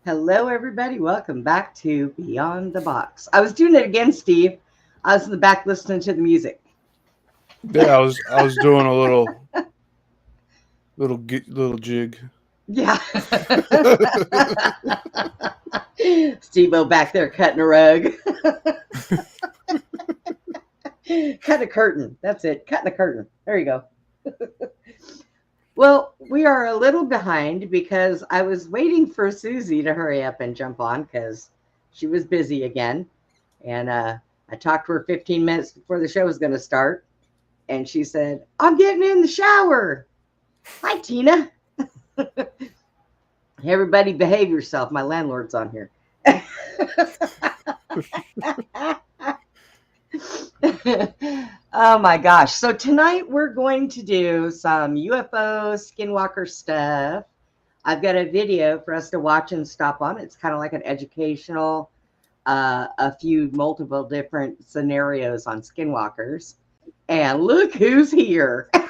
Hello, everybody. Welcome back to Beyond the Box. I was doing it again, Steve. I was in the back listening to the music. Yeah, I was doing a little jig. Yeah. Steve-O back there cutting a rug. Cut a curtain. That's it. Cutting a curtain. There you go. Well, we are a little behind because I was waiting for Susie to hurry up and jump on because she was busy again. And I talked to her 15 minutes before the show was going to start. And she said, I'm getting in the shower. Hi, Tina. Everybody behave yourself. My landlord's on here. Oh my gosh. So tonight we're going to do some UFO skinwalker stuff. I've got a video for us to watch and stop on. It's kind of like an educational, a few multiple different scenarios on skinwalkers. And look who's here. I'm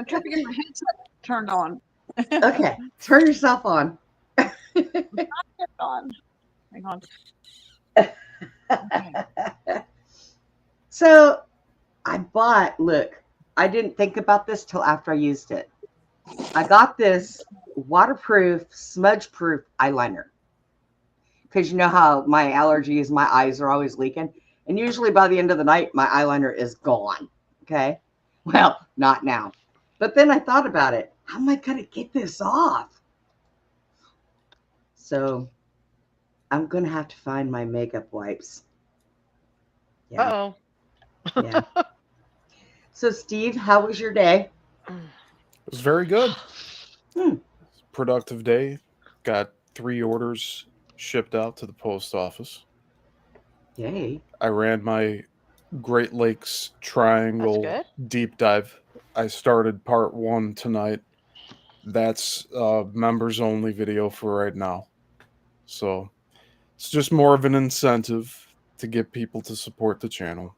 trying to get my headset turned on. Okay, turn yourself on. Not turned on. Hang on. Okay. So I didn't think about this till after I used it. I got this waterproof, smudge-proof eyeliner. Because you know how my allergy is, my eyes are always leaking. And usually by the end of the night, my eyeliner is gone. Okay? Well, not now. But then I thought about it. How am I going to get this off? So I'm going to have to find my makeup wipes. Yeah. Uh-oh. Yeah. So, Steve, how was your day? It was very good. Hmm. Productive day. Got 3 orders shipped out to the post office. Yay. I ran my Great Lakes Triangle That's deep dive. I started part 1 tonight. That's members only video for right now. So it's just more of an incentive to get people to support the channel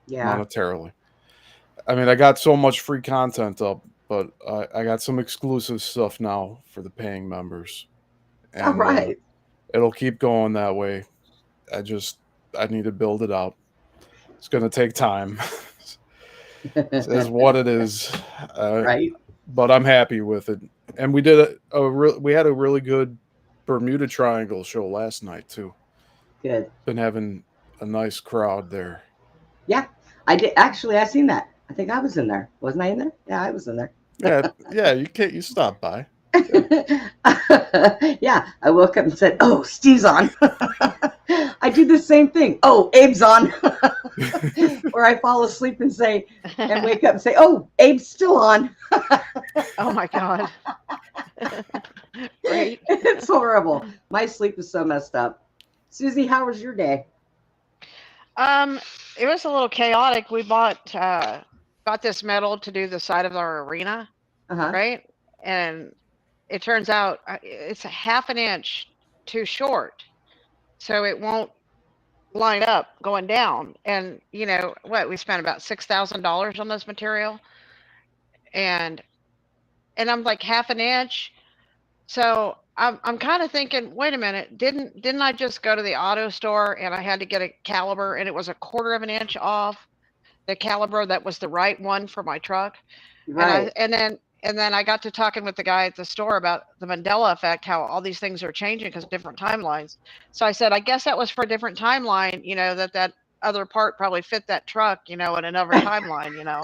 Yeah. monetarily. I mean, I got so much free content up, but I got some exclusive stuff now for the paying members. All right. It'll keep going that way. I need to build it out. It's going to take time. It is what it is. Right. But I'm happy with it. And we did we had a really good Bermuda Triangle show last night too. Good. Been having a nice crowd there. Yeah. I did. Actually, I seen that. I think I was in there. Wasn't I in there? Yeah, I was in there. Yeah, you stopped by. Yeah, I woke up and said, "Oh, Steve's on." I do the same thing. Oh, Abe's on. Or I fall asleep and wake up and say, "Oh, Abe's still on." Oh my God. Right. It's horrible. My sleep is so messed up. Susie, how was your day? It was a little chaotic. We bought this metal to do the side of our arena, Uh-huh. right? And it turns out it's a half an inch too short, so it won't line up going down. And you know what? We spent about $6,000 on this material, and I'm like half an inch. So I'm kind of thinking, wait a minute, didn't I just go to the auto store and I had to get a caliber and it was a quarter of an inch off the caliber that was the right one for my truck? Right. And then I got to talking with the guy at the store about the Mandela effect, how all these things are changing because of different timelines. So I said, I guess that was for a different timeline, you know, that other part probably fit that truck, you know, in another timeline, you know.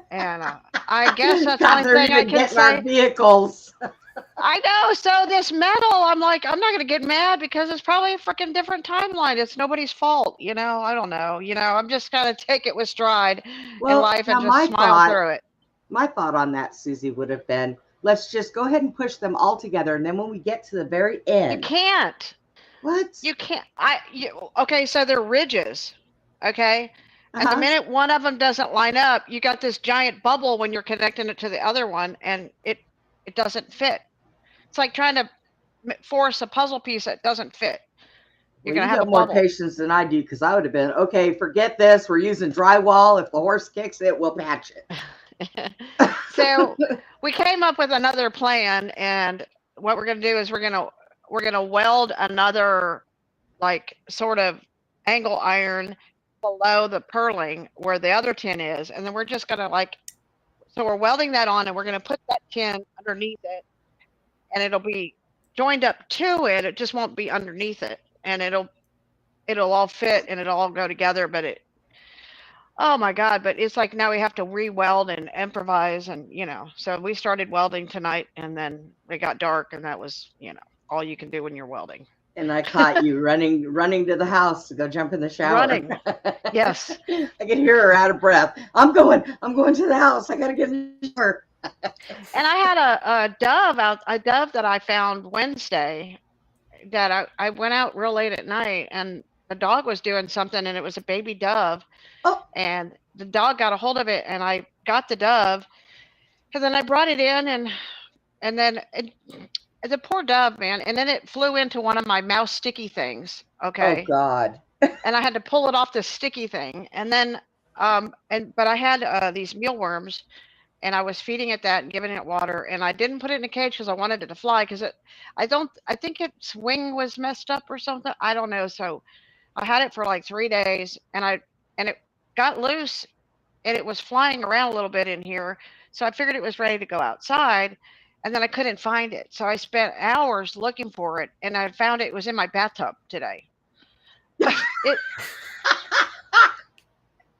And I guess that's the God, only they're thing I even can getting our say. vehicles. I know. So this metal, I'm like, I'm not going to get mad because it's probably a freaking different timeline. It's nobody's fault, you know. I don't know. You know, I'm just going to take it with stride in Well, life now and just smile through it. my thought on that, Susie, would have been, let's just go ahead and push them all together, and then when we get to the very You end, can't. what? You can't. Okay, so they're ridges. Okay. At the minute one of them doesn't line up, you got this giant bubble when you're connecting it to the other one, and it doesn't fit. It's like trying to force a puzzle piece that doesn't fit. You're Well, going you to have got a more bubble. patience than I do, because I would have been, okay, forget this. We're using drywall. If the horse kicks it, we'll patch it. So we came up with another plan, and what we're gonna do is we're gonna weld another like sort of angle iron below the purling where the other tin is, and then we're just gonna like, so we're welding that on, and we're gonna put that tin underneath it, and it'll be joined up to it. It just won't be underneath it, and it'll all fit and it'll all go together. But oh my God! But it's like now we have to re-weld and improvise, and so we started welding tonight, and then it got dark, and that was all you can do when you're welding. And I caught you running to the house to go jump in the shower. Running, yes. I could hear her out of breath. I'm going to the house. I got to get in the shower. And I had a dove that I found Wednesday that I went out real late at night, and the dog was doing something, and it was a baby dove. Oh. And the dog got a hold of it, and I got the dove, and then I brought it in, and then the poor dove, man, and then it flew into one of my mouse sticky things. Okay. Oh God. And I had to pull it off the sticky thing, and then but I had these mealworms, and I was feeding it that and giving it water, and I didn't put it in a cage because I wanted it to fly, because I think its wing was messed up or something. I don't know. So I had it for like 3 days, and it got loose, and it was flying around a little bit in here. So I figured it was ready to go outside, and then I couldn't find it. So I spent hours looking for it, and I found it was in my bathtub today.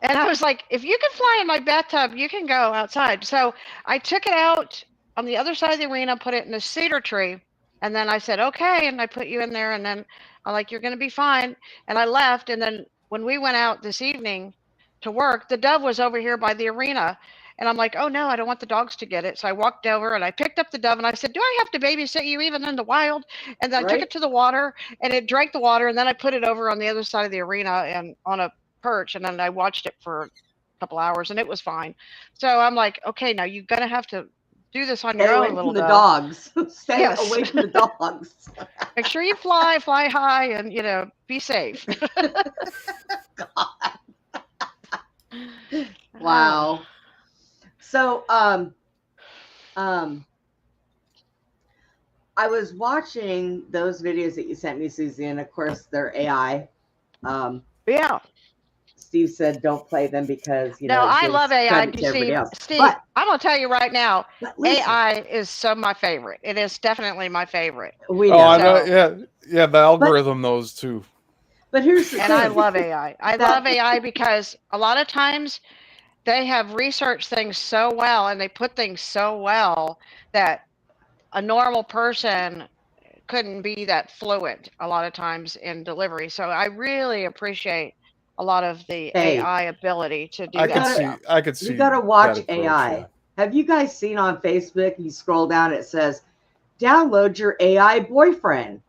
And I was like, if you can fly in my bathtub, you can go outside. So I took it out on the other side of the arena, put it in a cedar tree. And then I said, okay. And I put you in there. And then I'm like, you're going to be fine. And I left. And then when we went out this evening to work, the dove was over here by the arena. And I'm like, oh no, I don't want the dogs to get it. So I walked over and I picked up the dove, and I said, do I have to babysit you even in the wild? And then I took it to the water, and it drank the water. And then I put it over on the other side of the arena and on a perch, and then I watched it for a couple hours, and it was fine. So I'm like, okay, now you're gonna have to do this on your own, little dove. Dogs. Stay away from the dogs. Make sure you fly high, and be safe. God. Wow. So I was watching those videos that you sent me, Susie, and of course they're AI. Yeah. Steve said don't play them because no, I love AI. Steve, but, I'm gonna tell you right now, AI is my favorite. It is definitely my favorite. We know. I know. Yeah. The algorithm knows too. But here's the thing. I love AI. I love AI because a lot of times they have researched things so well, and they put things so well that a normal person couldn't be that fluent a lot of times in delivery. So I really appreciate a lot of the AI ability to do that. I could see. You got to watch AI. Yeah. Have you guys seen on Facebook? You scroll down, it says, "Download your AI boyfriend."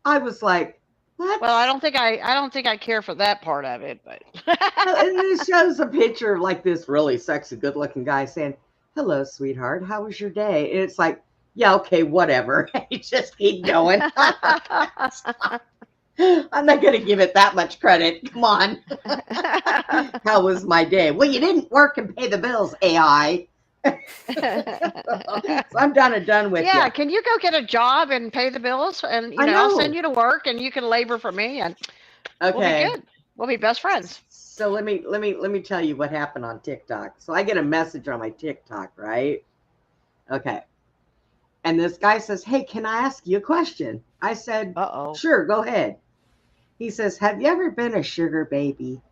I was like, "What?" Well, I don't think I care for that part of it, but. And it shows a picture of like this really sexy, good-looking guy saying, "Hello, sweetheart. How was your day?" And it's like, yeah, okay, whatever. You just keep going. I'm not going to give it that much credit. Come on. How was my day? Well, you didn't work and pay the bills, AI. So I'm done with you. Yeah, can you go get a job and pay the bills? And I'll send you to work, and you can labor for me, and we'll be good. We'll be best friends. So let me tell you what happened on TikTok. So I get a message on my TikTok, right? Okay. And this guy says, "Hey, can I ask you a question?" I said, "Uh-oh. Sure, go ahead." He says, "Have you ever been a sugar baby?"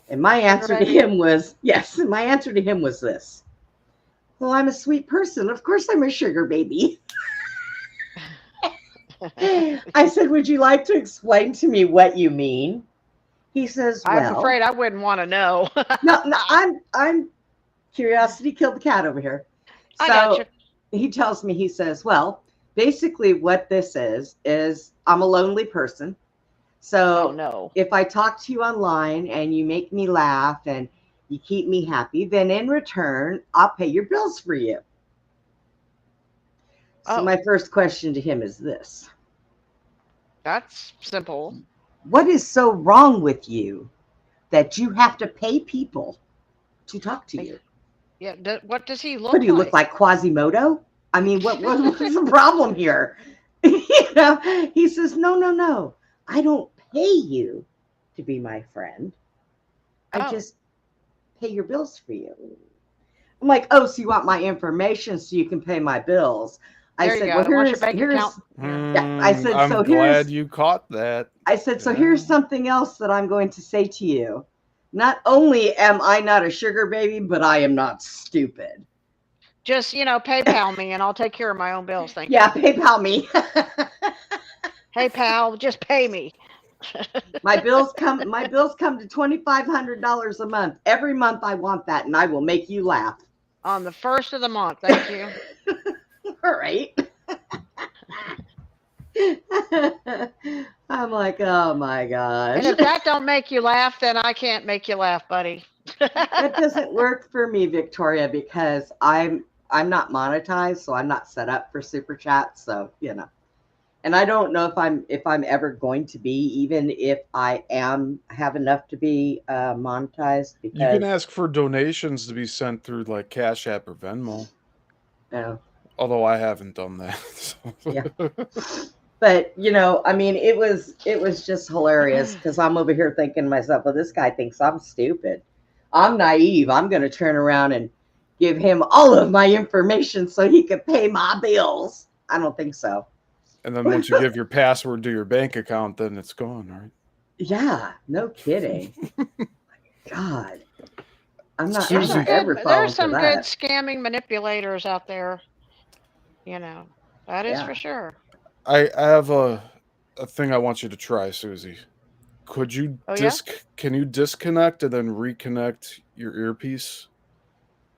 And my answer to him was, yes. And my answer to him was this: "Well, I'm a sweet person. Of course I'm a sugar baby." I said, "Would you like to explain to me what you mean?" He says, "Well, I'm afraid I wouldn't want to know." no, I'm curiosity killed the cat over here. So I got you. He tells me, he says, "Well, basically what this is I'm a lonely person. So if I talk to you online and you make me laugh and you keep me happy, then in return, I'll pay your bills for you." So my first question to him is this. That's simple. What is so wrong with you that you have to pay people to talk to you? Yeah. What does he look What do you look like, Quasimodo? I mean, what's the problem here? He says, no. I don't pay you to be my friend. I Oh. just pay your bills for you. I'm like, oh, so you want my information so you can pay my bills? There you go. What's your bank account? Yeah, I said, I'm so glad you caught that. I said, so here's something else that I'm going to say to you. Not only am I not a sugar baby, but I am not stupid. Just, PayPal me and I'll take care of my own bills. Thank you. Yeah, PayPal me. Hey, pal, just pay me. My bills come to $2,500 a month. Every month I want that, and I will make you laugh. On the first of the month. Thank you. All right. I'm like, oh my gosh. And if that don't make you laugh, then I can't make you laugh, buddy. That doesn't work for me, Victoria, because I'm not monetized, so I'm not set up for super chat. So, and I don't know if I'm ever going to be, even if I have enough to be monetized. Because you can ask for donations to be sent through like Cash App or Venmo. No. Although I haven't done that. So. Yeah. But I mean, it was just hilarious because I'm over here thinking to myself, well, this guy thinks I'm stupid. I'm naive. I'm going to turn around and give him all of my information so he can pay my bills. I don't think so. And then once you give your password to your bank account, then it's gone, right? Yeah, no kidding. God, I'm not Susie, ever falling There's some for good that. scamming manipulators out there. That is for sure. I have a thing I want you to try, Susie. Could you can you disconnect and then reconnect your earpiece?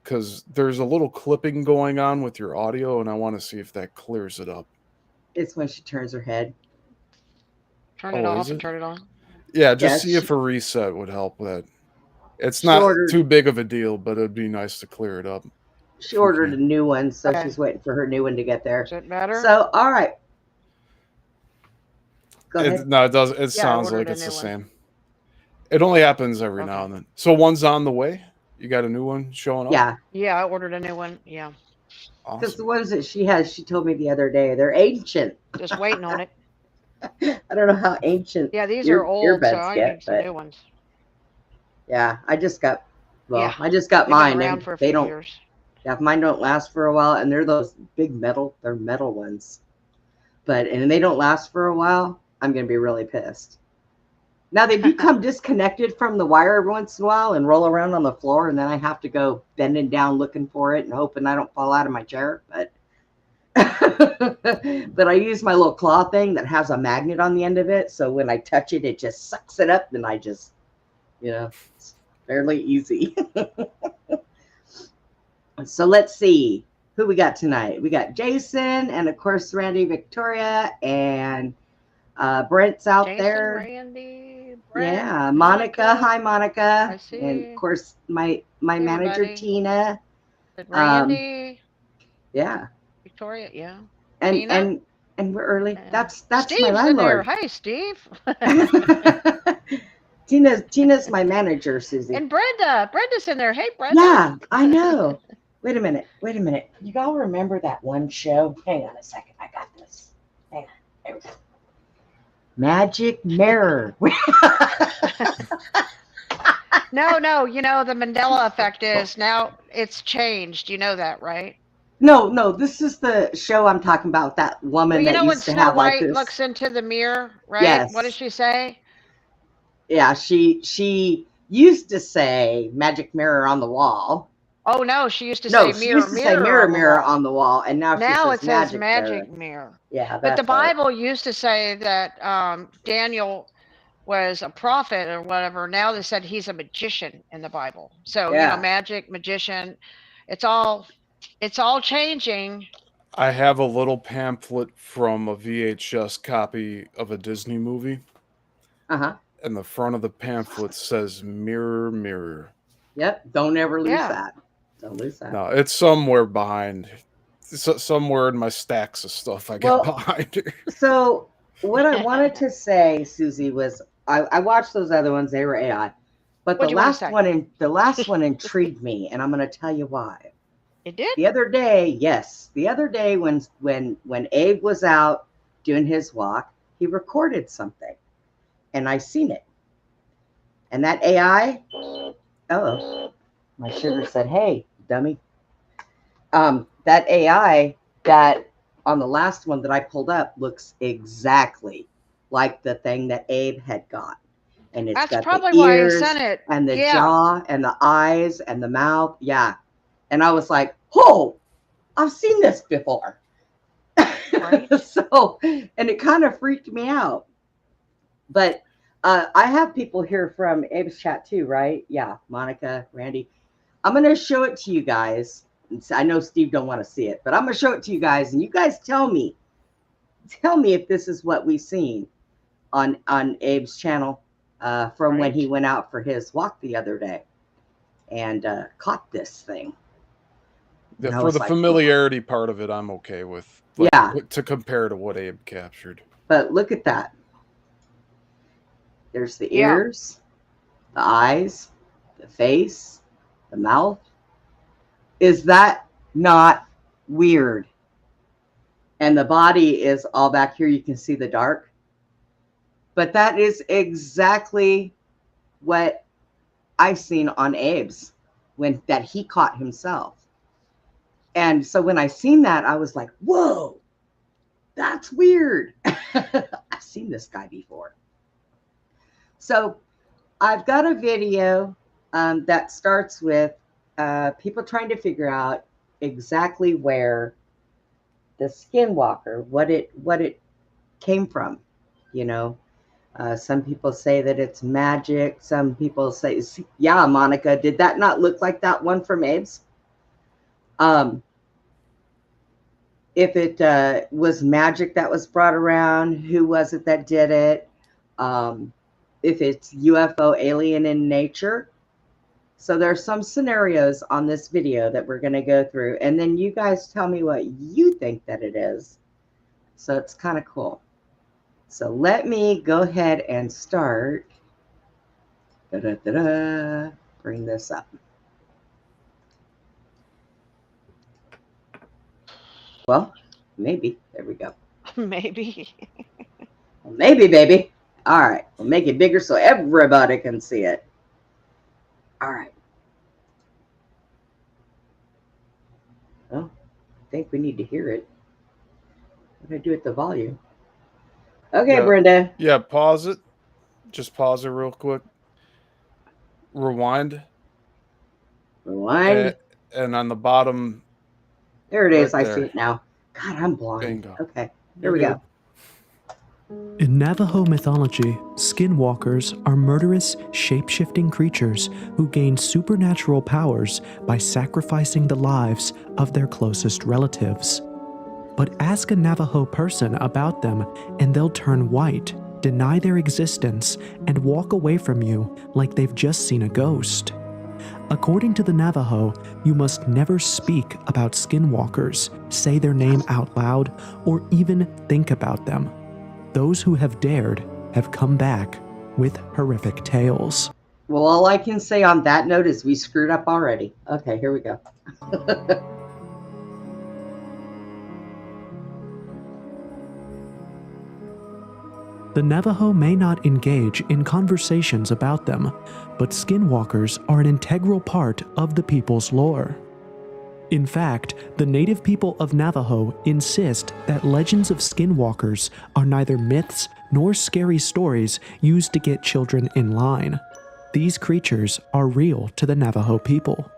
Because there's a little clipping going on with your audio, and I want to see if that clears it up. It's when she turns her head. Turn it off and turn it on. Yeah, just see if a reset would help with that. It's not too big of a deal, but it'd be nice to clear it up. She ordered a new one, so she's waiting for her new one to get there. Is it better? So, all right. Go ahead. No, it does. It sounds like it's the same. It only happens every now and then. So one's on the way. You got a new one showing up? Yeah. Yeah, I ordered a new one. Yeah. Because the ones that she has, she told me the other day, they're ancient. Just waiting on it. I don't know how ancient. Yeah, these are old, so I need some new ones. Yeah, I just got mine. Around for a they few don't. Years. Yeah, mine don't last for a while, and they're those big metal. They're metal ones, and they don't last for a while. I'm gonna be really pissed. Now they do come disconnected from the wire every once in a while and roll around on the floor, and then I have to go bending down looking for it and hoping I don't fall out of my chair. But but I use my little claw thing that has a magnet on the end of it, so when I touch it, it just sucks it up, and I just, it's fairly easy. So let's see who we got tonight. We got Jason, and of course Randy, Victoria, and Brent's out there. Randy, Brent, yeah, Monica. Hi, Monica. I see. And of course my manager, everybody. Tina. Randy. Yeah. Victoria. Yeah. And Tina? and we're early. That's Steve's my landlord. In there. Hi, Steve. Tina's my manager, Susie. And Brenda's in there. Hey, Brenda. Yeah, I know. Wait a minute. You all remember that one show? Hang on a second. I got this. Hang on. There we go. Magic Mirror. No. The Mandela effect is now it's changed. You know that, right? No. This is the show I'm talking about. That woman that used to have like this. Snow White looks into the mirror, right? Yes. What does she say? Yeah, she used to say magic mirror on the wall. Oh no, she used to say mirror on the wall, and now it says magic mirror. Yeah, but the Bible used to say that Daniel was a prophet or whatever. Now they said he's a magician in the Bible. So magic, magician, it's all changing. I have a little pamphlet from a VHS copy of a Disney movie. And the front of the pamphlet says "Mirror, Mirror." Yep, don't ever lose that. Don't lose that. No, it's somewhere behind. Somewhere in my stacks of stuff I got behind. So what I wanted to say, Susie, was I watched those other ones. They were AI. But What'd the you wanna last say? one intrigued me, and I'm going to tell you why. It did? The other day, when Abe was out doing his walk, he recorded something, and I seen it. And that AI, oh, my sugar said, "Hey, dummy." That AI that on the last one that I pulled up looks exactly like the thing that Abe had got. And it's That's got the probably why he ears sent it. and the Yeah. jaw and the eyes and the mouth. Yeah. And I was like, oh, I've seen this before. Right. So, and it kind of freaked me out. But I have people here from Abe's chat too, right? Yeah, Monica, Randy. I'm going to show it to you guys. I know Steve don't want to see it, but I'm going to show it to you guys, and you guys tell me if this is what we've seen on Abe's channel from when he went out for his walk the other day and caught this thing. Yeah, for the familiarity part of it, I'm okay with. Yeah. To compare to what Abe captured. But look at that. There's the ears, the eyes, the face, the mouth. Is that not weird? And the body is all back here. You can see the dark. But that is exactly what I've seen on Abe's that he caught himself. And so when I seen that, I was like, whoa, that's weird. I've seen this guy before. So I've got a video that starts with people trying to figure out exactly where the skinwalker, what it came from. You know, some people say that it's magic. Some people say, yeah, Monica, did that not look like that one from Abe's? If it was magic that was brought around, who was it that did it? If it's UFO alien in nature. So there's some scenarios on this video that we're going to go through, and then you guys tell me what you think that it is. So it's kind of cool. So let me go ahead and start. Bring this up. Well, maybe. There we go. Maybe. Well, maybe, baby. All right. We'll make it bigger so everybody can see it. All right. Well, I think we need to hear it. What do I do with the volume? Okay, yeah. Brenda. Yeah, pause it. Just pause it real quick. Rewind. Rewind. And on the bottom. There it is. Right, I see it now. God, I'm blind. Bingo. Okay, here we go. In Navajo mythology, skinwalkers are murderous, shape-shifting creatures who gain supernatural powers by sacrificing the lives of their closest relatives. But ask a Navajo person about them and they'll turn white, deny their existence, and walk away from you like they've just seen a ghost. According to the Navajo, you must never speak about skinwalkers, say their name out loud, or even think about them. Those who have dared have come back with horrific tales. Well, all I can say on that note is we screwed up already. Okay, here we go. The Navajo may not engage in conversations about them, but skinwalkers are an integral part of the people's lore. In fact, the native people of Navajo insist that legends of skinwalkers are neither myths nor scary stories used to get children in line. These creatures are real to the Navajo people.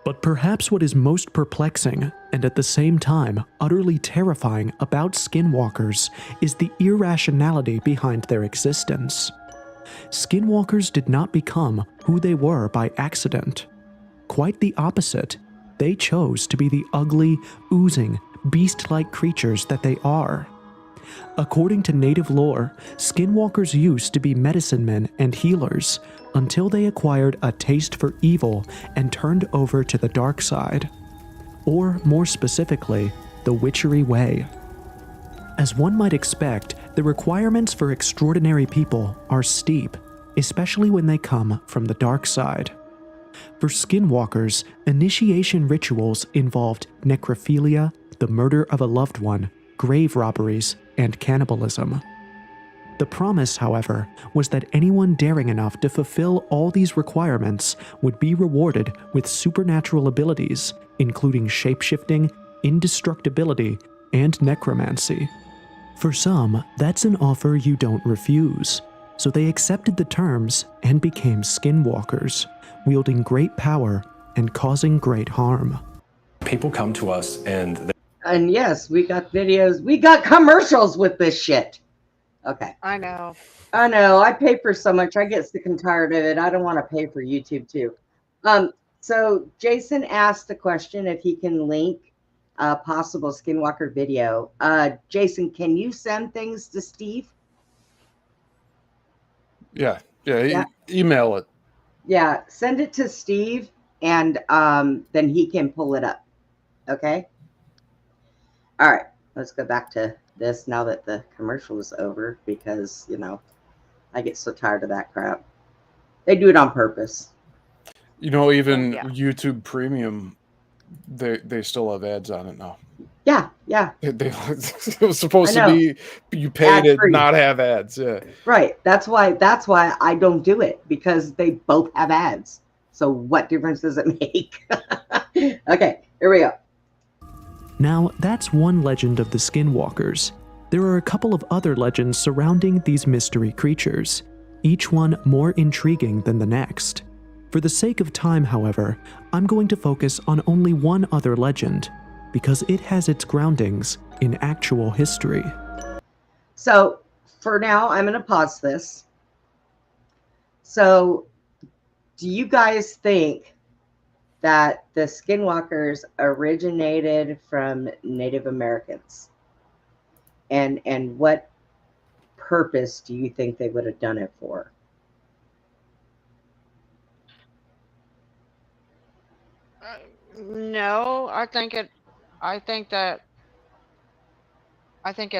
But perhaps what is most perplexing, and at the same time utterly terrifying about skinwalkers, is the irrationality behind their existence. Skinwalkers did not become who they were by accident. Quite the opposite. They chose to be the ugly, oozing, beast-like creatures that they are. According to native lore, skinwalkers used to be medicine men and healers until they acquired a taste for evil and turned over to the dark side. Or more specifically, the witchery way. As one might expect, the requirements for extraordinary people are steep. especially when they come from the dark side. For skinwalkers, initiation rituals involved necrophilia, the murder of a loved one, grave robberies, and cannibalism. The promise, however, was that anyone daring enough to fulfill all these requirements would be rewarded with supernatural abilities, including shapeshifting, indestructibility, and necromancy. For some, that's an offer you don't refuse, so they accepted the terms and became skinwalkers, wielding great power and causing great harm. People come to us and yes, we got videos. We got commercials with this shit. Okay. I know. I know. I pay for so much. I get sick and tired of it. I don't want to pay for YouTube too. So Jason asked the question if he can link a possible Skinwalker video. Jason, can you send things to Steve? Yeah. Email it. Yeah, send it to Steve, and then he can pull it up. Okay. All right. Let's go back to this now that the commercial is over, because I get so tired of that crap. They do it on purpose. Even yeah. YouTube Premium, they still have ads on it now. Yeah. It was supposed to be you pay to not have ads. Yeah. Right. That's why I don't do it, because they both have ads. So what difference does it make? Okay, here we go. Now, that's one legend of the Skinwalkers. There are a couple of other legends surrounding these mystery creatures, each one more intriguing than the next. For the sake of time, however, I'm going to focus on only one other legend, because it has its groundings in actual history. So, for now, I'm going to pause this. So, do you guys think that the Skinwalkers originated from Native Americans? And what purpose do you think they would have done it for? No, I think it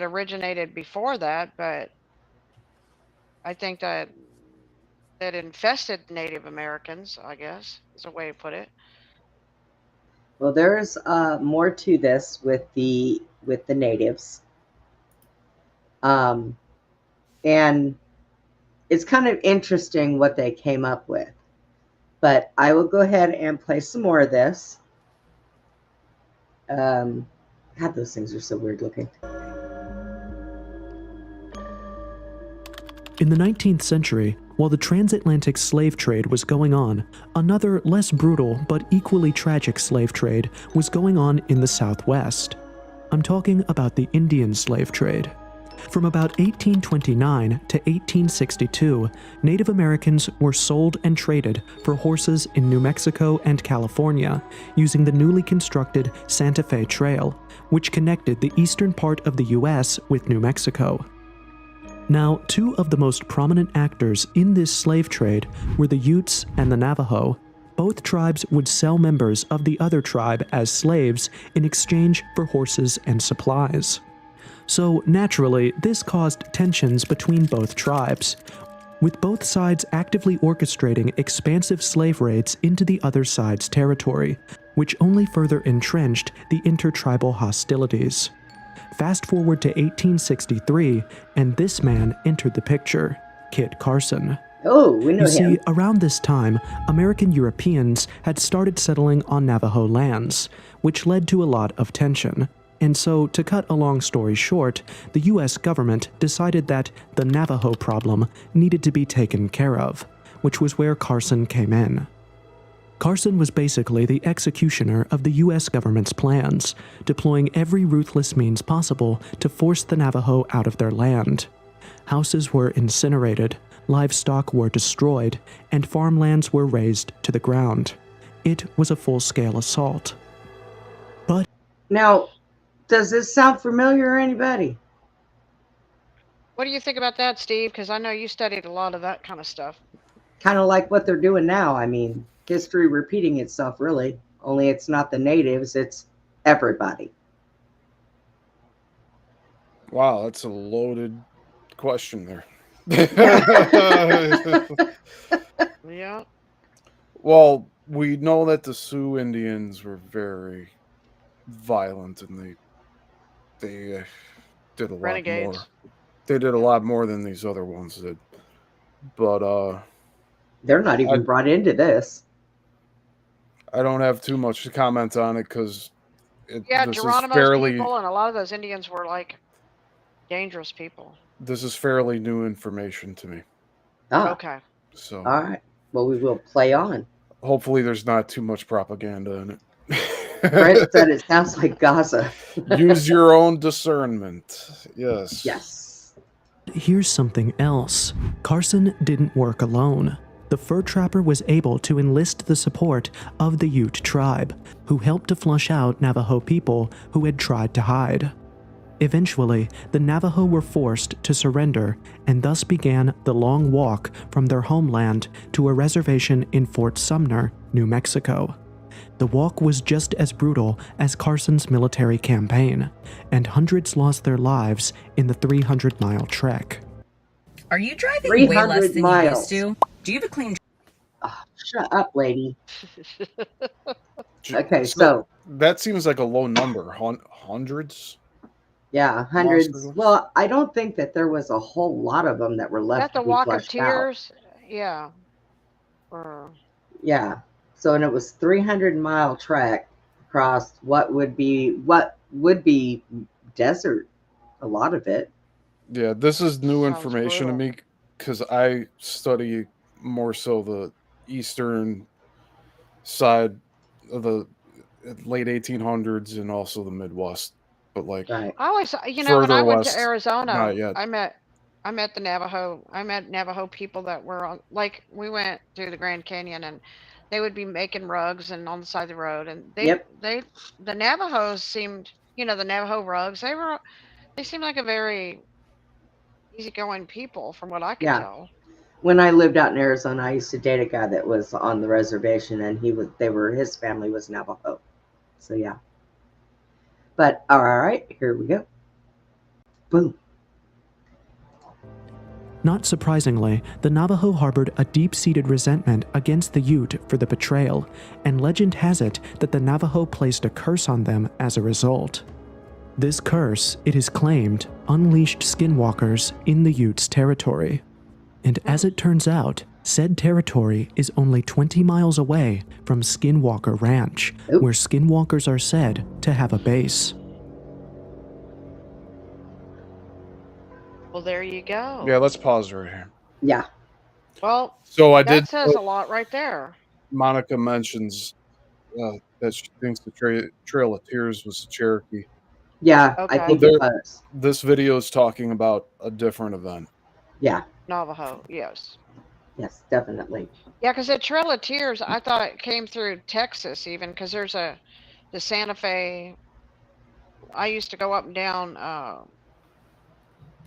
originated before that, but I think that infested Native Americans, I guess, is a way to put it. Well, there's more to this with the natives, and it's kind of interesting what they came up with. But I will go ahead and play some more of this. God, those things are so weird looking. In the 19th century, while the transatlantic slave trade was going on, another less brutal but equally tragic slave trade was going on in the Southwest. I'm talking about the Indian slave trade. From about 1829 to 1862, Native Americans were sold and traded for horses in New Mexico and California using the newly constructed Santa Fe Trail, which connected the eastern part of the U.S. with New Mexico. Now, two of the most prominent actors in this slave trade were the Utes and the Navajo. Both tribes would sell members of the other tribe as slaves in exchange for horses and supplies. So, naturally, this caused tensions between both tribes, with both sides actively orchestrating expansive slave raids into the other side's territory, which only further entrenched the intertribal hostilities. Fast forward to 1863, and this man entered the picture, Kit Carson. Oh, we know him. You see, around this time, American Europeans had started settling on Navajo lands, which led to a lot of tension. And so, to cut a long story short, the US government decided that the Navajo problem needed to be taken care of, which was where Carson came in. Carson was basically the executioner of the US government's plans, deploying every ruthless means possible to force the Navajo out of their land. Houses were incinerated, livestock were destroyed, and farmlands were razed to the ground. It was a full-scale assault. But now, does this sound familiar to anybody? What do you think about that, Steve? Because I know you studied a lot of that kind of stuff. Kind of like what they're doing now. I mean, history repeating itself, really. Only it's not the natives, it's everybody. Wow, that's a loaded question there. Yeah. Well, we know that the Sioux Indians were very violent, and they did a lot more. Renegades. They did a lot more than these other ones did. But They're not even brought into this. I don't have too much to comment on it because Yeah, this is Geronimo's fairly people and a lot of those Indians were like dangerous people. this is fairly new information to me. Ah, Okay. So all right. Well, we will play on. hopefully there's not too much propaganda in it. Brent said it sounds like Gaza. Use your own discernment. Yes. Yes. Here's something else. Carson didn't work alone. The fur trapper was able to enlist the support of the Ute tribe, who helped to flush out Navajo people who had tried to hide. Eventually, the Navajo were forced to surrender, and thus began the long walk from their homeland to a reservation in Fort Sumner, New Mexico. The walk was just as brutal as Carson's military campaign, and hundreds lost their lives in the 300-mile trek. Are you driving way less 300 than miles. you used to? Do you have a clean? Oh, shut up, lady. J- Okay, so that seems like a low number. Hundreds? yeah, hundreds. Lost. Well, I don't think that there was a whole lot of them that were Is left that to the be Walk of flushed out. Tears? Yeah. Or Yeah. So, and it was 300-mile trek across what would be desert, a lot of it. Yeah, this is new Sounds information brutal. to me because I study more so the eastern side of the late 1800s and also the Midwest. But like, Right. I always, you know, when Further I went west, to Arizona, not yet. I met the Navajo. I met Navajo people that were on, like, we went through the Grand Canyon and they would be making rugs and on the side of the road, and the Navajos seemed, you know, the Navajo rugs, they seemed like a very easygoing people from what I could Yeah. tell. When I lived out in Arizona, I used to date a guy that was on the reservation, and his family was Navajo. So yeah. But all right, here we go. Boom. Not surprisingly, the Navajo harbored a deep-seated resentment against the Ute for the betrayal, and legend has it that the Navajo placed a curse on them as a result. This curse, it is claimed, unleashed skinwalkers in the Ute's territory. And as it turns out, said territory is only 20 miles away from Skinwalker Ranch, Oop. where skinwalkers are said to have a base. Well, there you go. yeah, let's pause right here. Yeah. Well, So I that did. says a lot right there. Monica mentions that she thinks the Trail of Tears was a Cherokee. Yeah, Okay. I think Well, it was. This video is talking about a different event. Yeah. Navajo, yes. Yes, definitely. Yeah, because the Trail of Tears, I thought it came through Texas even, because there's the Santa Fe. I used to go up and down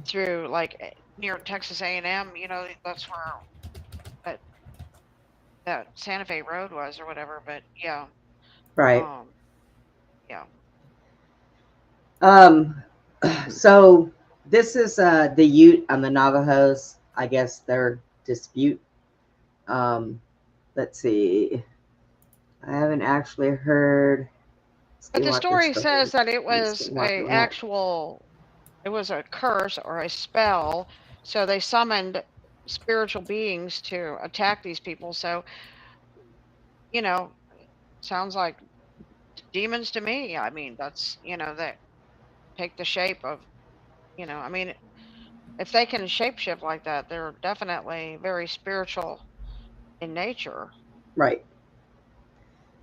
through like near Texas A&M. You know, that's where that Santa Fe Road was or whatever. But yeah, Right. yeah. So this is the Ute and the Navajos, I guess their dispute. Let's see. I haven't actually heard. But the story says that it was Skinwalker it was a curse or a spell. So they summoned spiritual beings to attack these people. So, you know, sounds like demons to me. I mean, that's, you know, that take the shape of, you know, I mean, if they can shapeshift like that, they're definitely very spiritual in nature. Right.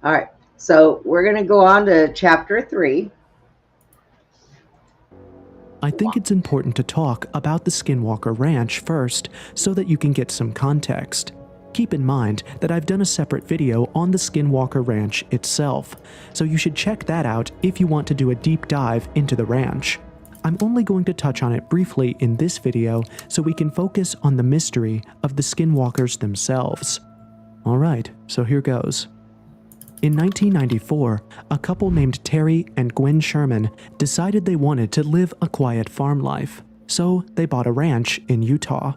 All right. So we're going to go on to chapter 3. I think it's important to talk about the Skinwalker Ranch first so that you can get some context. Keep in mind that I've done a separate video on the Skinwalker Ranch itself, so you should check that out if you want to do a deep dive into the ranch. I'm only going to touch on it briefly in this video so we can focus on the mystery of the Skinwalkers themselves. Alright, so here goes. In 1994, a couple named Terry and Gwen Sherman decided they wanted to live a quiet farm life, so they bought a ranch in Utah.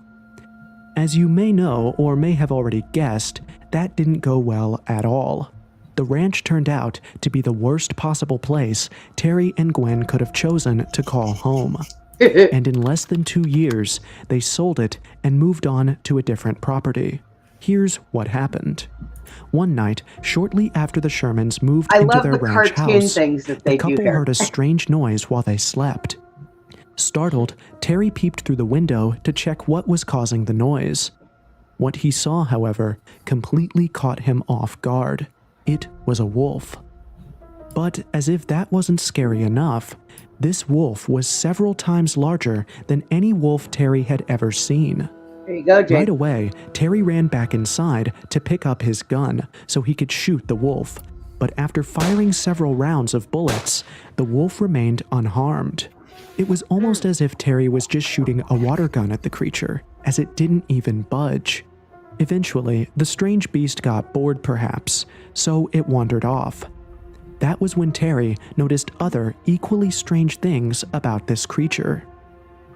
As you may know or may have already guessed, that didn't go well at all. The ranch turned out to be the worst possible place Terry and Gwen could have chosen to call home. And in less than 2 years, they sold it and moved on to a different property. Here's what happened. One night, shortly after the Shermans moved into their ranch house, the couple heard a strange noise while they slept. Startled, Terry peeped through the window to check what was causing the noise. What he saw, however, completely caught him off guard. It was a wolf. But as if that wasn't scary enough, this wolf was several times larger than any wolf Terry had ever seen. There you go, Jake. Right away, Terry ran back inside to pick up his gun so he could shoot the wolf. But after firing several rounds of bullets, the wolf remained unharmed. It was almost as if Terry was just shooting a water gun at the creature, as it didn't even budge. Eventually, the strange beast got bored perhaps, so it wandered off. That was when Terry noticed other equally strange things about this creature.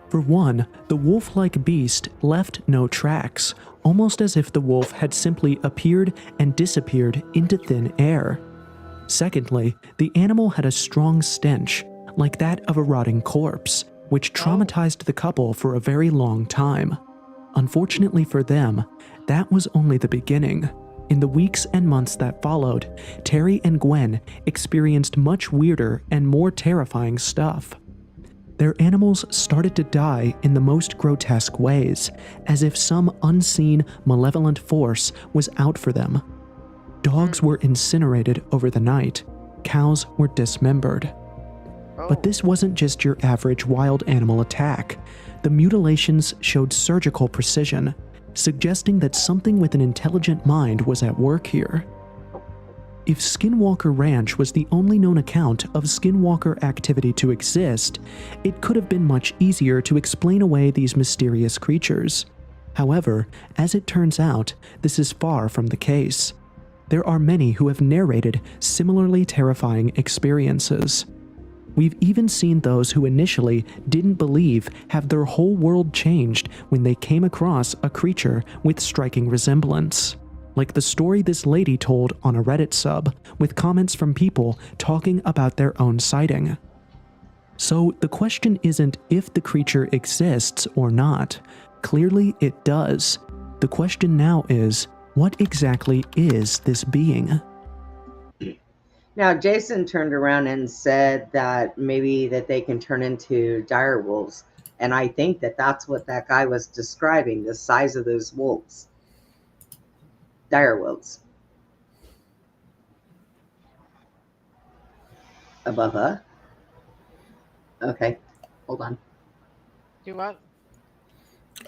For one, the wolf-like beast left no tracks, almost as if the wolf had simply appeared and disappeared into thin air. Secondly, the animal had a strong stench, like that of a rotting corpse, which traumatized the couple for a very long time. Unfortunately for them, that was only the beginning. In the weeks and months that followed, Terry and Gwen experienced much weirder and more terrifying stuff. Their animals started to die in the most grotesque ways, as if some unseen, malevolent force was out for them. Dogs were incinerated over the night. Cows were dismembered. But this wasn't just your average wild animal attack. The mutilations showed surgical precision, suggesting that something with an intelligent mind was at work here. If Skinwalker Ranch was the only known account of skinwalker activity to exist, it could have been much easier to explain away these mysterious creatures. However, as it turns out, this is far from the case. There are many who have narrated similarly terrifying experiences. We've even seen those who initially didn't believe have their whole world changed when they came across a creature with striking resemblance. Like the story this lady told on a Reddit sub, with comments from people talking about their own sighting. So the question isn't if the creature exists or not. Clearly it does. The question now is, what exactly is this being? Now, Jason turned around and said that maybe that they can turn into dire wolves. And I think that that's what that guy was describing, the size of those wolves. Dire wolves. Above her. Okay, hold on. Do what?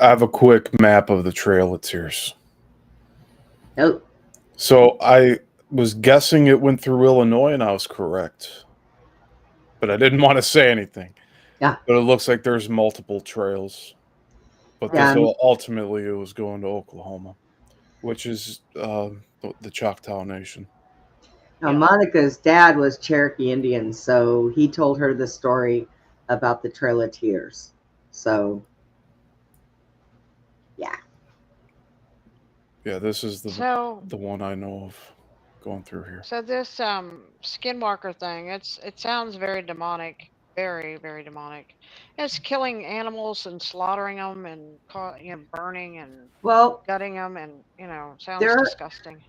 I have a quick map of the Trail of Tears. Oh. So I was guessing it went through Illinois, and I was correct. But I didn't want to say anything. Yeah. But it looks like there's multiple trails. But ultimately it was going to Oklahoma, which is the Choctaw Nation. Now, Monica's dad was Cherokee Indian, so he told her the story about the Trail of Tears. So, yeah. Yeah, this is the one I know of going through here. So this skinwalker thing, it sounds very demonic, very, very demonic. It's killing animals and slaughtering them and burning and gutting them, and sounds disgusting.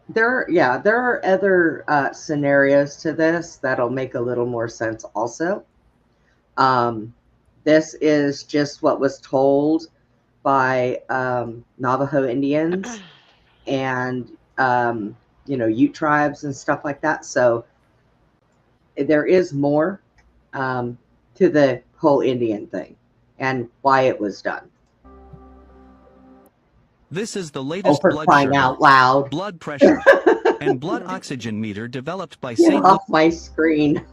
There are other scenarios to this that'll make a little more sense also. This is just what was told by Navajo Indians and Ute tribes and stuff like that. So there is more to the whole Indian thing and why it was done. This is the latest blood crying out loud. Blood pressure, and blood oxygen meter developed by Get off my screen.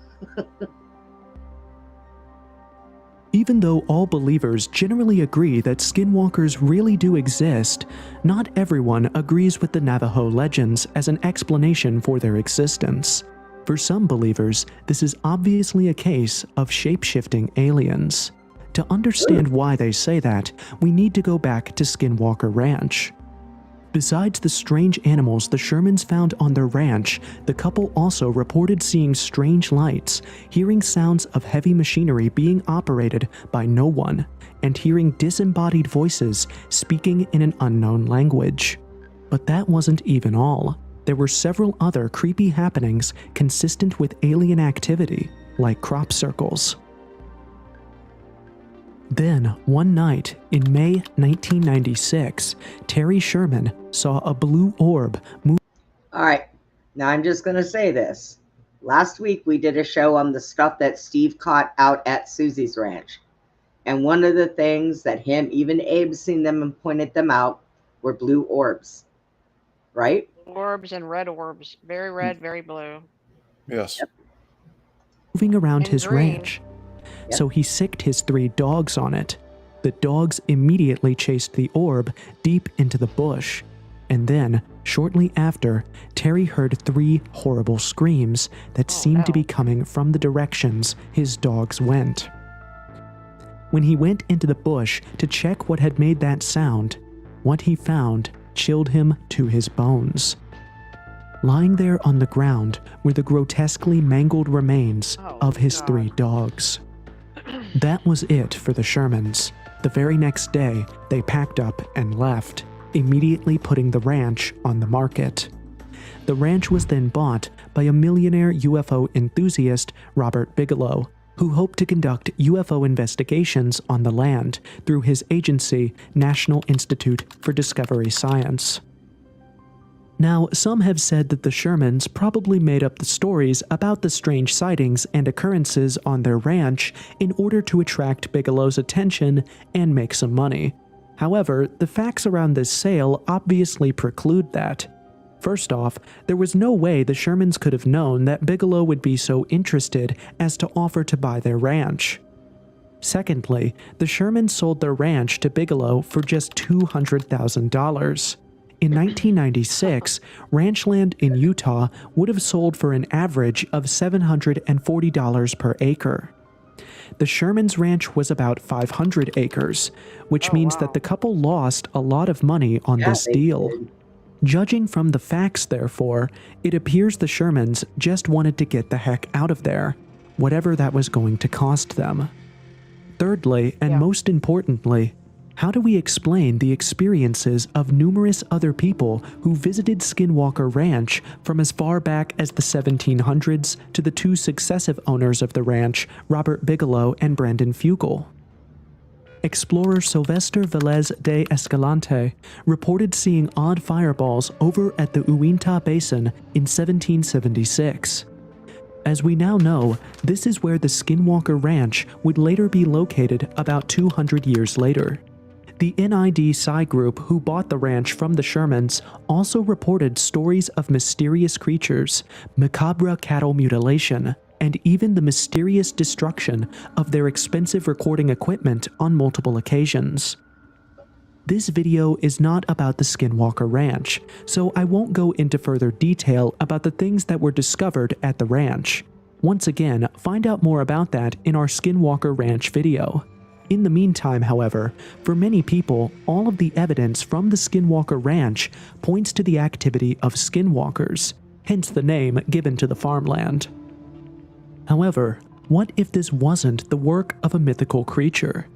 Even though all believers generally agree that skinwalkers really do exist, not everyone agrees with the Navajo legends as an explanation for their existence. For some believers, this is obviously a case of shape-shifting aliens. To understand why they say that, we need to go back to Skinwalker Ranch. Besides the strange animals the Shermans found on their ranch, the couple also reported seeing strange lights, hearing sounds of heavy machinery being operated by no one, and hearing disembodied voices speaking in an unknown language. But that wasn't even all. There were several other creepy happenings consistent with alien activity, like crop circles. Then, one night in May 1996, Terry Sherman saw a blue orb move. All right. Now I'm just going to say this. Last week we did a show on the stuff that Steve caught out at Susie's ranch. And one of the things that even Abe seen them and pointed them out, were blue orbs. Right? Orbs and red orbs. Very red, very blue. Yes. Yep. Moving around And his green. ranch. So he sicked his 3 dogs on it. The dogs immediately chased the orb deep into the bush. And then, shortly after, Terry heard 3 horrible screams that seemed to be coming from the directions his dogs went. When he went into the bush to check what had made that sound, what he found chilled him to his bones. Lying there on the ground were the grotesquely mangled remains of his 3 dogs. That was it for the Shermans. The very next day, they packed up and left, immediately putting the ranch on the market. The ranch was then bought by a millionaire UFO enthusiast, Robert Bigelow, who hoped to conduct UFO investigations on the land through his agency, National Institute for Discovery Science. Now, some have said that the Shermans probably made up the stories about the strange sightings and occurrences on their ranch in order to attract Bigelow's attention and make some money. However, the facts around this sale obviously preclude that. First off, there was no way the Shermans could have known that Bigelow would be so interested as to offer to buy their ranch. Secondly, the Shermans sold their ranch to Bigelow for just $200,000. In 1996, ranch land in Utah would have sold for an average of $740 per acre. The Shermans' ranch was about 500 acres, which means that the couple lost a lot of money on this deal. Judging from the facts, therefore, it appears the Shermans just wanted to get the heck out of there, whatever that was going to cost them. Thirdly, and most importantly, how do we explain the experiences of numerous other people who visited Skinwalker Ranch from as far back as the 1700s to the 2 successive owners of the ranch, Robert Bigelow and Brandon Fugal? Explorer Sylvester Velez de Escalante reported seeing odd fireballs over at the Uinta Basin in 1776. As we now know, this is where the Skinwalker Ranch would later be located about 200 years later. The NID Psi group who bought the ranch from the Shermans also reported stories of mysterious creatures, macabre cattle mutilation, and even the mysterious destruction of their expensive recording equipment on multiple occasions. This video is not about the Skinwalker Ranch, so I won't go into further detail about the things that were discovered at the ranch. Once again, find out more about that in our Skinwalker Ranch video. In the meantime, however, for many people, all of the evidence from the Skinwalker Ranch points to the activity of skinwalkers, hence the name given to the farmland. However, what if this wasn't the work of a mythical creature?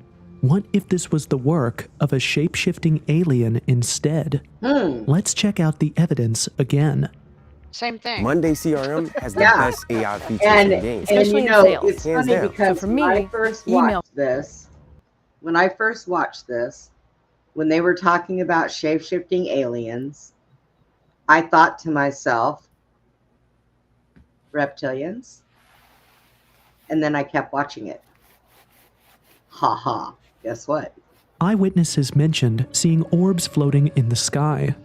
What if this was the work of a shape-shifting alien instead? Let's check out the evidence again. Same thing. Monday CRM has the best AI features in the game. Especially you in know, sales. it's Hands funny down. because So for me, when I first watched this, when they were talking about shape-shifting aliens, I thought to myself, reptilians? And then I kept watching it. Ha ha. Guess what? Eyewitnesses mentioned seeing orbs floating in the sky.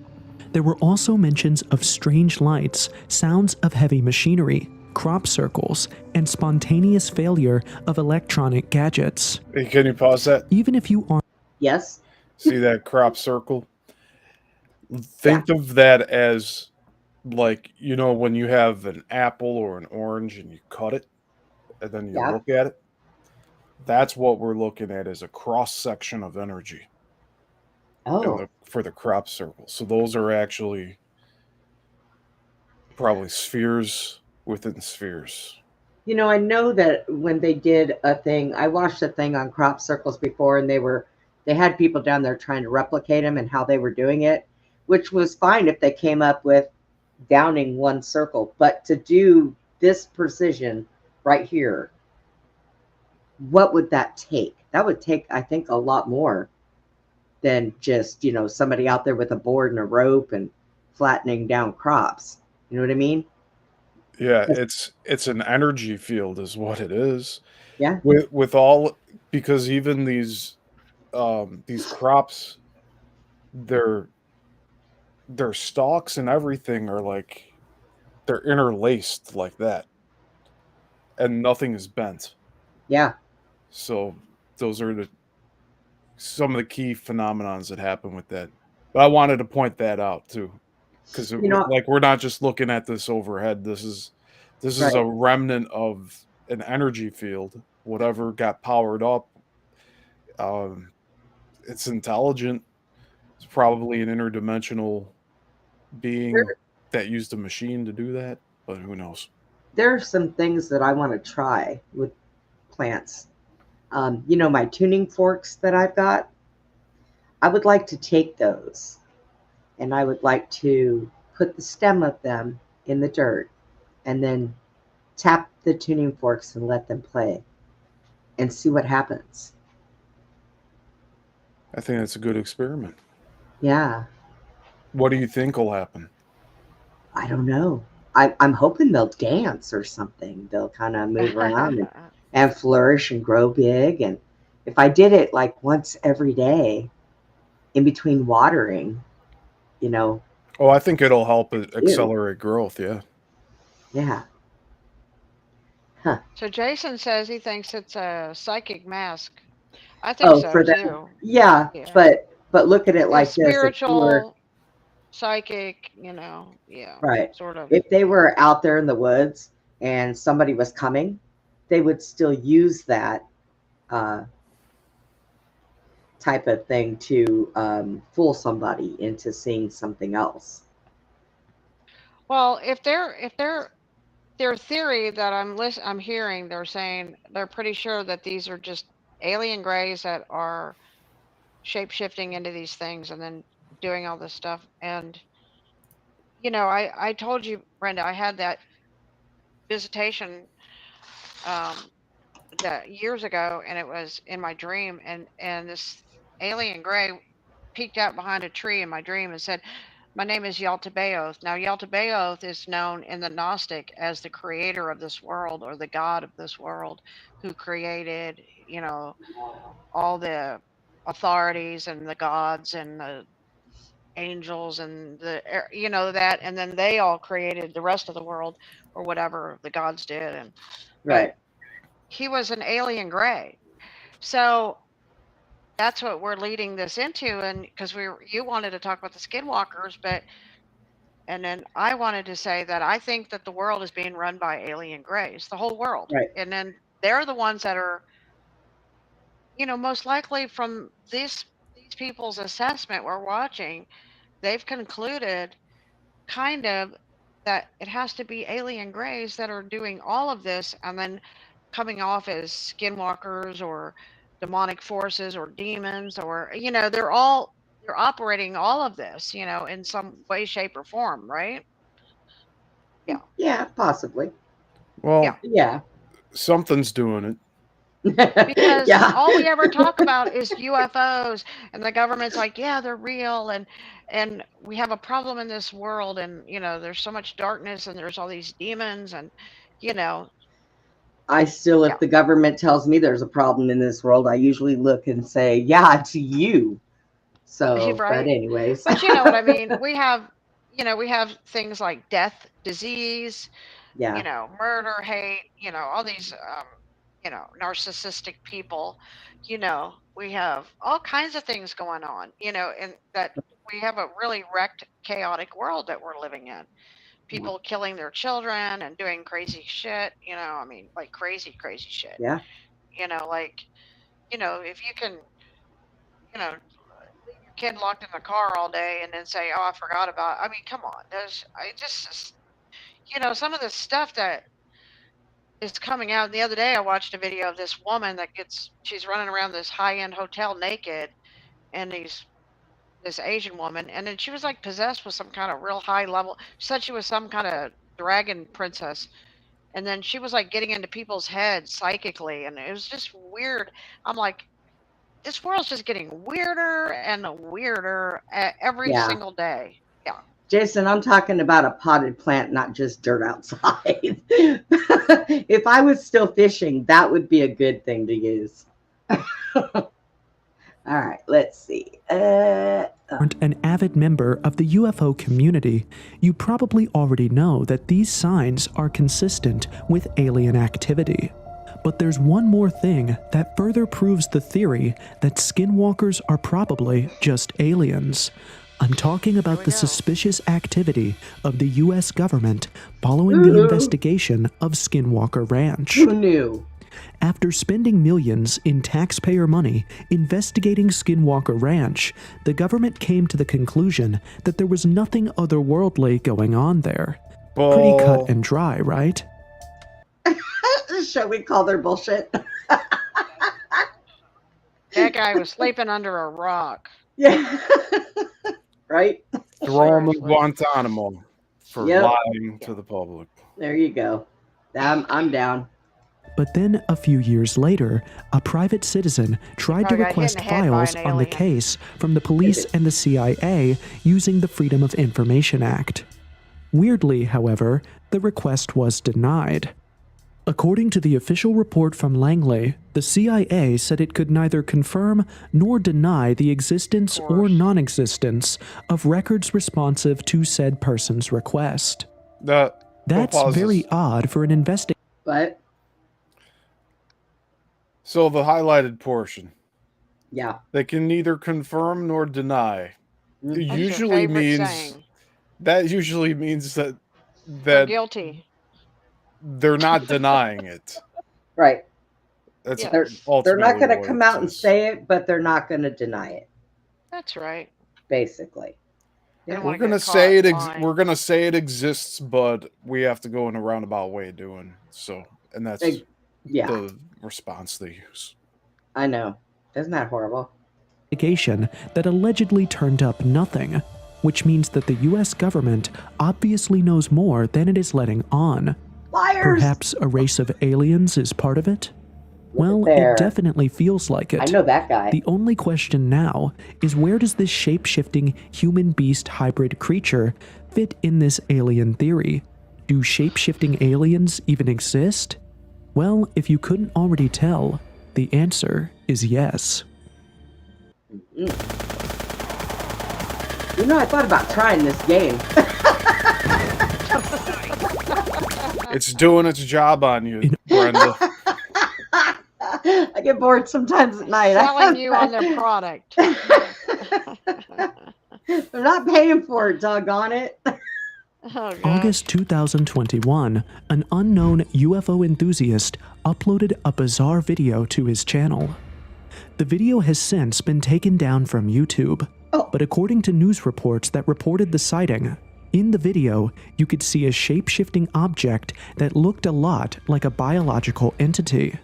There were also mentions of strange lights, sounds of heavy machinery, crop circles, and spontaneous failure of electronic gadgets. Hey, can you pause that? Even if you aren't Yes. See that crop circle? Think of that as like, you know, when you have an apple or an orange and you cut it and then you look at it. That's what we're looking at, is a cross section of energy for the crop circle. So those are actually probably spheres within spheres. You know, I know that when they did a thing, I watched a thing on crop circles before, and they had people down there trying to replicate them and how they were doing it, which was fine if they came up with downing one circle. But to do this precision right here, what would that take? That would take, I think, a lot more than just, you know, somebody out there with a board and a rope and flattening down crops. You know what I mean? Yeah, it's an energy field is what it is. Yeah. With all, because even these crops, their stalks and everything are like, they're interlaced like that, and nothing is bent. Yeah. So those are some of the key phenomenons that happen with that. But I wanted to point that out too, because like, we're not just looking at this overhead. This is a remnant of an energy field. Whatever got powered up, it's intelligent. It's probably an interdimensional being that used a machine to do that, but who knows? There are some things that I want to try with plants. You know, my tuning forks that I've got, I would like to take those and I would like to put the stem of them in the dirt and then tap the tuning forks and let them play and see what happens. I think that's a good experiment. Yeah. What do you think will happen? I don't know. I'm hoping they'll dance or something. They'll kind of move around and flourish and grow big. And if I did it like once every day in between watering, you know. Oh, I think it'll help accelerate growth. Yeah. Yeah. Huh. So Jason says he thinks it's a psychic mask. I think so for too. them. Yeah, but look at it like this. Spiritual, psychic, you know, yeah. Right. Sort of. If they were out there in the woods and somebody was coming, they would still use that type of thing to fool somebody into seeing something else. Well, if their theory that I'm hearing, they're saying they're pretty sure that these are just alien grays that are shape shifting into these things and then doing all this stuff. And you know, I told you, Brenda, I had that visitation that years ago, and it was in my dream, and this alien gray peeked out behind a tree in my dream and said, "My name is Yaltabaoth." Now, Yaltabaoth is known in the Gnostic as the creator of this world, or the god of this world, who created, you know, all the authorities and the gods and the angels and you know, that, and then they all created the rest of the world, or whatever the gods did. And right. He was an alien gray. So that's what we're leading this into. And because you wanted to talk about the skinwalkers, and then I wanted to say that I think that the world is being run by alien grays, the whole world. Right. And then they're the ones that are, you know, most likely from these people's assessment we're watching, they've concluded kind of that it has to be alien grays that are doing all of this, and then coming off as skinwalkers or demonic forces or demons, or, you know, they're operating all of this, you know, in some way, shape, or form, right? Yeah. Yeah, possibly. Well, yeah. Something's doing it. Because all we ever talk about is UFOs, and the government's like, yeah, they're real, and we have a problem in this world, and, you know, there's so much darkness, and there's all these demons, and, you know. I still, if the government tells me there's a problem in this world, I usually look and say, yeah, to you. So, right. But anyways. But you know what I mean? We have things like death, disease, you know, murder, hate, you know, all these, you know, narcissistic people, you know, we have all kinds of things going on, you know, and that we have a really wrecked, chaotic world that we're living in. People killing their children and doing crazy shit, you know, I mean, like crazy shit. Yeah. You know, like, if you can, leave your kid locked in the car all day and then say, "Oh, I forgot about." I mean, come on. Some of the stuff that is coming out. The other day, I watched a video of this woman she's running around this high-end hotel naked, and this Asian woman, and then she was like possessed with some kind of real high level. She said she was some kind of dragon princess, and then she was like getting into people's heads psychically, and it was just weird. I'm like, this world's just getting weirder and weirder every Yeah. single day. Yeah. Jason, I'm talking about a potted plant, not just dirt outside. If I was still fishing, that would be a good thing to use. All right, let's see. An avid member of the UFO community, you probably already know that these signs are consistent with alien activity. But there's one more thing that further proves the theory that skinwalkers are probably just aliens. I'm talking about the suspicious activity of the U.S. government following the investigation of Skinwalker Ranch. Who knew? After spending millions in taxpayer money investigating Skinwalker Ranch, the government came to the conclusion that there was nothing otherworldly going on there. Pretty cut and dry, right? Shall we call their bullshit? That guy was sleeping under a rock. Yeah. Right? Throw him in Guantanamo for Yep. lying to the public. There you go. I'm down. But then, a few years later, a private citizen tried to got hit in request the head by files an on the alien. case from the police and the CIA using the Freedom of Information Act. Weirdly, however, the request was denied. According to the official report from Langley, the CIA said it could neither confirm nor deny the existence or non-existence of records responsive to said person's request. That's very odd for an investigator. But So the highlighted portion. yeah. They can neither confirm nor deny. That's your Usually favorite means saying. that usually means that They're guilty. they're not denying it. Right. That's Yeah. They're ultimately not going to what come it out and is. say it, but they're not going to deny it. That's right. Basically. They don't We're wanna gonna get say caught lying. we're gonna say it exists, but we have to go in a roundabout way of doing so, and that's Yeah. the response they use. I know. Isn't that horrible? That allegedly turned up nothing, which means that the US government obviously knows more than it is letting on. Liars! Perhaps a race of aliens is part of it? Well, there. it definitely feels like it. I know that guy. The only question now is, where does this shape-shifting human-beast hybrid creature fit in this alien theory? Do shape-shifting aliens even exist? Well, if you couldn't already tell, the answer is yes. You know, I thought about trying this game. It's doing its job on you, Brenda. I get bored sometimes at night. Selling you on their product. I'm not paying for it, doggone it. Oh, gosh. August 2021, an unknown UFO enthusiast uploaded a bizarre video to his channel. The video has since been taken down from YouTube, but according to news reports that reported the sighting, in the video, you could see a shape-shifting object that looked a lot like a biological entity,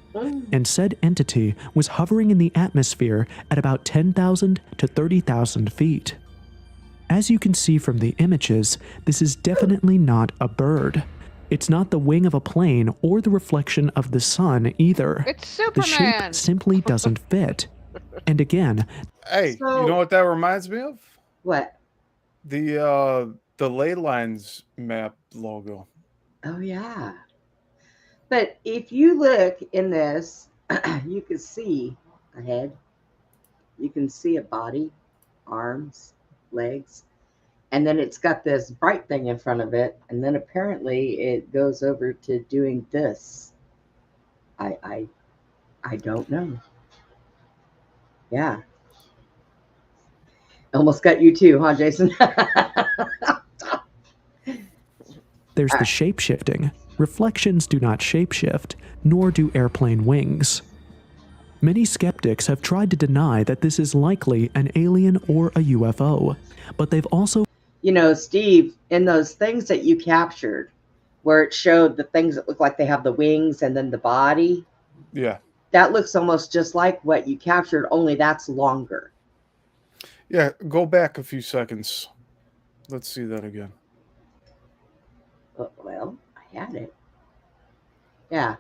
and said entity was hovering in the atmosphere at about 10,000 to 30,000 feet. As you can see from the images, this is definitely not a bird. It's not the wing of a plane or the reflection of the sun either. It's The shape Superman. simply doesn't fit. And again, Hey, So- you know what that reminds me of? What? The ley lines map logo. Oh, yeah. But if you look in this, you can see a head. You can see a body, arms, legs. And then it's got this bright thing in front of it. And then apparently it goes over to doing this. I don't know. Yeah. Almost got you too, huh, Jason? there's the shape-shifting. Reflections do not shape-shift, nor do airplane wings. Many skeptics have tried to deny that this is likely an alien or a UFO, but they've also... You know, Steve, in those things that you captured, where it showed the things that look like they have the wings and then the body. Yeah. That looks almost just like what you captured, only that's longer. Yeah, go back a few seconds. Let's see that again. Oh, well, I had it. Yeah.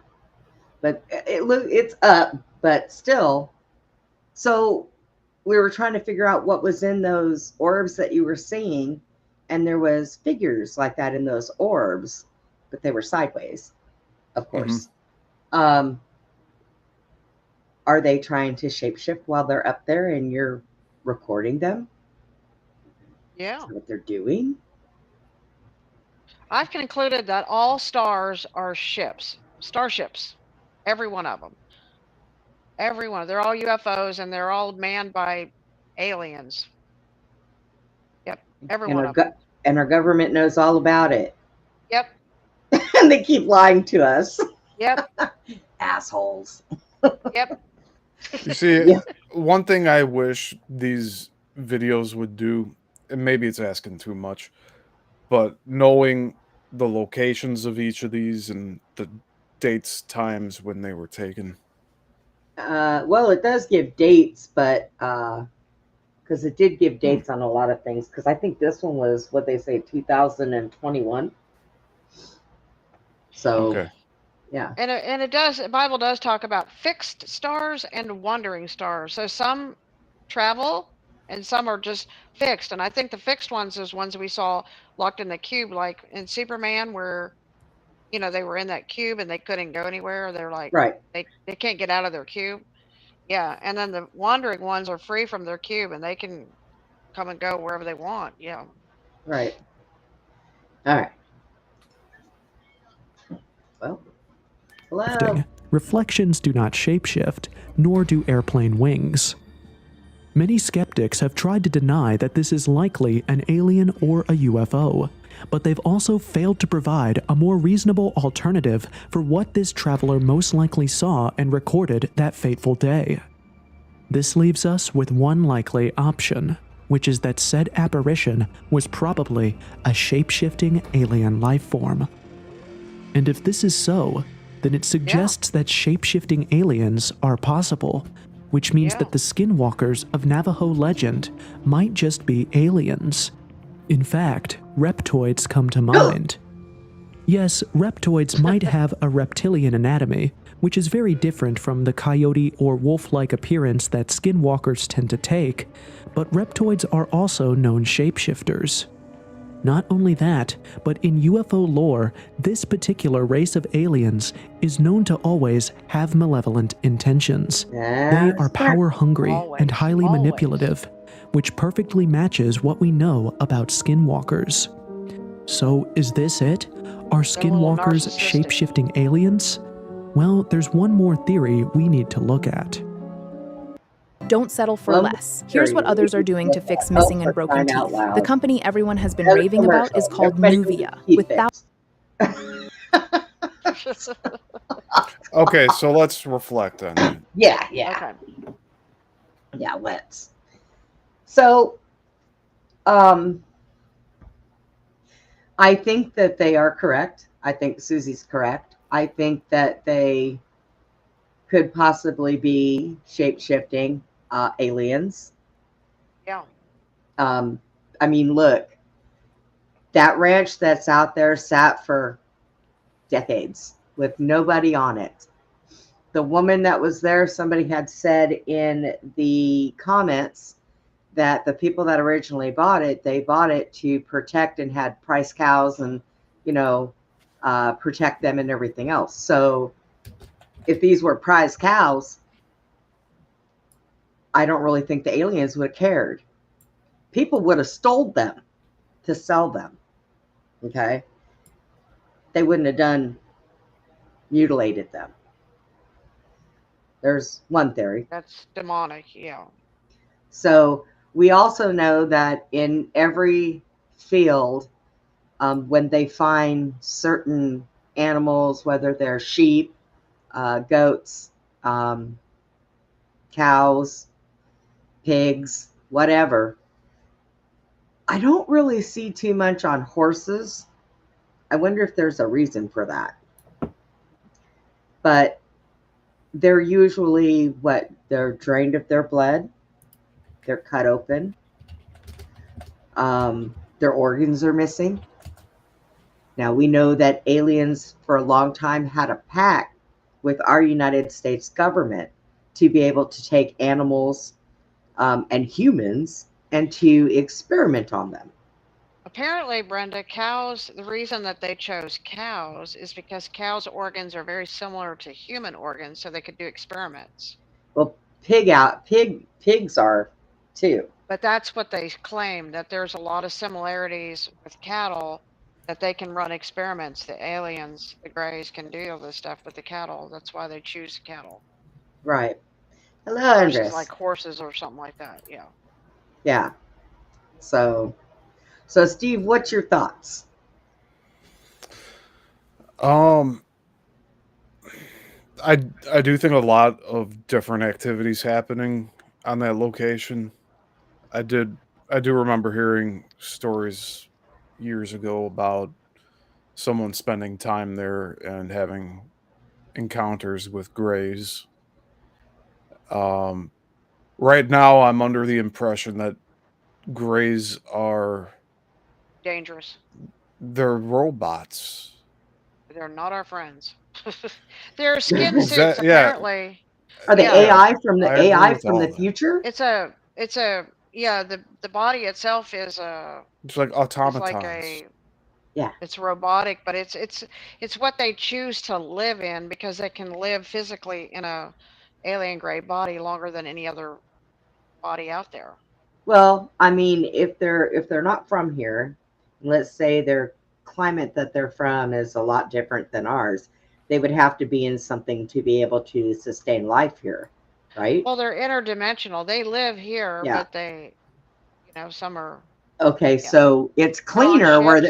But it's up, but still. So we were trying to figure out what was in those orbs that you were seeing, and there was figures like that in those orbs, but they were sideways, of course. Mm-hmm. Are they trying to shapeshift while they're up there and you're recording them? Yeah. Is that what they're doing? I've concluded that all stars are ships, starships, every one of them. Every one. They're all UFOs and they're all manned by aliens. Yep, every one of them. And our government knows all about it. Yep. And they keep lying to us. Yep. Assholes. Yep. You see, one thing I wish these videos would do, and maybe it's asking too much, but knowing the locations of each of these and the dates, times when they were taken. Well, it does give dates, but because it did give dates on a lot of things. Because I think this one was what they say 2021. So, okay. Yeah. And it does. The Bible does talk about fixed stars and wandering stars. So some travel and some are just fixed. And I think the fixed ones is ones we saw locked in the cube, like in Superman, where they were in that cube and they couldn't go anywhere. They're like, right. They can't get out of their cube. Yeah. And then the wandering ones are free from their cube and they can come and go wherever they want. Yeah. Right. All right. Well, hello. Reflections do not shapeshift, nor do airplane wings. Many skeptics have tried to deny that this is likely an alien or a UFO, but they've also failed to provide a more reasonable alternative for what this traveler most likely saw and recorded that fateful day. This leaves us with one likely option, which is that said apparition was probably a shape-shifting alien life form. And if this is so, then it suggests that shape-shifting aliens are possible, which means that the skinwalkers of Navajo legend might just be aliens. In fact, reptoids come to mind. Yes, reptoids might have a reptilian anatomy, which is very different from the coyote or wolf-like appearance that skinwalkers tend to take, but reptoids are also known shapeshifters. Not only that, but in UFO lore, this particular race of aliens is known to always have malevolent intentions. They are power-hungry and highly manipulative, which perfectly matches what we know about skinwalkers. So is this it? Are skinwalkers shape-shifting aliens? Well, there's one more theory we need to look at. Don't settle for less. Here's what others are doing to fix missing and broken teeth. The company everyone has been raving about is called Nuvia. Okay, so let's reflect on it. Yeah. Okay. Yeah, let's. So, I think that they are correct. I think Susie's correct. I think that they could possibly be shape-shifting aliens. Yeah. I mean, look, that ranch that's out there sat for decades with nobody on it. The woman that was there, somebody had said in the comments that the people that originally bought it, they bought it to protect and had price cows and, protect them and everything else. So if these were prize cows, I don't really think the aliens would have cared. People would have stole them to sell them. Okay. They wouldn't have mutilated them. There's one theory. That's demonic. Yeah. So we also know that in every field, when they find certain animals, whether they're sheep, goats, cows, pigs, whatever. I don't really see too much on horses. I wonder if there's a reason for that. But they're usually they're drained of their blood. They're cut open. Their organs are missing. Now, we know that aliens for a long time had a pact with our United States government to be able to take animals and humans and to experiment on them. Apparently, Brenda, cows, the reason that they chose cows is because cows' organs are very similar to human organs, so they could do experiments. Well, pigs are too. But that's what they claim, that there's a lot of similarities with cattle, that they can run experiments. The aliens, the Greys, can do all this stuff with the cattle. That's why they choose cattle. Right. Hello, Andres. Versus like horses or something like that. Yeah. Yeah. So Steve, what's your thoughts? I do think a lot of different activities happening on that location. I do remember hearing stories years ago about someone spending time there and having encounters with Greys. Right now, I'm under the impression that Greys are dangerous. They're robots. They're not our friends. They're skin suits, apparently. Are they AI from the future? It's a the body itself is it's like automatons. It's robotic, but it's what they choose to live in because they can live physically in a alien gray body longer than any other body out there. Well, I mean, if they're not from here, let's say their climate that they're from is a lot different than ours, they would have to be in something to be able to sustain life here, right? Well, they're interdimensional. They live here, but they, some are. Okay, so it's cleaner where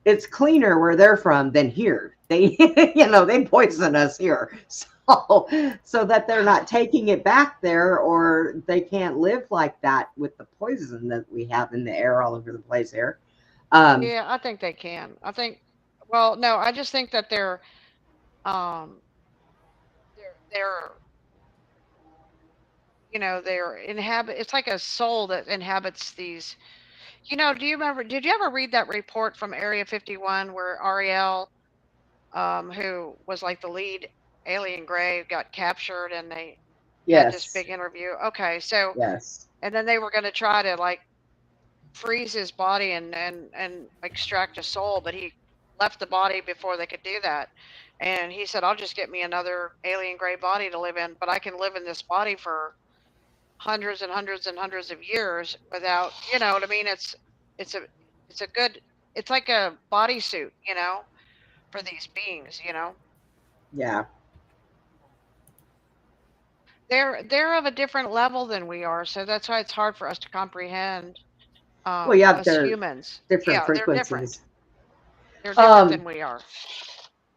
it's cleaner where they're from than here. They, they poison us here, so that they're not taking it back there, or they can't live like that with the poison that we have in the air all over the place here. Yeah, I think they can. Well, no, I just think that they're inhabit. It's like a soul that inhabits these. Do you remember? Did you ever read that report from Area 51 where Ariel, who was like the lead alien gray, got captured and they had this big interview? Okay, so and then they were going to try to like freeze his body and extract a soul, but he left the body before they could do that. And he said, I'll just get me another alien gray body to live in, but I can live in this body for hundreds and hundreds and hundreds of years without, you know what I mean? It's like a bodysuit, for these beings, Yeah. They're of a different level than we are, so that's why it's hard for us to comprehend. Well, yeah, they're humans. Different frequencies. They're different than we are.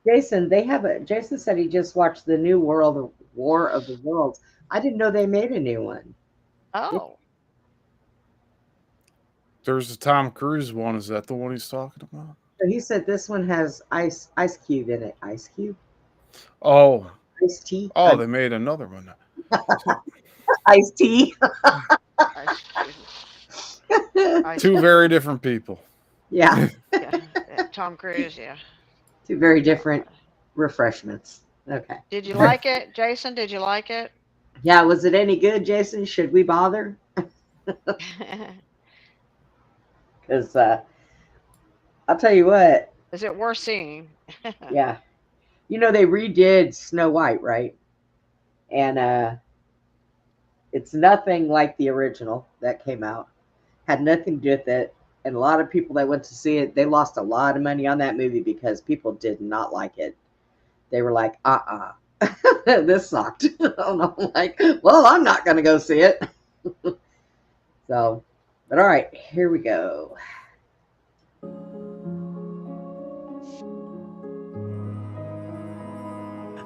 Jason, Jason said he just watched the new War of the Worlds. I didn't know they made a new one. Oh. There's the Tom Cruise one. Is that the one he's talking about? So he said this one has Ice Cube in it. Ice Cube? Oh. Ice Tea? Oh, they made another one. Ice Tea. Two very different people. Yeah. Tom Cruise, yeah. Two very different refreshments. Okay. Did you like it, Jason? Did you like it? Yeah. Was it any good, Jason? Should we bother? Because I'll tell you what. Is it worth seeing? Yeah. They redid Snow White, right? And it's nothing like the original that came out. Had nothing to do with it. And a lot of people that went to see it, they lost a lot of money on that movie because people did not like it. They were like, this sucked. And I'm like, well, I'm not going to go see it. So, but all right, here we go.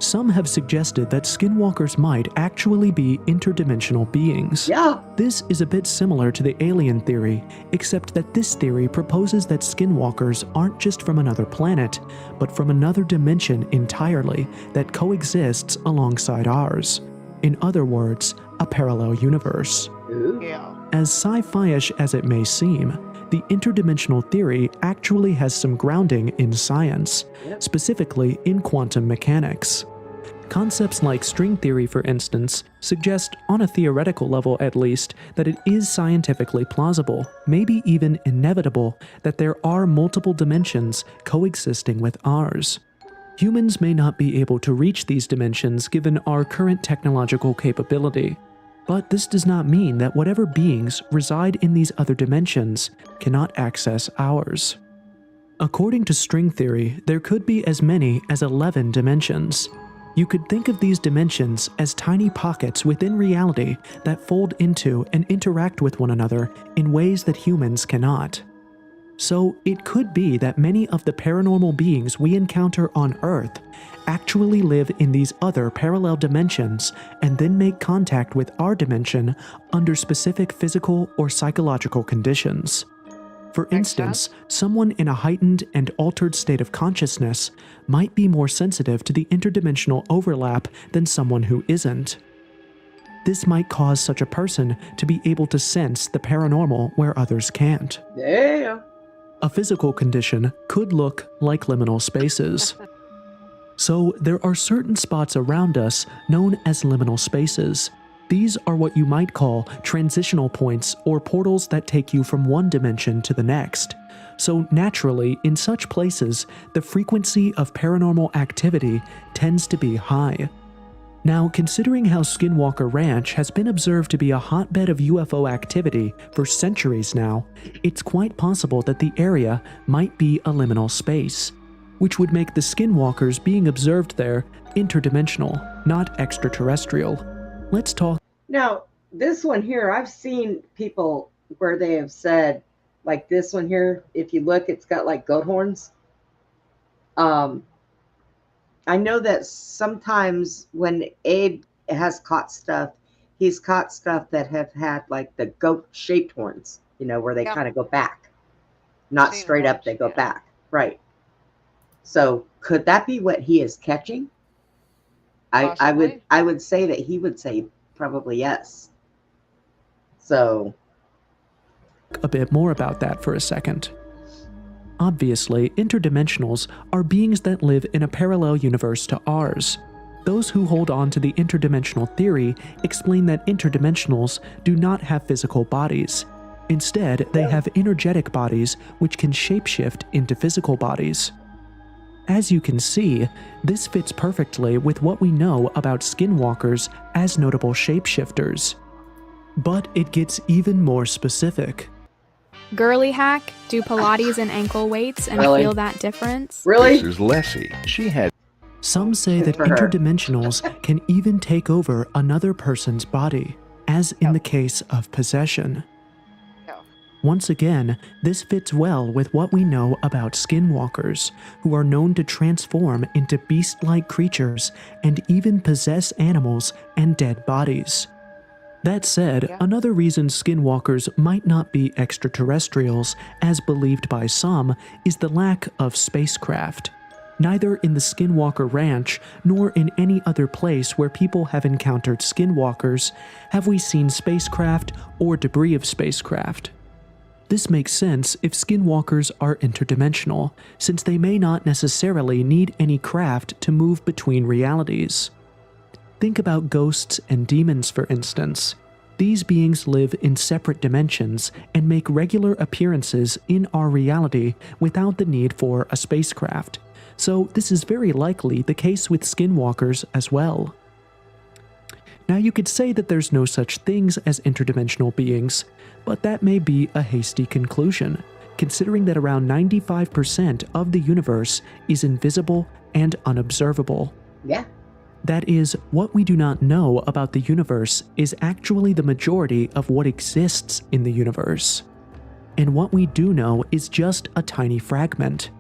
some have suggested that skinwalkers might actually be interdimensional beings. Yeah. This is a bit similar to the alien theory, except that this theory proposes that skinwalkers aren't just from another planet, but from another dimension entirely that coexists alongside ours. In other words, a parallel universe. Yeah. As sci-fi-ish as it may seem, the interdimensional theory actually has some grounding in science, specifically in quantum mechanics. Concepts like string theory, for instance, suggest, on a theoretical level at least, that it is scientifically plausible, maybe even inevitable, that there are multiple dimensions coexisting with ours. Humans may not be able to reach these dimensions given our current technological capability, but this does not mean that whatever beings reside in these other dimensions cannot access ours. According to string theory, there could be as many as 11 dimensions. You could think of these dimensions as tiny pockets within reality that fold into and interact with one another in ways that humans cannot. So it could be that many of the paranormal beings we encounter on Earth actually live in these other parallel dimensions and then make contact with our dimension under specific physical or psychological conditions. For instance, someone in a heightened and altered state of consciousness might be more sensitive to the interdimensional overlap than someone who isn't. This might cause such a person to be able to sense the paranormal where others can't. Yeah. A physical condition could look like liminal spaces. So there are certain spots around us known as liminal spaces. These are what you might call transitional points or portals that take you from one dimension to the next. So naturally, in such places, the frequency of paranormal activity tends to be high. Now, considering how Skinwalker Ranch has been observed to be a hotbed of UFO activity for centuries now, it's quite possible that the area might be a liminal space, which would make the Skinwalkers being observed there interdimensional, not extraterrestrial. Let's talk. Now, this one here, I've seen people where they have said, like this one here, if you look, it's got like goat horns. I know that sometimes when Abe has caught stuff, he's caught stuff that have had like the goat-shaped horns, you know, where they kind of go back. Not straight up, they go back. Right. So could that be what he is catching? I would say that he would say probably yes. So a bit more about that for a second. Obviously, interdimensionals are beings that live in a parallel universe to ours. Those who hold on to the interdimensional theory explain that interdimensionals do not have physical bodies. Instead, they have energetic bodies which can shapeshift into physical bodies. As you can see, this fits perfectly with what we know about skinwalkers as notable shapeshifters. But it gets even more specific. Girly hack, do Pilates and ankle weights and feel that difference? Really? This is Lessie. She had. Some say that interdimensionals can even take over another person's body, as in the case of possession. Once again, this fits well with what we know about skinwalkers, who are known to transform into beast-like creatures and even possess animals and dead bodies. That said, another reason skinwalkers might not be extraterrestrials, as believed by some, is the lack of spacecraft. Neither in the Skinwalker Ranch nor in any other place where people have encountered skinwalkers have we seen spacecraft or debris of spacecraft. This makes sense if skinwalkers are interdimensional, since they may not necessarily need any craft to move between realities. Think about ghosts and demons, for instance. These beings live in separate dimensions and make regular appearances in our reality without the need for a spacecraft. So this is very likely the case with skinwalkers as well. Now you could say that there's no such things as interdimensional beings, but that may be a hasty conclusion, considering that around 95% of the universe is invisible and unobservable. Yeah. That is, what we do not know about the universe is actually the majority of what exists in the universe. And what we do know is just a tiny fragment.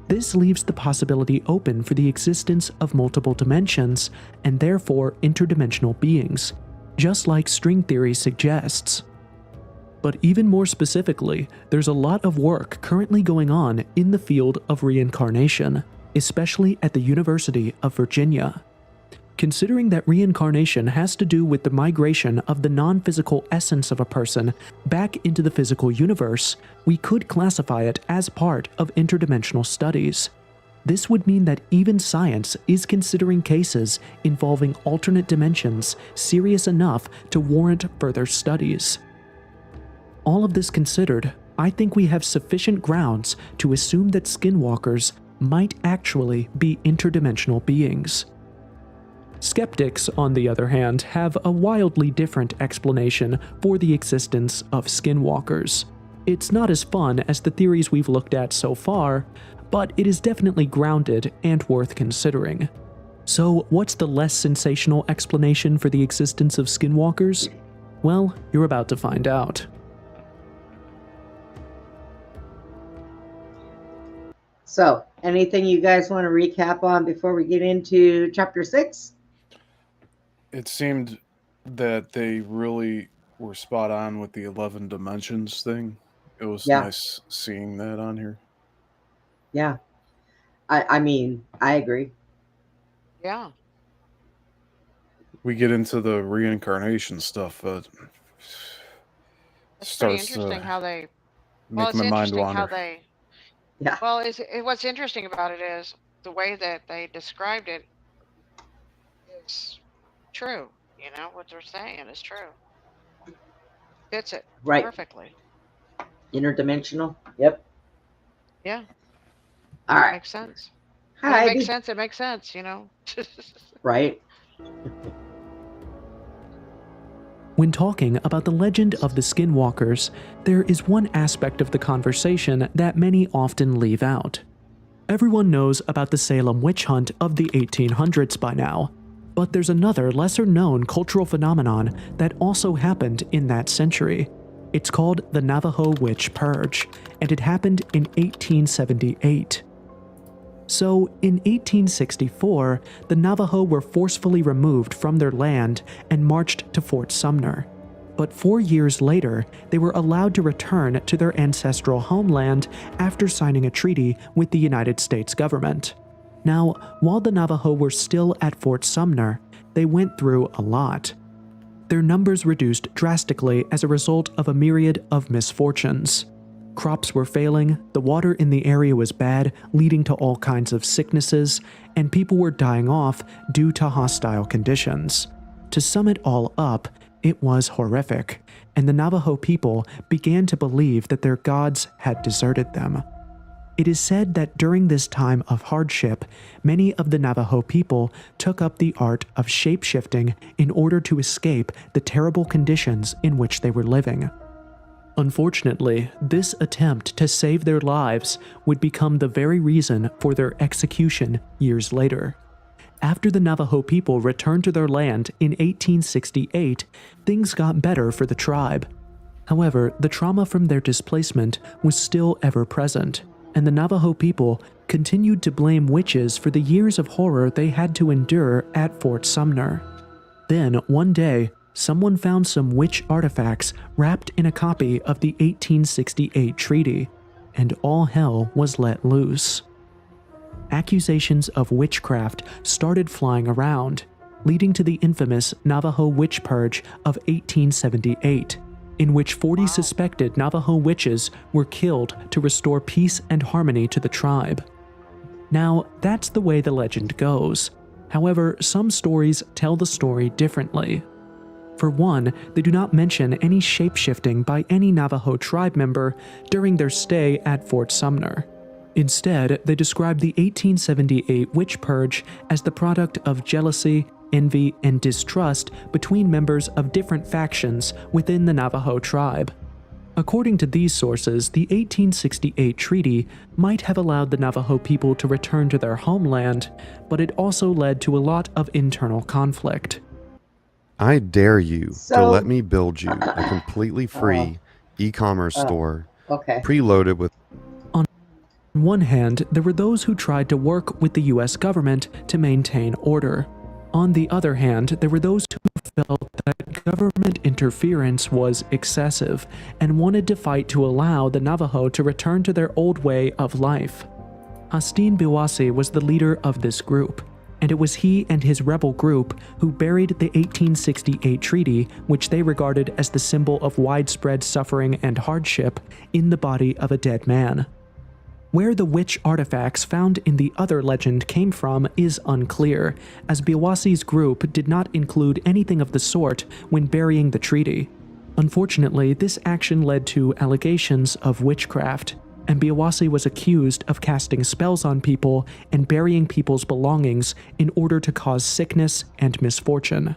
This leaves the possibility open for the existence of multiple dimensions and therefore interdimensional beings, just like string theory suggests. But even more specifically, there's a lot of work currently going on in the field of reincarnation, especially at the University of Virginia. Considering that reincarnation has to do with the migration of the non-physical essence of a person back into the physical universe, we could classify it as part of interdimensional studies. This would mean that even science is considering cases involving alternate dimensions serious enough to warrant further studies. All of this considered, I think we have sufficient grounds to assume that skinwalkers might actually be interdimensional beings. Skeptics, on the other hand, have a wildly different explanation for the existence of skinwalkers. It's not as fun as the theories we've looked at so far, but it is definitely grounded and worth considering. So, what's the less sensational explanation for the existence of skinwalkers? Well, you're about to find out. So, anything you guys want to recap on before we get into chapter 6? It seemed that they really were spot on with the 11 dimensions thing. It was nice seeing that on here. Yeah. I mean, I agree. Yeah. We get into the reincarnation stuff, but it's pretty interesting how they make my mind wander. Well, what's interesting about it is the way that they described it is true. You know, what they're saying is true. Fits it perfectly. Interdimensional? Yep. Yeah. All right. Makes sense. Hi, it makes sense. It makes sense, you know. Right. When talking about the legend of the skinwalkers, there is one aspect of the conversation that many often leave out. Everyone knows about the Salem witch hunt of the 1800s by now, but there's another lesser-known cultural phenomenon that also happened in that century. It's called the Navajo Witch Purge, and it happened in 1878. So, in 1864, the Navajo were forcefully removed from their land and marched to Fort Sumner. But 4 years later, they were allowed to return to their ancestral homeland after signing a treaty with the United States government. Now, while the Navajo were still at Fort Sumner, they went through a lot. Their numbers reduced drastically as a result of a myriad of misfortunes. Crops were failing, the water in the area was bad, leading to all kinds of sicknesses, and people were dying off due to hostile conditions. To sum it all up, it was horrific, and the Navajo people began to believe that their gods had deserted them. It is said that during this time of hardship, many of the Navajo people took up the art of shape-shifting in order to escape the terrible conditions in which they were living. Unfortunately, this attempt to save their lives would become the very reason for their execution years later. After the Navajo people returned to their land in 1868, things got better for the tribe. However, the trauma from their displacement was still ever present, and the Navajo people continued to blame witches for the years of horror they had to endure at Fort Sumner. Then, one day, someone found some witch artifacts wrapped in a copy of the 1868 treaty, and all hell was let loose. Accusations of witchcraft started flying around, leading to the infamous Navajo Witch Purge of 1878, in which 40 suspected Navajo witches were killed to restore peace and harmony to the tribe. Now, that's the way the legend goes. However, some stories tell the story differently. For one, they do not mention any shape-shifting by any Navajo tribe member during their stay at Fort Sumner. Instead, they describe the 1878 witch purge as the product of jealousy, envy, and distrust between members of different factions within the Navajo tribe. According to these sources, the 1868 treaty might have allowed the Navajo people to return to their homeland, but it also led to a lot of internal conflict. I dare you to let me build you a completely free e-commerce store, preloaded with... On On one hand, there were those who tried to work with the US government to maintain order. On the other hand, there were those who felt that government interference was excessive and wanted to fight to allow the Navajo to return to their old way of life. Hastin Biwasi was the leader of this group, and it was he and his rebel group who buried the 1868 treaty, which they regarded as the symbol of widespread suffering and hardship, in the body of a dead man. Where the witch artifacts found in the other legend came from is unclear, as Biwasi's group did not include anything of the sort when burying the treaty. Unfortunately, this action led to allegations of witchcraft, and Biwasi was accused of casting spells on people and burying people's belongings in order to cause sickness and misfortune.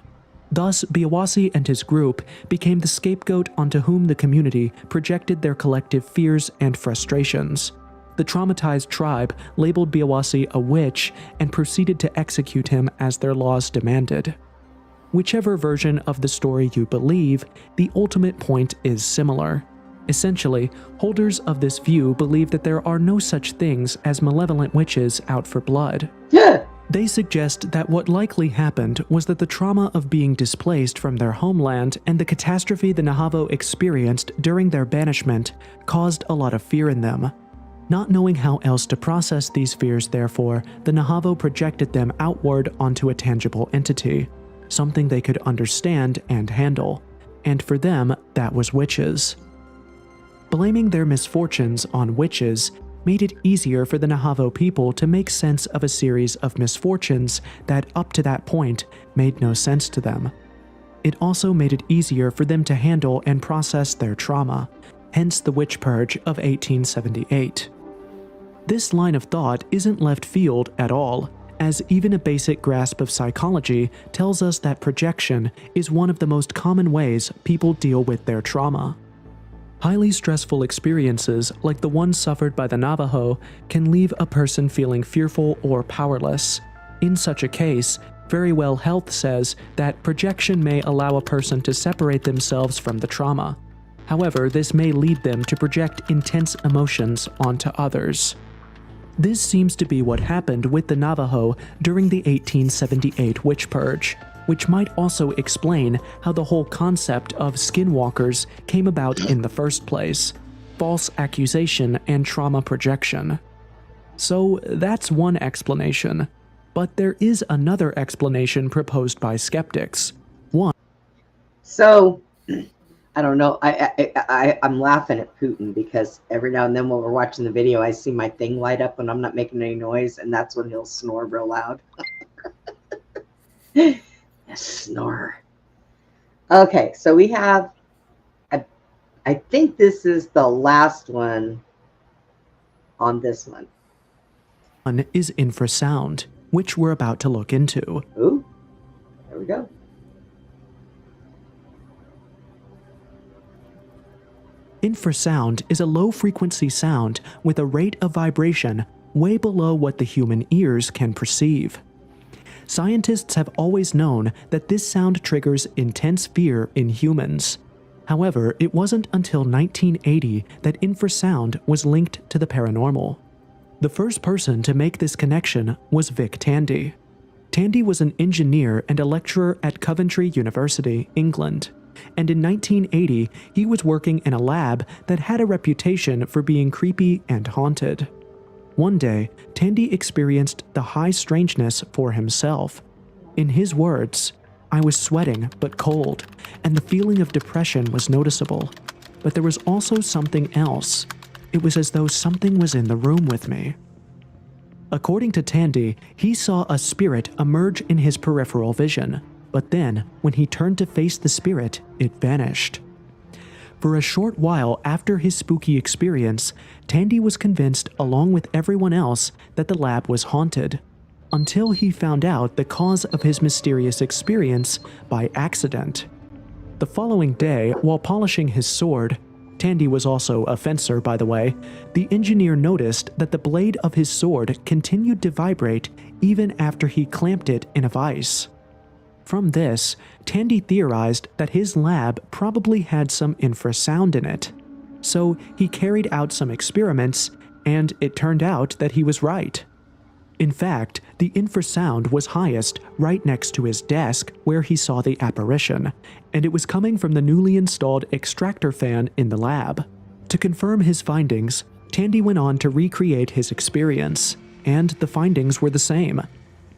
Thus, Biwasi and his group became the scapegoat onto whom the community projected their collective fears and frustrations. The traumatized tribe labeled Biwasi a witch and proceeded to execute him as their laws demanded. Whichever version of the story you believe, the ultimate point is similar. Essentially, holders of this view believe that there are no such things as malevolent witches out for blood. They suggest that what likely happened was that the trauma of being displaced from their homeland and the catastrophe the Navajo experienced during their banishment caused a lot of fear in them. Not knowing how else to process these fears, therefore, the Navajo projected them outward onto a tangible entity, something they could understand and handle, and for them, that was witches. Blaming their misfortunes on witches made it easier for the Navajo people to make sense of a series of misfortunes that, up to that point, made no sense to them. It also made it easier for them to handle and process their trauma, hence the witch purge of 1878. This line of thought isn't left field at all, as even a basic grasp of psychology tells us that projection is one of the most common ways people deal with their trauma. Highly stressful experiences, like the one suffered by the Navajo, can leave a person feeling fearful or powerless. In such a case, Verywell Health says that projection may allow a person to separate themselves from the trauma. However, this may lead them to project intense emotions onto others. This seems to be what happened with the Navajo during the 1878 witch purge, which might also explain how the whole concept of skinwalkers came about in the first place: false accusation and trauma projection. So that's one explanation, but there is another explanation proposed by skeptics. So, I don't know. I'm laughing at Putin because every now and then when we're watching the video, I see my thing light up when I'm not making any noise, and that's when he'll snore real loud. Snore. Okay, so we have, I think this is the last one on this one. One is infrasound, which we're about to look into. Ooh, there we go. Infrasound is a low-frequency sound with a rate of vibration way below what the human ears can perceive. Scientists have always known that this sound triggers intense fear in humans. However, it wasn't until 1980 that infrasound was linked to the paranormal. The first person to make this connection was Vic Tandy. Tandy was an engineer and a lecturer at Coventry University, England. And in 1980, he was working in a lab that had a reputation for being creepy and haunted. One day, Tandy experienced the high strangeness for himself. In his words, "I was sweating but cold, and the feeling of depression was noticeable. But there was also something else. It was as though something was in the room with me." According to Tandy, he saw a spirit emerge in his peripheral vision. But then, when he turned to face the spirit, it vanished. For a short while after his spooky experience, Tandy was convinced, along with everyone else, that the lab was haunted, until he found out the cause of his mysterious experience by accident. The following day, while polishing his sword, Tandy was also a fencer, by the way, the engineer noticed that the blade of his sword continued to vibrate even after he clamped it in a vise. From this, Tandy theorized that his lab probably had some infrasound in it. So he carried out some experiments and it turned out that he was right. In fact, the infrasound was highest right next to his desk where he saw the apparition, and it was coming from the newly installed extractor fan in the lab. To confirm his findings, Tandy went on to recreate his experience, and the findings were the same.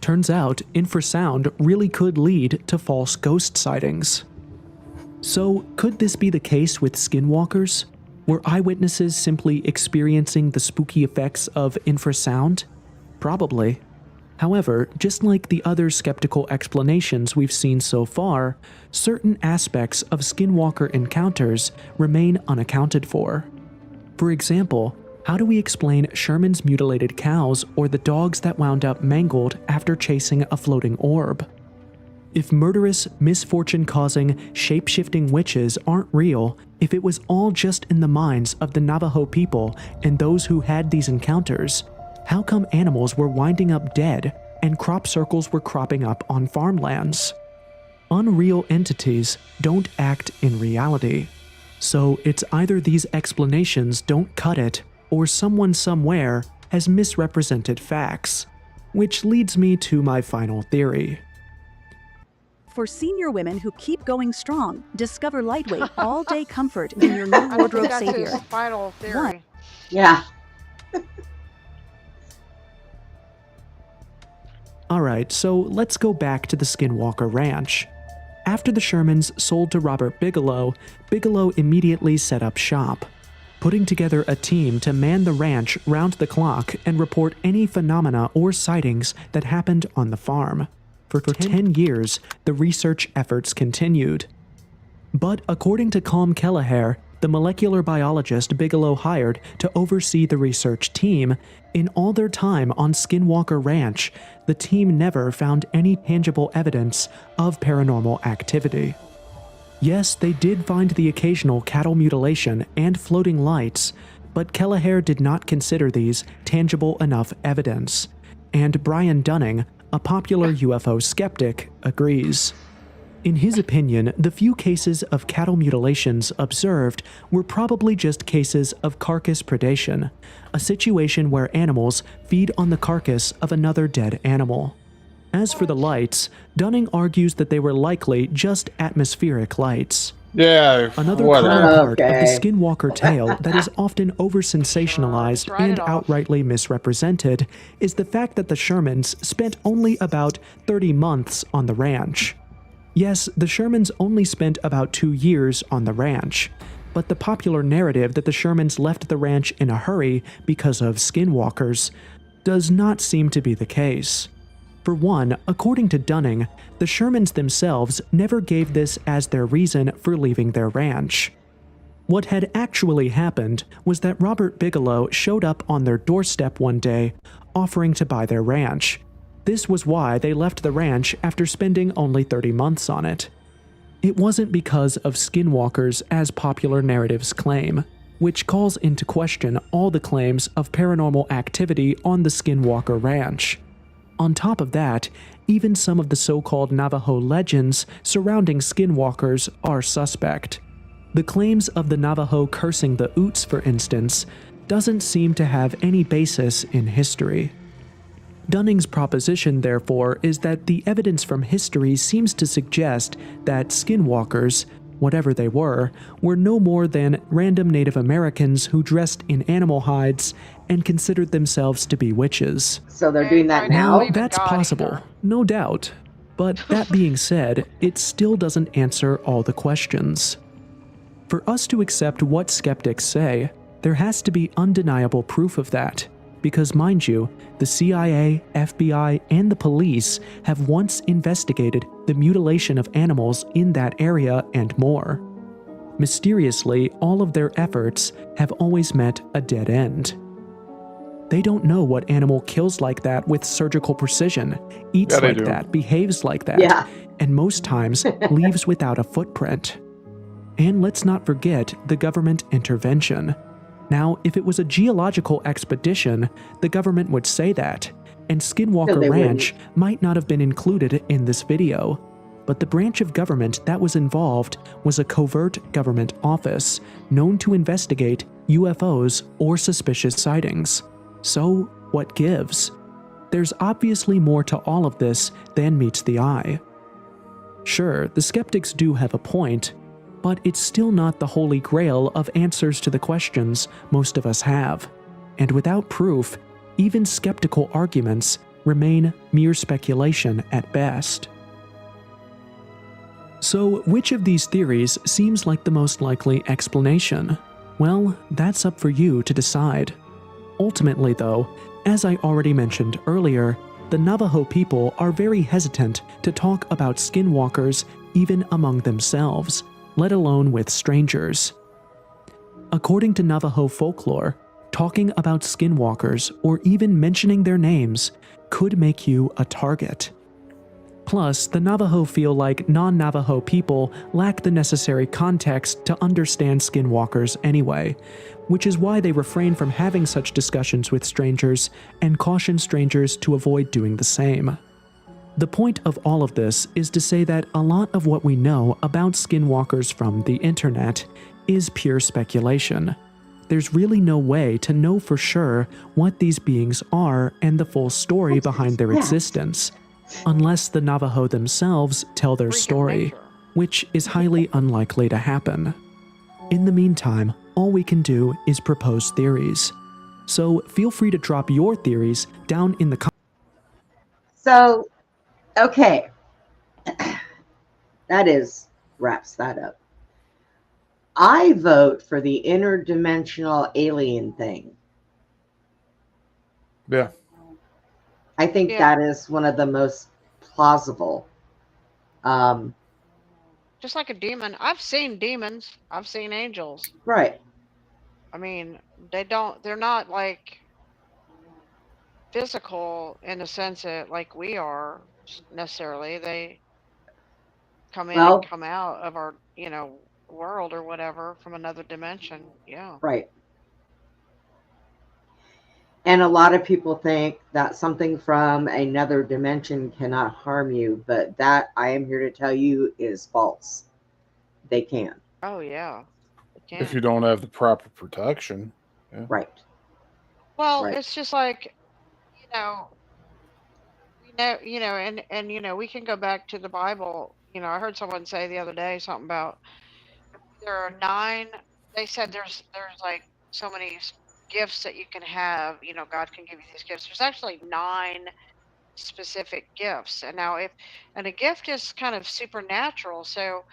Turns out, infrasound really could lead to false ghost sightings. So, could this be the case with skinwalkers? Were eyewitnesses simply experiencing the spooky effects of infrasound? Probably. However, just like the other skeptical explanations we've seen so far, certain aspects of skinwalker encounters remain unaccounted for. For example, how do we explain Sherman's mutilated cows or the dogs that wound up mangled after chasing a floating orb? If murderous, misfortune-causing, shape-shifting witches aren't real, if it was all just in the minds of the Navajo people and those who had these encounters, how come animals were winding up dead and crop circles were cropping up on farmlands? Unreal entities don't act in reality. So it's either these explanations don't cut it, or someone somewhere has misrepresented facts. Which leads me to my final theory. For senior women who keep going strong, discover lightweight, all-day comfort in your new wardrobe savior. His final theory. Yeah. Alright, so let's go back to the Skinwalker Ranch. After the Shermans sold to Robert Bigelow, Bigelow immediately set up shop, putting together a team to man the ranch round the clock and report any phenomena or sightings that happened on the farm. For 10 years, the research efforts continued. But according to Colm Kelleher, the molecular biologist Bigelow hired to oversee the research team, in all their time on Skinwalker Ranch, the team never found any tangible evidence of paranormal activity. Yes, they did find the occasional cattle mutilation and floating lights, but Kelleher did not consider these tangible enough evidence, and Brian Dunning, a popular UFO skeptic, agrees. In his opinion, the few cases of cattle mutilations observed were probably just cases of carcass predation, a situation where animals feed on the carcass of another dead animal. As for the lights, Dunning argues that they were likely just atmospheric lights. Yeah, another whatever. common part of the Skinwalker tale that is often over-sensationalized and outrightly misrepresented is the fact that the Shermans spent only about 30 months on the ranch. Yes, the Shermans only spent about 2 years on the ranch, but the popular narrative that the Shermans left the ranch in a hurry because of skinwalkers does not seem to be the case. For one, according to Dunning, the Shermans themselves never gave this as their reason for leaving their ranch. What had actually happened was that Robert Bigelow showed up on their doorstep one day, offering to buy their ranch. This was why they left the ranch after spending only 30 months on it. It wasn't because of skinwalkers as popular narratives claim, which calls into question all the claims of paranormal activity on the Skinwalker Ranch. On top of that, even some of the so-called Navajo legends surrounding skinwalkers are suspect. The claims of the Navajo cursing the Utes, for instance, doesn't seem to have any basis in history. Dunning's proposition, therefore, is that the evidence from history seems to suggest that skinwalkers, whatever they were no more than random Native Americans who dressed in animal hides and considered themselves to be witches. So they're doing that now? Now, that's possible, no doubt. But that being said, it still doesn't answer all the questions. For us to accept what skeptics say, there has to be undeniable proof of that. Because mind you, the CIA, FBI, and the police have once investigated the mutilation of animals in that area and more. Mysteriously, all of their efforts have always met a dead end. They don't know what animal kills like that with surgical precision, eats like that, behaves like that, and most times leaves without a footprint. And let's not forget the government intervention. Now, if it was a geological expedition, the government would say that, and Skinwalker Ranch might not have been included in this video. but the branch of government that was involved was a covert government office known to investigate UFOs or suspicious sightings. So, what gives? There's obviously more to all of this than meets the eye. Sure, the skeptics do have a point, but it's still not the holy grail of answers to the questions most of us have. And without proof, even skeptical arguments remain mere speculation at best. So, which of these theories seems like the most likely explanation? Well, that's up for you to decide. Ultimately, though, as I already mentioned earlier, the Navajo people are very hesitant to talk about skinwalkers even among themselves, let alone with strangers. According to Navajo folklore, talking about skinwalkers or even mentioning their names could make you a target. Plus, the Navajo feel like non-Navajo people lack the necessary context to understand skinwalkers anyway, which is why they refrain from having such discussions with strangers and caution strangers to avoid doing the same. The point of all of this is to say that a lot of what we know about skinwalkers from the internet is pure speculation. There's really no way to know for sure what these beings are and the full story behind their existence, unless the Navajo themselves tell their story, which is highly unlikely to happen. In the meantime, all we can do is propose theories. So feel free to drop your theories down in the comments. So, okay. That wraps that up. I vote for the interdimensional alien thing. Yeah. I think that is one of the most plausible. Just like a demon. I've seen demons. I've seen angels. Right. I mean, they're not like physical in the sense that like we are necessarily. They come in and come out of our, world or whatever from another dimension. Yeah. Right. And a lot of people think that something from another dimension cannot harm you, but that, I am here to tell you, is false. They can. Oh, yeah. They can. If you don't have the proper protection. Yeah. Right. Well, it's just like, and we can go back to the Bible. I heard someone say the other day something about there are 9. They said there's like so many gifts that you can have. God can give you these gifts. There's actually 9 specific gifts. And now and a gift is kind of supernatural. So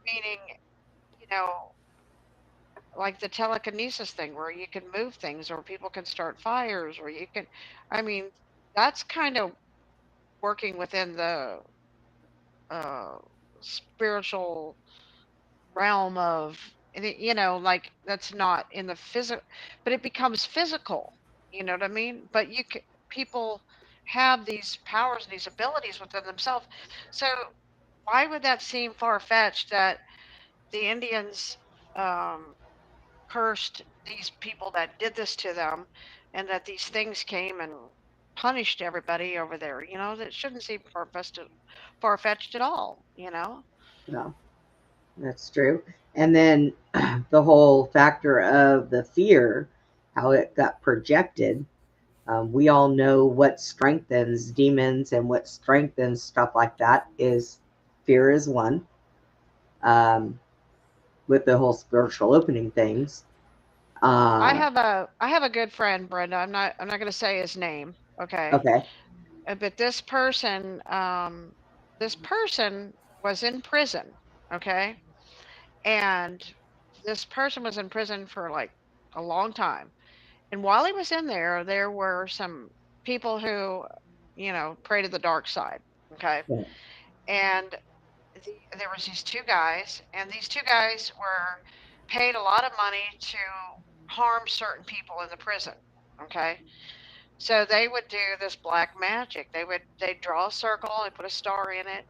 meaning, like the telekinesis thing where you can move things or people can start fires or you can, that's kind of working within the spiritual realm of, like that's not in the physical, but it becomes physical, you know what I mean? But people have these powers and these abilities within themselves. So why would that seem far-fetched that the Indians cursed these people that did this to them and that these things came and punished everybody over there? That shouldn't seem far-fetched at all. No, that's true. And then the whole factor of the fear, how it got projected. We all know what strengthens demons and what strengthens stuff like that is fear is one. With the whole spiritual opening things. I have a good friend, Brenda. I'm not going to say his name. Okay. Okay. But this person was in prison. Okay. And this person was in prison for like a long time. And while he was in there, there were some people who, prayed to the dark side. Okay. Yeah. And there was these 2 guys, and these 2 guys were paid a lot of money to harm certain people in the prison. Okay. So they would do this black magic. They'd draw a circle and put a star in it.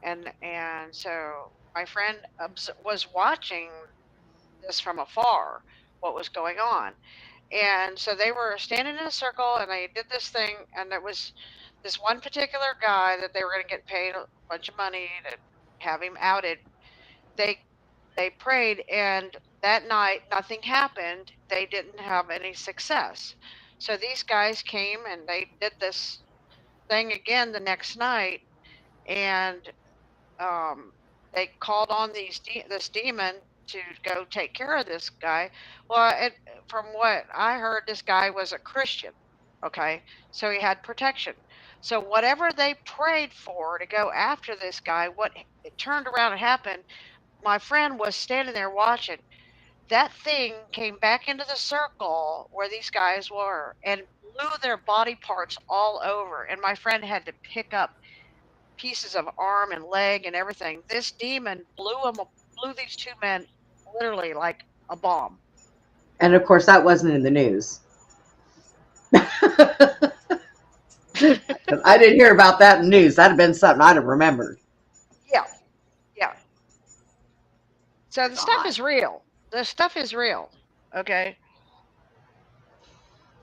And so my friend was watching this from afar, what was going on. And so they were standing in a circle and they did this thing, and this one particular guy that they were going to get paid a bunch of money to have him outed. They prayed, and that night nothing happened. They didn't have any success. So these guys came and they did this thing again the next night, and they called on this demon to go take care of this guy. Well, from what I heard, this guy was a Christian. Okay, so he had protection. So whatever they prayed for to go after this guy, what it turned around and happened, my friend was standing there watching. That thing came back into the circle where these guys were and blew their body parts all over. And my friend had to pick up pieces of arm and leg and everything. This demon blew these two men literally like a bomb. And of course, that wasn't in the news. I didn't hear about that in the news. That'd have been something I'd have remembered. Yeah. Yeah. So the stuff is real. The stuff is real. Okay.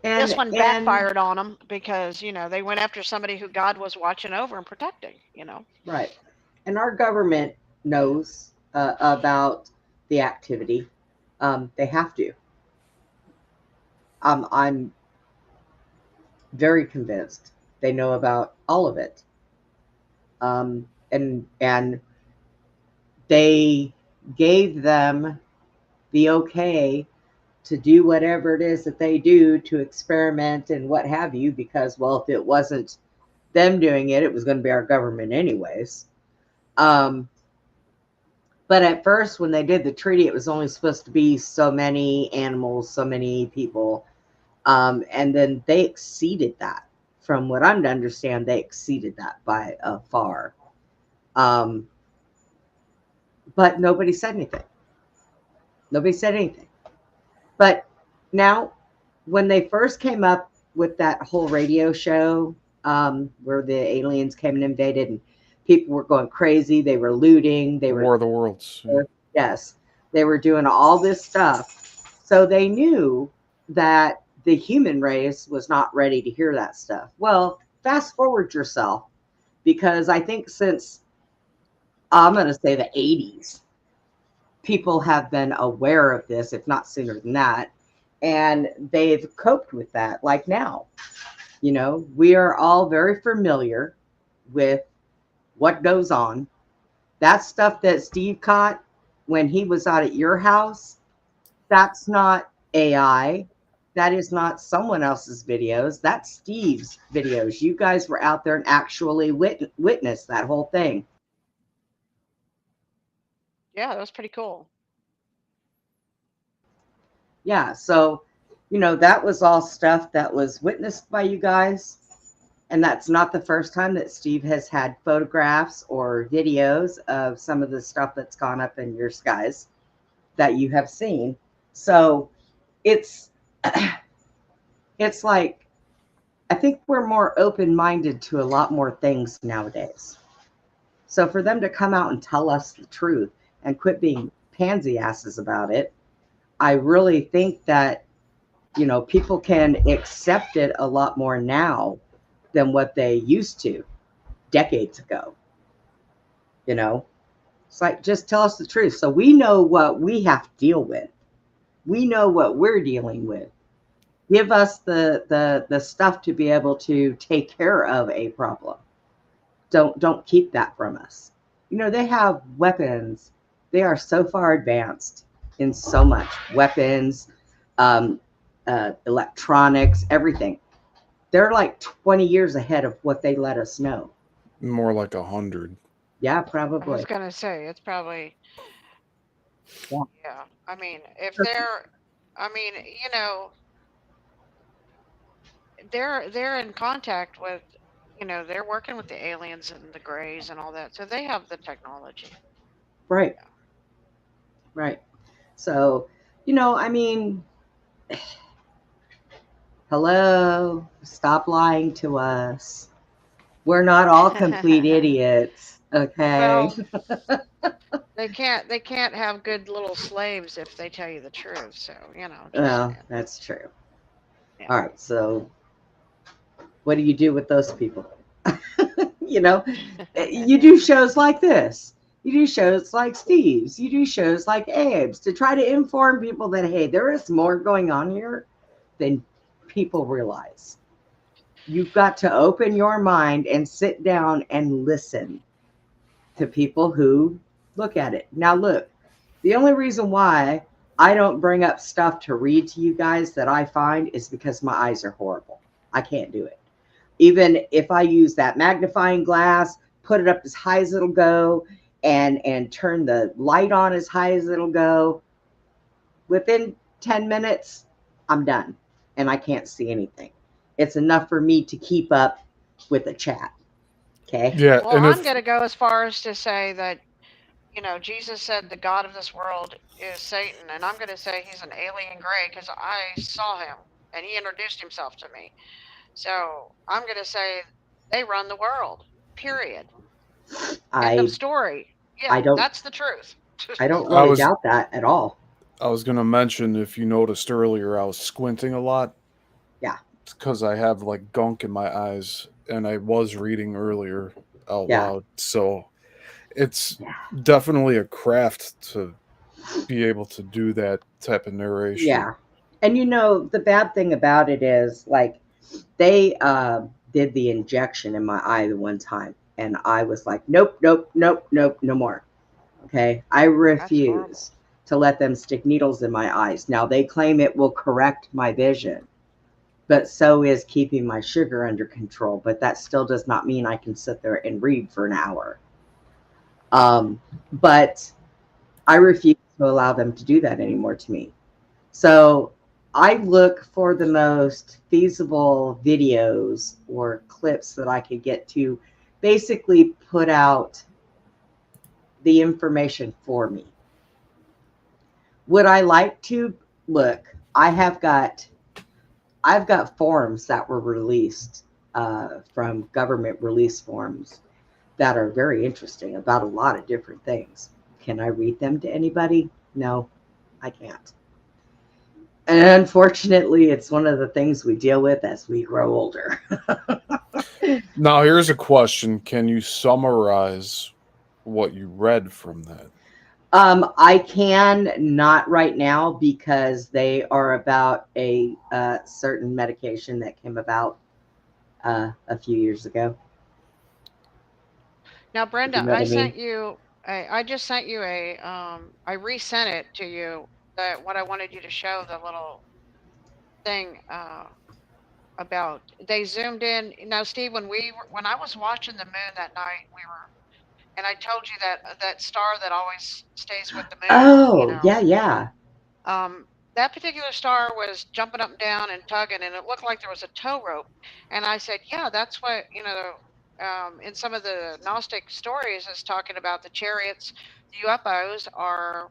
And this one backfired on them because, you know, they went after somebody who God was watching over and protecting, you know. Right. And our government knows about the activity. They have to. I'm very convinced they know about all of it. And they gave them the okay to do whatever it is that they do to experiment and what have you, because, well, if it wasn't them doing it, it was going to be our government anyways. But at first, when they did the treaty, it was only supposed to be so many animals, so many people. And then they exceeded that. From what I'm to understand, they exceeded that by far. But nobody said anything. Nobody said anything. But now, when they first came up with that whole radio show where the aliens came and invaded and people were going crazy, they were looting, they were War of the Worlds. Yes, they were doing all this stuff. So they knew that the human race was not ready to hear that stuff. Well, fast forward yourself, because I think since, I'm going to say the 80s, people have been aware of this, if not sooner than that, and they've coped with that. Like now, you know, we are all very familiar with what goes on. That stuff that Steve caught when he was out at your house, that's not AI. That is not someone else's videos. That's Steve's videos. You guys were out there and actually witnessed that whole thing. Yeah, that was pretty cool. Yeah, so, you know, that was all stuff that was witnessed by you guys. And that's not the first time that Steve has had photographs or videos of some of the stuff that's gone up in your skies that you have seen. So it's like, I think we're more open-minded to a lot more things nowadays. So for them to come out and tell us the truth and quit being pansy asses about it, I really think that, you know, people can accept it a lot more now than what they used to decades ago. You know, it's like, just tell us the truth. So we know what we have to deal with. We know what we're dealing with. Give us the stuff to be able to take care of a problem. Don't keep that from us. You know, they have weapons. They are so far advanced in so much. Weapons, electronics, everything. They're like 20 years ahead of what they let us know. More like 100. Yeah, probably. I was gonna say it's probably. Yeah. I mean, if they're, I mean, you know, they're in contact with, you know, they're working with the aliens and the Greys and all that, so they have the technology. Right. Right. So, you know, I mean, hello, stop lying to us. We're not all complete idiots, okay? Well, they can't have good little slaves if they tell you the truth. So, you know. Well, that's true. Yeah. All right. So what do you do with those people? You know, you do shows like this. You do shows like Steve's. You do shows like Abe's to try to inform people that, hey, there is more going on here than people realize. You've got to open your mind and sit down and listen to people who look at it. Now, look, the only reason why I don't bring up stuff to read to you guys that I find is because my eyes are horrible. I can't do it. Even if I use that magnifying glass, put it up as high as it'll go, and turn the light on as high as it'll go, within 10 minutes, I'm done and I can't see anything. It's enough for me to keep up with the chat. Okay. Yeah. Well, I'm going to go as far as to say that, you know, Jesus said the God of this world is Satan, and I'm going to say he's an alien gray because I saw him and he introduced himself to me. So I'm going to say they run the world, period. End of story. Yeah, that's the truth. I don't really doubt that at all. I was going to mention, if you noticed earlier, I was squinting a lot. Yeah. It's because I have like gunk in my eyes, and I was reading earlier out loud. So it's definitely a craft to be able to do that type of narration. Yeah. And you know, the bad thing about it is, like, they did the injection in my eye the one time, and I was like, nope, nope, nope, nope, no more. Okay. I refuse to let them stick needles in my eyes. Now, they claim it will correct my vision, but so is keeping my sugar under control. But that still does not mean I can sit there and read for an hour. But I refuse to allow them to do that anymore to me. So I look for the most feasible videos or clips that I could get to basically put out the information for me. Would I like to? Look, I've got forms that were released from government release forms that are very interesting about a lot of different things. Can I read them to anybody? No, I can't. And unfortunately, it's one of the things we deal with as we grow older. Now, here's a question. Can you summarize what you read from that? I can not right now because they are about a certain medication that came about a few years ago. Now, Brenda, I sent you. I just sent you a. I resent it to you. That what I wanted you to show, the little thing about. They zoomed in. Now, Steve, when I was watching the moon that night, and I told you that star that always stays with the moon. Oh, you know, yeah. That particular star was jumping up and down and tugging, and it looked like there was a tow rope. And I said, yeah, that's what, you know, in some of the Gnostic stories is talking about the chariots, the UFOs are,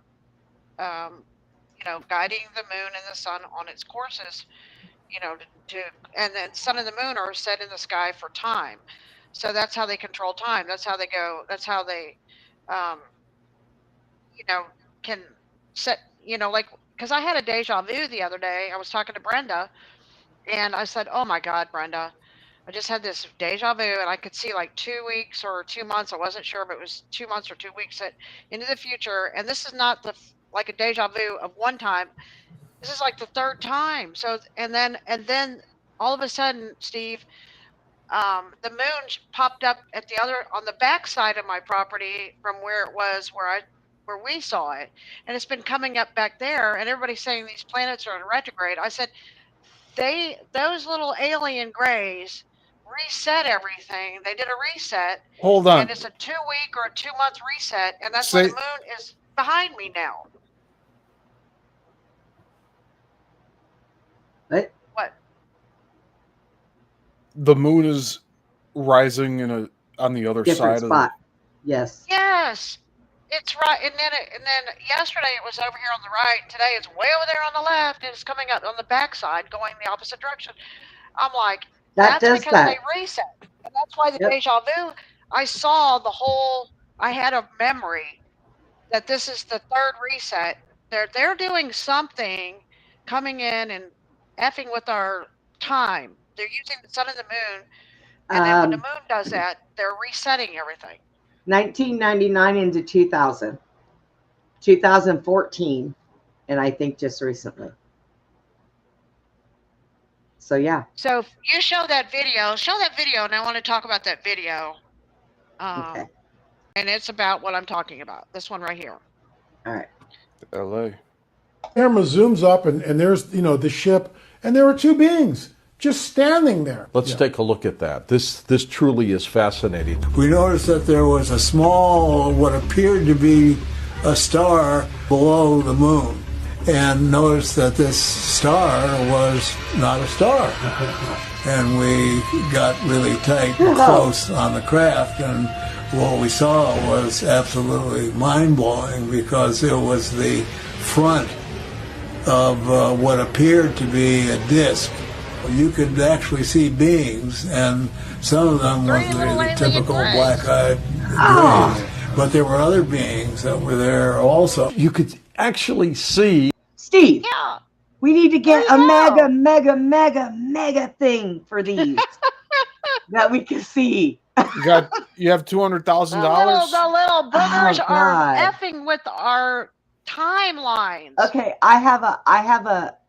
you know, guiding the moon and the sun on its courses, you know, and the sun and the moon are set in the sky for time. So that's how they control time. That's how they go. That's how they, you know, can set, you know, like, because I had a deja vu the other day. I was talking to Brenda, and I said, oh my God, Brenda, I just had this deja vu, and I could see like 2 weeks or 2 months. I wasn't sure if it was 2 months or 2 weeks into the future. And this is not like a deja vu of one time. This is like the third time. So, and then all of a sudden, Steve, the moon popped up at on the back side of my property from where it was, where we saw it, and it's been coming up back there, and everybody's saying these planets are in retrograde. I said, those little alien grays reset everything. They did a reset. Hold on. And it's a 2-week or a 2-month reset, and that's why the moon is behind me now. What? The moon is rising on the other Different side spot. of it. Yes. Yes. It's right, and then yesterday it was over here on the right. Today it's way over there on the left, and it's coming up on the backside, going the opposite direction. I'm like, that's because they reset, and that's why the deja vu. I saw the whole. I had a memory that this is the third reset. They're doing something, coming in and effing with our time. They're using the sun and the moon And then when the moon does that, they're resetting everything. 1999 into 2000, 2014, and I think just recently. So yeah. So if you show that video, and I want to talk about that video. Okay. And it's about what I'm talking about. This one right here. All right. LA. Camera zooms up and there's, the ship, and there are two beings just standing there. Let's take a look at that. This truly is fascinating. We noticed that there was a small, what appeared to be a star below the moon, and noticed that this star was not a star. And we got really tight and close on the craft, and what we saw was absolutely mind-blowing, because it was the front of what appeared to be a disc. You could actually see beings, and some of them were the typical black-eyed beings, but there were other beings that were there also. You could actually see. Steve, we need to get a mega thing for these that we can see. You have $200,000. The little boogers are effing with our timelines. Okay,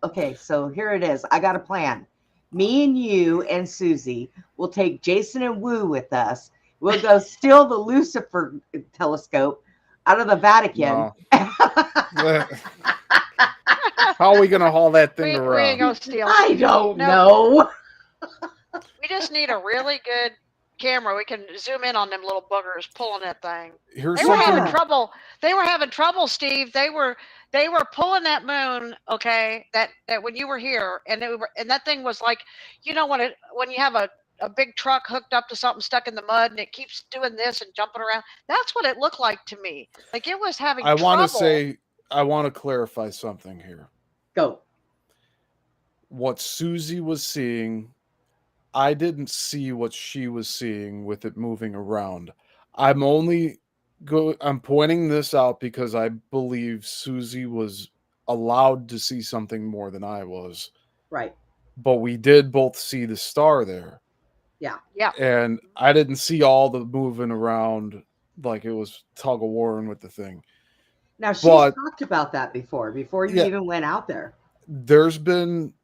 okay, so here it is. I got a plan. Me and you and Susie will take Jason and Woo with us. We'll go steal the Lucifer telescope out of the Vatican. No. How are we going to haul that thing around? We ain't gonna steal it. I don't know. We just need a really good camera. We can zoom in on them little boogers pulling that thing. They were having trouble. They were having trouble, Steve. They were pulling that moon. Okay, that when you were here, and that thing was like, when you have a big truck hooked up to something stuck in the mud, and it keeps doing this and jumping around. That's what it looked like to me. Like it was having. I want to clarify something here. Go. What Susie was seeing, I didn't see what she was seeing with it moving around. I'm pointing this out because I believe Susie was allowed to see something more than I was. Right. But we did both see the star there. Yeah. Yeah. And I didn't see all the moving around like it was tug of warring with the thing. Now she's talked about that before you even went out there. There's been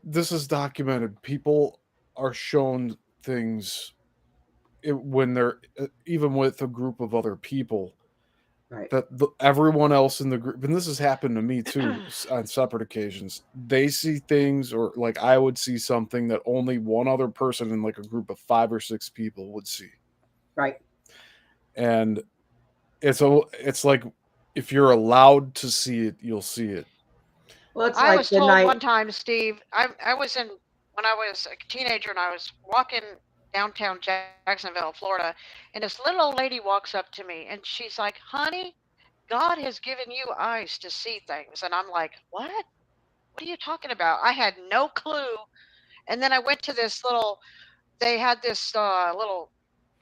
this is documented. People are shown things when they're even with a group of other people, right? That everyone else in the group, and this has happened to me too on separate occasions. They see things, or like I would see something that only one other person in like a group of 5 or 6 people would see, right? And it's like if you're allowed to see it, you'll see it. Well, it's I was told one time, Steve, I was when I was a teenager, and I was walking downtown Jacksonville, Florida, and this little old lady walks up to me, and she's like, "Honey, God has given you eyes to see things." And I'm like, "What? What are you talking about?" I had no clue. And then I went to they had this little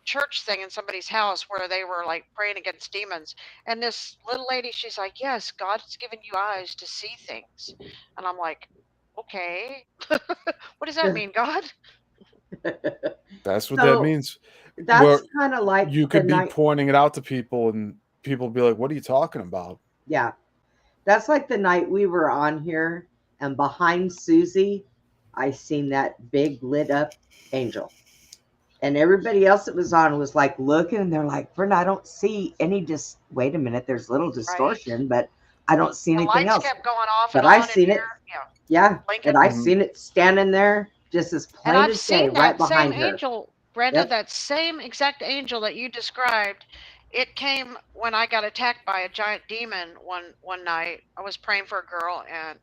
church thing in somebody's house where they were like praying against demons, and this little lady, she's like, "Yes, God's given you eyes to see things." And I'm like, okay. What does that mean, God? That's what that means. That's kind of like you could be pointing it out to people, and people be like, "What are you talking about?" Yeah, that's like the night we were on here, and behind Susie, I seen that big lit up angel. And everybody else that was on was like looking, and they're like, "Brenda, I don't see any wait a minute, there's little distortion, but I don't see anything else." Kept going off, but I seen it. Yeah, and I seen it standing there just as plain as day, right behind her. Angel, Brenda, that same exact angel that you described, it came when I got attacked by a giant demon one night. I was praying for a girl, and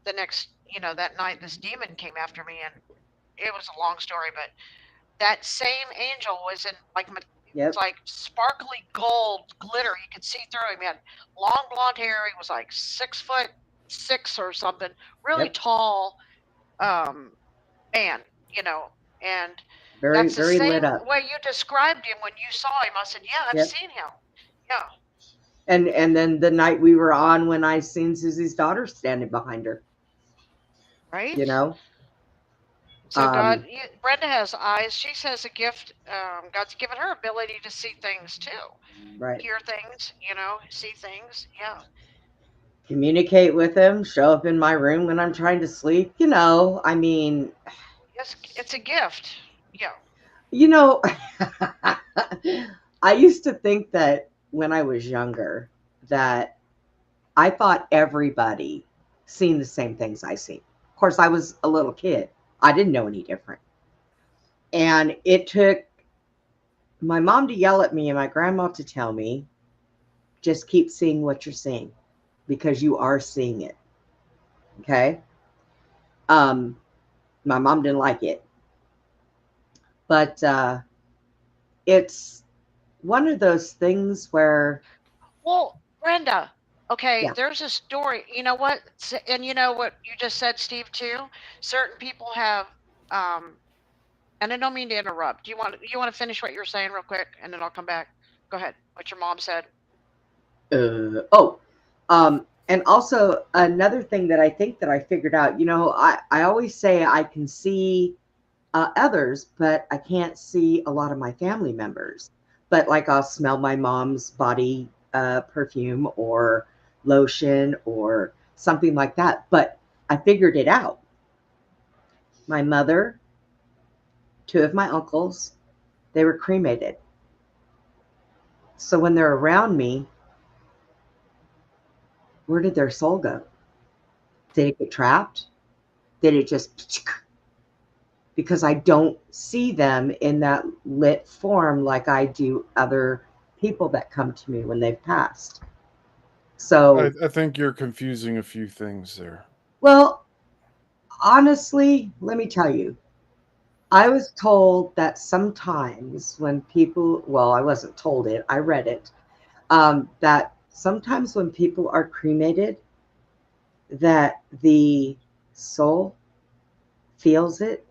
the next, that night, this demon came after me, and it was a long story, but that same angel was in it's like sparkly gold glitter. You could see through him. He had long blonde hair. He was like 6'6" or something. Really tall man, and very, that's the very same lit up. way you described him when you saw him. I said, "Yeah, I've seen him." Yeah. And then the night we were on, when I seen Susie's daughter standing behind her. Right. So God, Brenda has eyes. She says a gift. God's given her ability to see things too. Right. Hear things, see things. Yeah. Communicate with him, show up in my room when I'm trying to sleep. I mean. Yes, it's a gift. Yeah. I used to think that when I was younger that I thought everybody seen the same things I seen. Of course, I was a little kid. I didn't know any different. And it took my mom to yell at me and my grandma to tell me, just keep seeing what you're seeing because you are seeing it. Okay? My mom didn't like it. But it's one of those things where... Well, Brenda, okay, Yeah. there's a story. You know what? And you know what you just said, Steve, too? Certain people have, and I don't mean to interrupt. Do you want to finish what you were saying real quick, and then I'll come back? Go ahead. What your mom said. And also another thing that I think that I figured out, I always say I can see others, but I can't see a lot of my family members. But like I'll smell my mom's body perfume or lotion or something like that. But I figured it out. My mother, 2 of my uncles, they were cremated. So when they're around me, where did their soul go? Did it get trapped? Did it just... Because I don't see them in that lit form like I do other people that come to me when they've passed. So I think you're confusing a few things there. Well, honestly, let me tell you, I was told that sometimes when people, well, I wasn't told it, I read it, that sometimes when people are cremated, that the soul feels it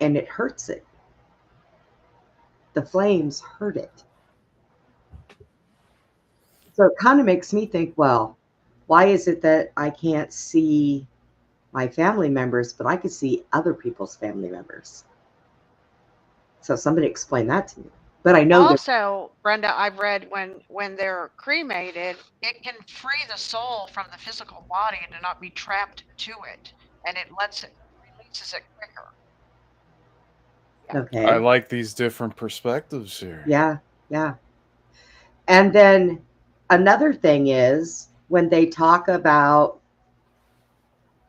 and it hurts it. The flames hurt it. So it kind of makes me think, well, why is it that I can't see my family members, but I could see other people's family members? So somebody explain that to me. But I know also, Brenda, I've read when they're cremated, it can free the soul from the physical body and to not be trapped to it, and it releases it quicker. Yeah. Okay. I like these different perspectives here. Yeah, yeah. And then another thing is when they talk about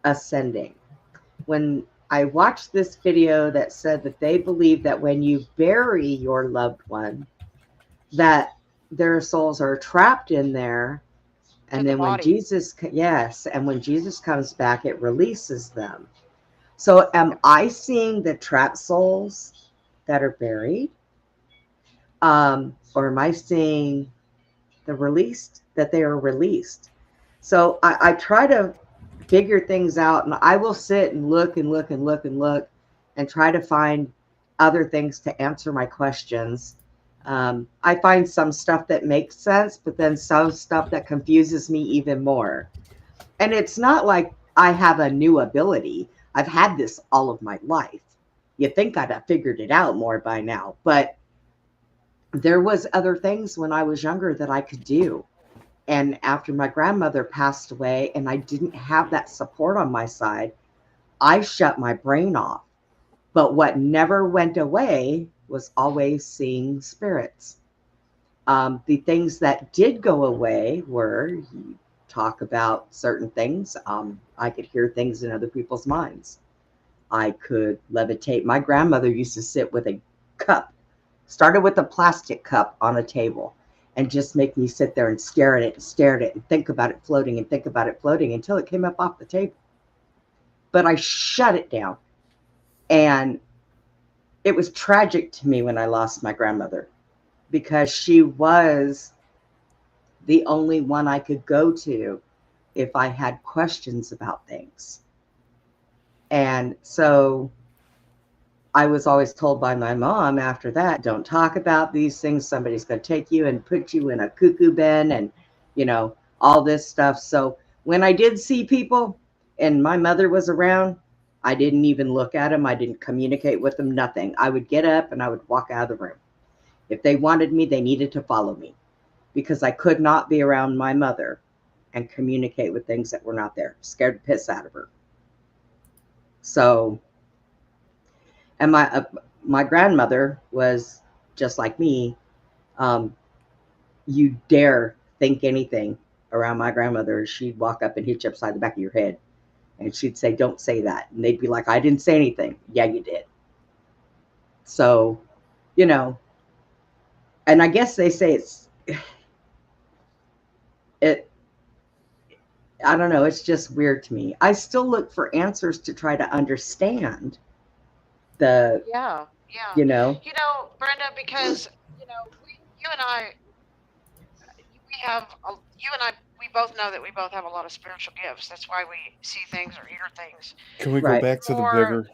ascending. When I watched this video that said that they believe that when you bury your loved one, that their souls are trapped in there, and then when Jesus, yes, and when Jesus comes back, it releases them. So am I seeing the trapped souls that are buried? Or am I seeing the released, that they are released? So I try to figure things out, and I will sit and look and look and look and look and try to find other things to answer my questions. I find some stuff that makes sense, but then some stuff that confuses me even more. And it's not like I have a new ability. I've had this all of my life. You'd think I'd have figured it out more by now, but there was other things when I was younger that I could do. And after my grandmother passed away and I didn't have that support on my side, I shut my brain off. But what never went away was always seeing spirits. The things that did go away were, you talk about certain things. I could hear things in other people's minds. I could levitate. My grandmother used to sit with a cup, started with a plastic cup on a table, and just make me sit there and stare at it and stare at it and think about it floating and think about it floating until it came up off the table. But I shut it down. And it was tragic to me when I lost my grandmother, because she was the only one I could go to if I had questions about things. And so I was always told by my mom after that, don't talk about these things. Somebody's going to take you and put you in a cuckoo bin and, all this stuff. So when I did see people and my mother was around, I didn't even look at them. I didn't communicate with them, nothing. I would get up and I would walk out of the room. If they wanted me, they needed to follow me, because I could not be around my mother and communicate with things that were not there. Scared the piss out of her. So, and my grandmother was just like me. You dare think anything around my grandmother, she'd walk up and hit you upside the back of your head. And she'd say, don't say that. And they'd be like, I didn't say anything. Yeah, you did. So, you know, and I guess they say I don't know. It's just weird to me. I still look for answers to try to understand the, Yeah. you know, Brenda, because, you and I, we both know that we both have a lot of spiritual gifts. That's why we see things or hear things. Can we go back to the bigger?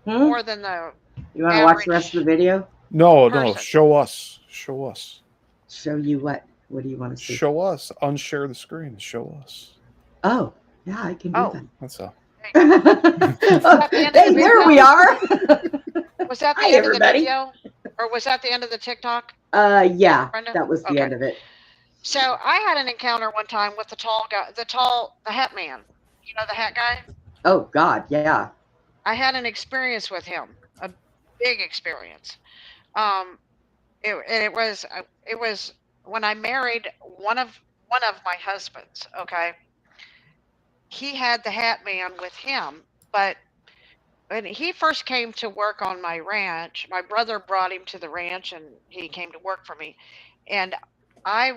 More than the You want to watch the rest of the video? No, show us. Show us. Show you what? What do you want to see? Show us. Unshare the screen. Show us. Oh, yeah, I can do that. That's all. Hey, there we are. Was that the Hi, end everybody. of the video? Or was that the end of the TikTok? Yeah, Brenda? that was the end of it. So I had an encounter one time with the tall guy, the hat man. You know the hat guy? Oh, God, yeah. I had an experience with him, a big experience. It was when I married one of my husbands. Okay, he had the hat man with him, but when he first came to work on my ranch, my brother brought him to the ranch, and he came to work for me, and I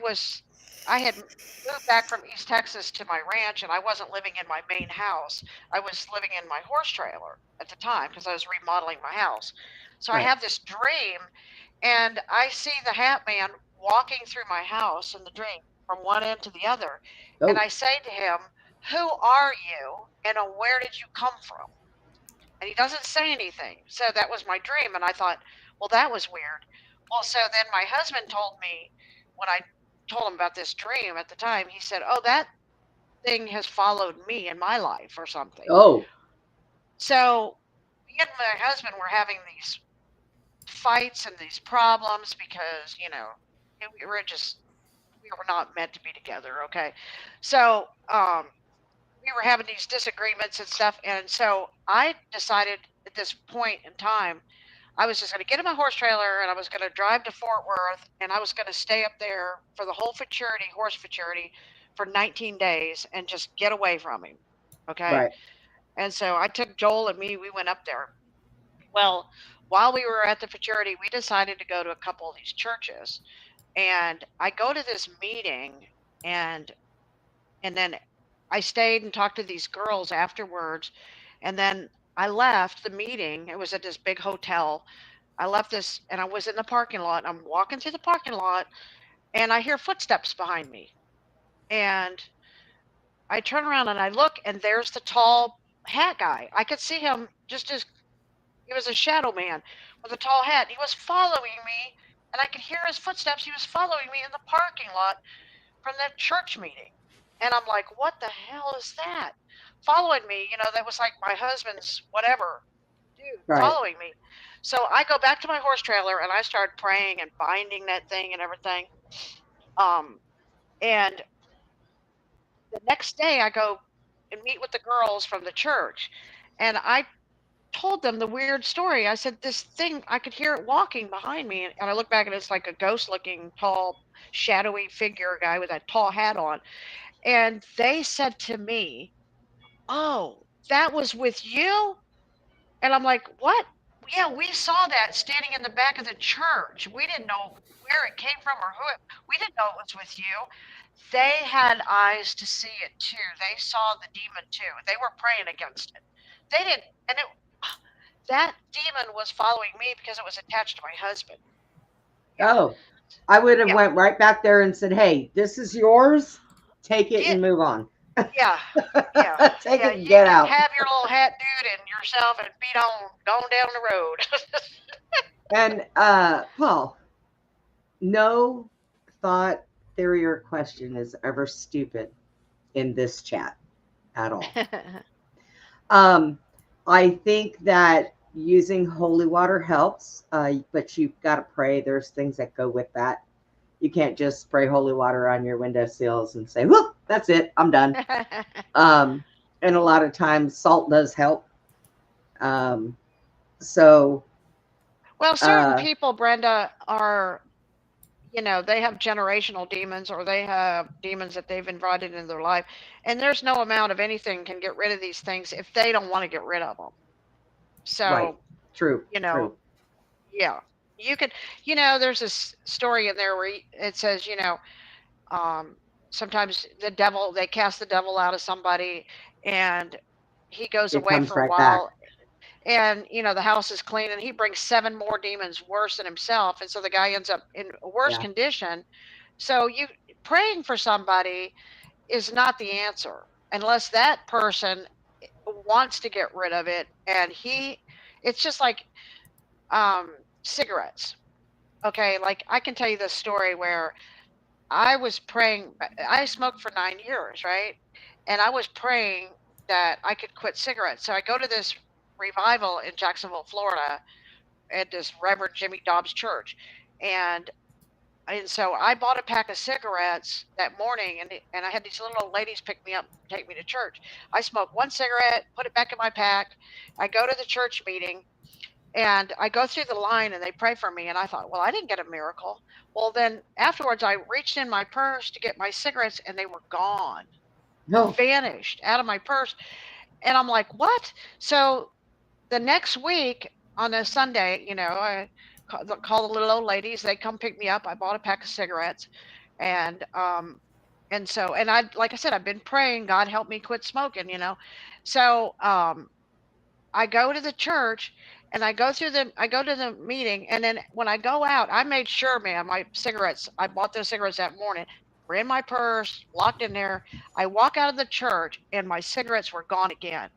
had moved back from East Texas to my ranch, and I wasn't living in my main house. I was living in my horse trailer at the time because I was remodeling my house. So I have this dream, and I see the hat man walking through my house in the dream from one end to the other. And I say to him, "Who are you, and where did you come from?" And he doesn't say anything. So that was my dream, and I thought, well, that was weird. Well, so then my husband told me, when I told him about this dream at the time, he said, "Oh, that thing has followed me in my life or something." Oh. So me and my husband were having these fights and these problems because, we were not meant to be together. Okay. So, we were having these disagreements and stuff. And so I decided at this point in time, I was just going to get in my horse trailer and I was going to drive to Fort Worth, and I was going to stay up there for the whole horse futurity for 19 days and just get away from him. Okay. Right. And so I took Joel and me, we went up there. Well, while we were at the futurity, we decided to go to a couple of these churches, and I go to this meeting, and then I stayed and talked to these girls afterwards, and then I left the meeting. It was at this big hotel. I left this, and I was in the parking lot. I'm walking through the parking lot, and I hear footsteps behind me. And I turn around and I look, and there's the tall hat guy. I could see him just as he was a shadow man with a tall hat. He was following me, and I could hear his footsteps. He was following me in the parking lot from that church meeting. And I'm like, what the hell is that? Following me, that was like my husband's whatever dude following me. So I go back to my horse trailer and I start praying and binding that thing and everything. And the next day I go and meet with the girls from the church, and I told them the weird story. I said, this thing, I could hear it walking behind me, and I look back and it's like a ghost looking tall shadowy figure guy with that tall hat on. And they said to me, "Oh, that was with you?" And I'm like, "What?" "Yeah, we saw that standing in the back of the church. We didn't know where it came from or we didn't know it was with you." They had eyes to see it too. They saw the demon too. They were praying against it. They didn't, and that demon was following me because it was attached to my husband. Oh, I would have went right back there and said, "Hey, this is yours. Take it and move on." Yeah. Take it and get out. Have your little hat dude and yourself and beat on going down the road. And Paul, no thought, theory, or question is ever stupid in this chat at all. I think that using holy water helps, but you've got to pray. There's things that go with that. You can't just spray holy water on your window sills and say, "Whoop, that's it, I'm done." And a lot of times, salt does help. So, well, certain people, Brenda, are, they have generational demons, or they have demons that they've invited into their life, and there's no amount of anything can get rid of these things if they don't want to get rid of them. So, right. True. True. Yeah, you could, there's this story in there where it says, sometimes they cast the devil out of somebody, and he goes away for a while. Back. And the house is clean, and he brings 7 more demons worse than himself, and so the guy ends up in a worse condition. So praying for somebody is not the answer unless that person wants to get rid of it. And it's just like cigarettes. Okay, like I can tell you this story where I was praying. I smoked for 9 years, right? And I was praying that I could quit cigarettes. So I go to this revival in Jacksonville, Florida, at this Reverend Jimmy Dobbs church, and so I bought a pack of cigarettes that morning, and I had these little old ladies pick me up and take me to church. I smoked 1 cigarette, put it back in my pack. I go to the church meeting, and I go through the line, and they pray for me, and I thought, well, I didn't get a miracle. Well, then afterwards, I reached in my purse to get my cigarettes, and they were gone. Vanished out of my purse. And I'm like, what? So the next week on a Sunday, I call the little old ladies. They come pick me up. I bought a pack of cigarettes, and like I said, I've been praying, God help me quit smoking. So I go to the church, and I go to the meeting, and then when I go out, I made sure, man, my cigarettes. I bought those cigarettes that morning. Were in my purse, locked in there. I walk out of the church, and my cigarettes were gone again.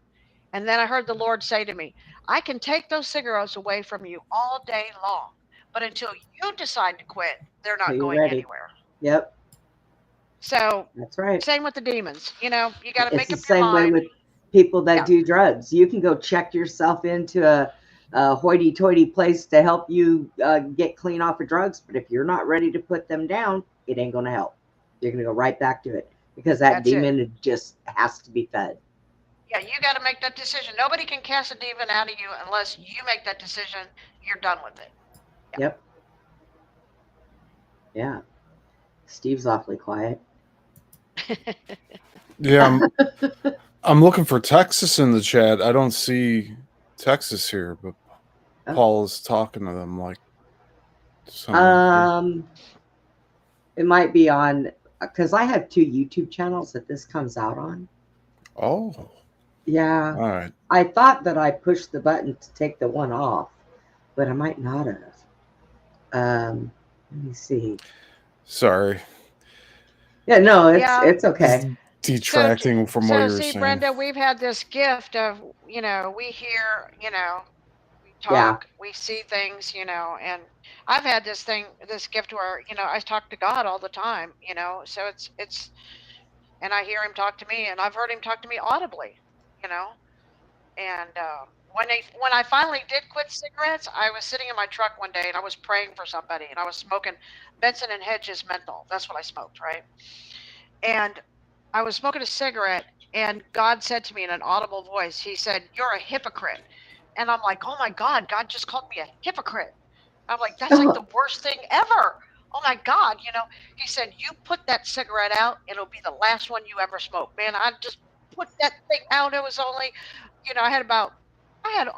And then I heard the Lord say to me, I can take those cigarettes away from you all day long, but until you decide to quit, they're not going anywhere. Yep. So that's right. Same with the demons. You got to make up your mind. It's the same way with people that do drugs. You can go check yourself into a hoity-toity place to help you get clean off of drugs, but if you're not ready to put them down, it ain't going to help. You're going to go right back to it because that demon just has to be fed. Yeah, you got to make that decision. Nobody can cast a demon out of you unless you make that decision. You're done with it. Yeah. Yep. Yeah. Steve's awfully quiet. Yeah, I'm looking for Texas in the chat. I don't see Texas here, but Paul is talking to them like. It might be on because I have 2 YouTube channels that this comes out on. Oh. Yeah. All right. I thought that I pushed the button to take the one off, but I might not have. Let me see. Sorry. Yeah, no, it's okay. Detracting from what you were saying. See, Brenda, we've had this gift of, we hear, we talk, we see things, and I've had this gift where, I talk to God all the time, so it's, and I hear him talk to me, and I've heard him talk to me audibly, and when I finally did quit cigarettes, I was sitting in my truck one day, and I was praying for somebody, and I was smoking Benson and Hedges menthol. That's what I smoked, right? And I was smoking a cigarette, and God said to me in an audible voice, he said, "You're a hypocrite." And I'm like, oh my God, God just called me a hypocrite. I'm like, that's like the worst thing ever. Oh my God, he said, you put that cigarette out, it'll be the last one you ever smoke. Man, I just put that thing out. It was only, I had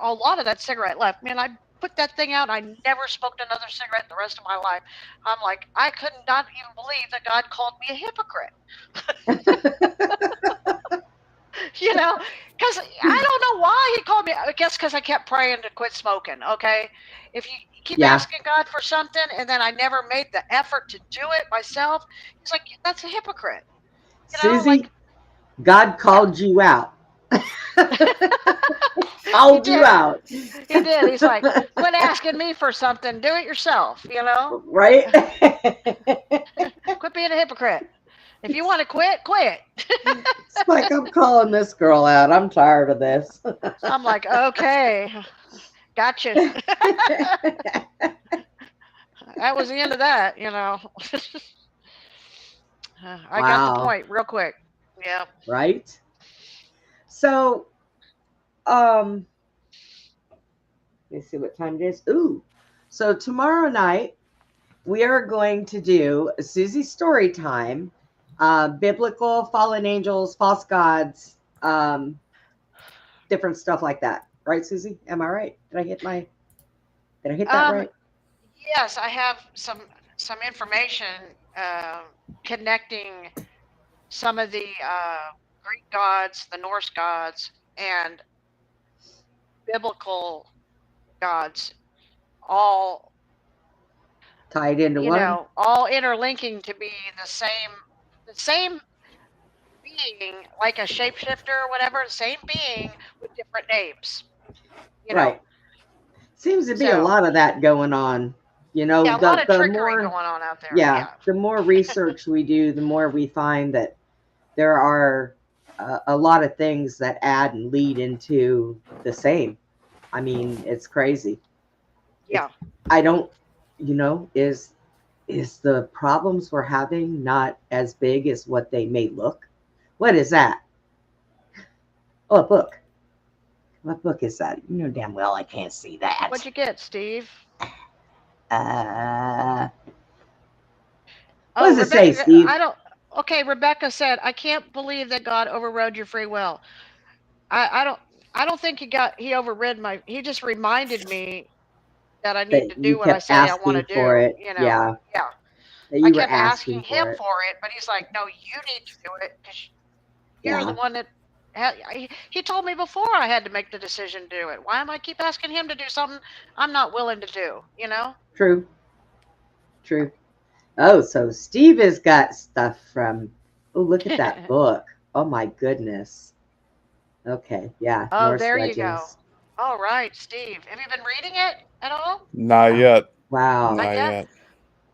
a lot of that cigarette left. Man, I put that thing out. I never smoked another cigarette the rest of my life. I'm like, I could not even believe that God called me a hypocrite. Because I don't know why he called me. I guess because I kept praying to quit smoking. Okay, if you keep asking God for something and then I never made the effort to do it myself, he's like, that's a hypocrite. Susie, God called you out. Called you out. He did. He's like, quit asking me for something. Do it yourself. Right? Quit being a hypocrite. If you want to quit, quit. It's like I'm calling this girl out. I'm tired of this. I'm like, okay, gotcha. That was the end of that, you know. I got the point real quick. Yeah. Right? So, let me see what time it is. Ooh. So tomorrow night, we are going to do Susie's story time, biblical, fallen angels, false gods, different stuff like that. Right, Susie? Am I right? Did I hit that right? Yes, I have some information connecting some of the Greek gods, the Norse gods, and biblical gods, all tied into one. You know, all interlinking to be the same being, like a shapeshifter or whatever, same being with different names. You know? Right. Seems to be a lot of that going on. You know, yeah, a lot of trickery going on out there. Yeah, the more research we do, the more we find that there are a lot of things that add and lead into the same. I mean, it's crazy. Yeah. I don't, you know, is the problems we're having not as big as what they may look? What is that? Oh, a book. What book is that? You know damn well I can't see that. What'd you get, Steve? What does it say, Steve? Okay, Rebecca said, I can't believe that God overrode your free will. I don't think he overrid he just reminded me that I need to do what I say I want to do. You know? Yeah. Yeah. I kept asking him for it, but he's like, no, you need to do it because you're the one that he told me before I had to make the decision to do it. Why am I keep asking him to do something I'm not willing to do, you know? True. Oh, so Steve has got stuff from, look at that book. Oh my goodness. Okay, yeah. Oh, Norse there legends. you go. All right, Steve. Have you been reading it at all? Not yet. Wow. Not yet.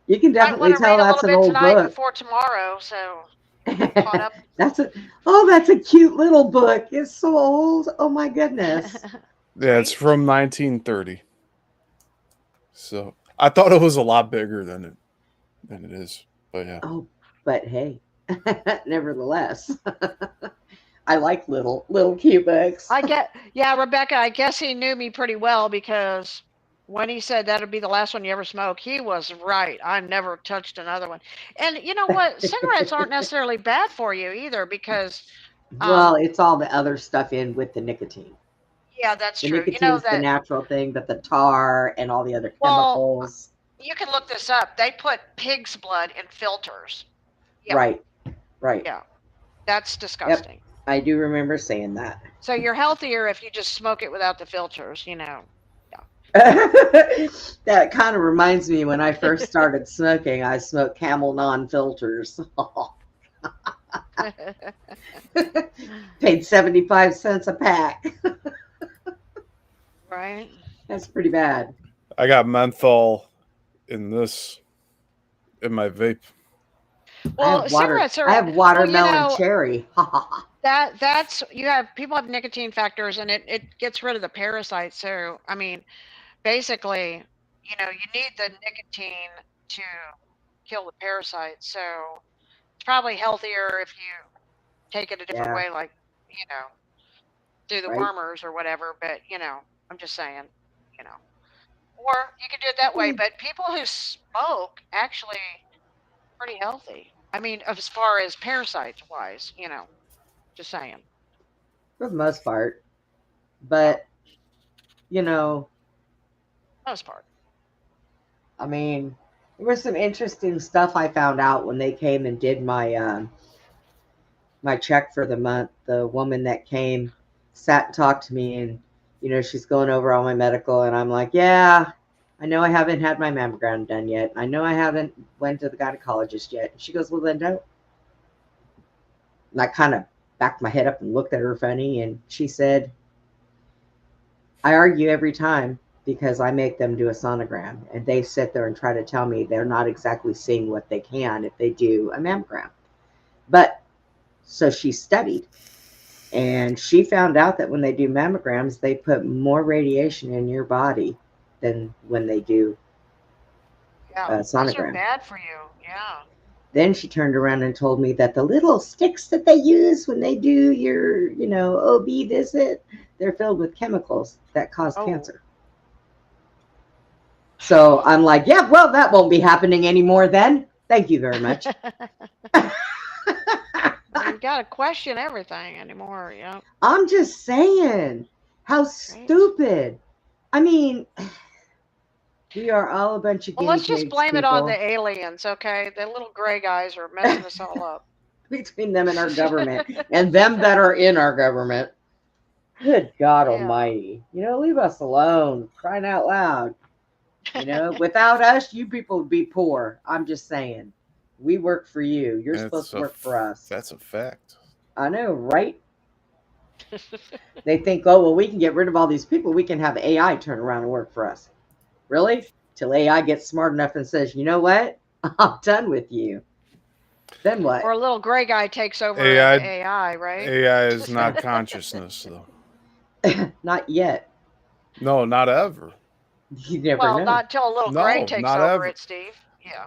You can definitely tell that's an old book. Before tomorrow, so caught up. That's a cute little book. It's so old. Oh my goodness. Yeah, it's from 1930. So I thought it was a lot bigger than it is. But yeah. Oh, but hey, nevertheless, I like little cute books. Rebecca, I guess he knew me pretty well because when he said that'd be the last one you ever smoke, he was right. I never touched another one. And you know what? Cigarettes aren't necessarily bad for you either because well, it's all the other stuff in with the nicotine. Yeah, that's the true. Nicotine's you know that, the natural thing, but the tar and all the other chemicals. You can look this up. They put pig's blood in filters. Yeah. Right. Yeah. That's disgusting. Yep. I do remember saying that. So you're healthier if you just smoke it without the filters, you know. That kind of reminds me when I first started smoking, I smoked Camel non-filters. Paid 75 cents a pack. Right. That's pretty bad. I got menthol in my vape. Well, cigarettes are. I have watermelon cherry. That's people have nicotine factors, and it gets rid of the parasites. So I mean, basically, you need the nicotine to kill the parasites. So it's probably healthier if you take it a different way, like do the wormers or whatever. But I'm just saying, or you can do it that way. But people who smoke actually pretty healthy. I mean, as far as parasites wise, just saying. For the most part. But, most part. I mean, there was some interesting stuff I found out when they came and did my my check for the month. The woman that came sat and talked to me, and she's going over all my medical, and I'm like, yeah, I know I haven't had my mammogram done yet. I know I haven't went to the gynecologist yet. She goes, well, then don't. And I kind of backed my head up and looked at her funny, and she said, I argue every time because I make them do a sonogram, and they sit there and try to tell me they're not exactly seeing what they can if they do a mammogram. But so she studied, and she found out that when they do mammograms, they put more radiation in your body than when they do Those are sonogram. bad for you. Yeah. Then she turned around and told me that the little sticks that they use when they do your, OB visit, they're filled with chemicals that cause cancer. So I'm like, yeah, well, that won't be happening anymore then. Thank you very much. You got to question everything anymore. Yeah. I'm just saying, how stupid. I mean, we are all a bunch of Well, let's just blame it on the aliens, okay? The little gray guys are messing us all up. Between them and our government, and them that are in our government. Good God Almighty. Leave us alone. Crying out loud. Without us, you people would be poor. I'm just saying. We work for you. You're supposed to work for us. That's a fact. I know, right? They think, oh, well, we can get rid of all these people. We can have AI turn around and work for us. Really? Till AI gets smart enough and says, you know what? I'm done with you. Then what? Or a little gray guy takes over AI, right? AI is not consciousness, though. Not yet. No, not ever. You never know. Not till a little gray takes over it, Steve. Yeah.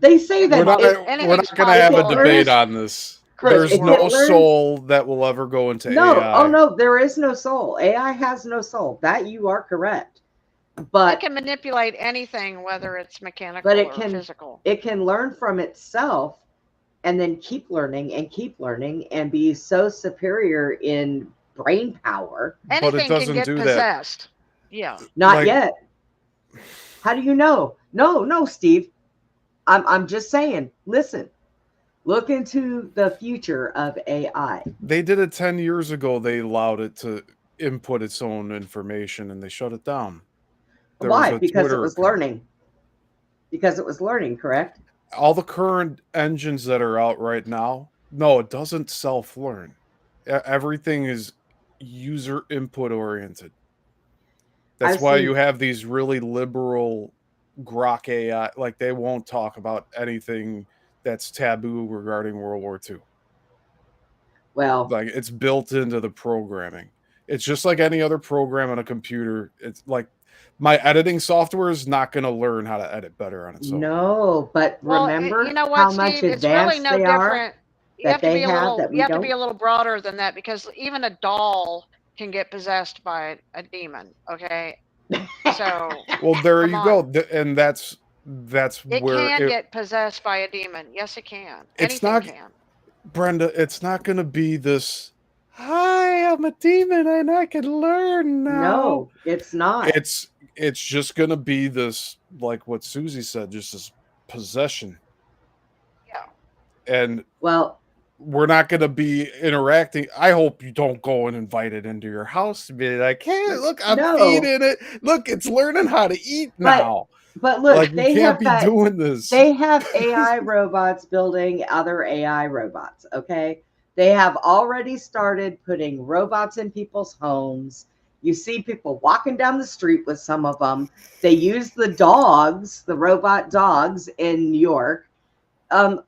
They say that we're not going to have a debate on this. There's no soul that will ever go into AI. Oh no, there is no soul. AI has no soul. That you are correct. But it can manipulate anything, whether it's mechanical or physical. It can learn from itself and then keep learning and be so superior in brain power. Anything can get possessed. Yeah. Not yet. How do you know? No, Steve. I'm just saying, listen, look into the future of AI. They did it 10 years ago. They allowed it to input its own information and they shut it down. Why? Because it was learning. Because it was learning, correct? All the current engines that are out right now, no, it doesn't self-learn. Everything is user input oriented. That's why you have these really liberal grok AI, like they won't talk about anything that's taboo regarding World War II. Well, like it's built into the programming. It's just like any other program on a computer. It's like my editing software is not going to learn how to edit better on its own. No, but remember how much Steve, advanced it's really they are. You have to be a little broader than that, because even a doll can get possessed by a demon. Okay. So well, there you go, and that's it where can get possessed by a demon. Yes, it can. Anything can. Brenda, it's not going to be this. Hi, I'm a demon and I can learn now. No, it's not. It's just going to be this, like what Susie said, just this possession. Yeah. And well, we're not going to be interacting. I hope you don't go and invite it into your house to be like, hey, look, I'm feeding it. Look, it's learning how to eat now. But look, like, they can't be doing this. They have AI robots building other AI robots, okay? They have already started putting robots in people's homes. You see people walking down the street with some of them. They use the dogs, the robot dogs in New York. Come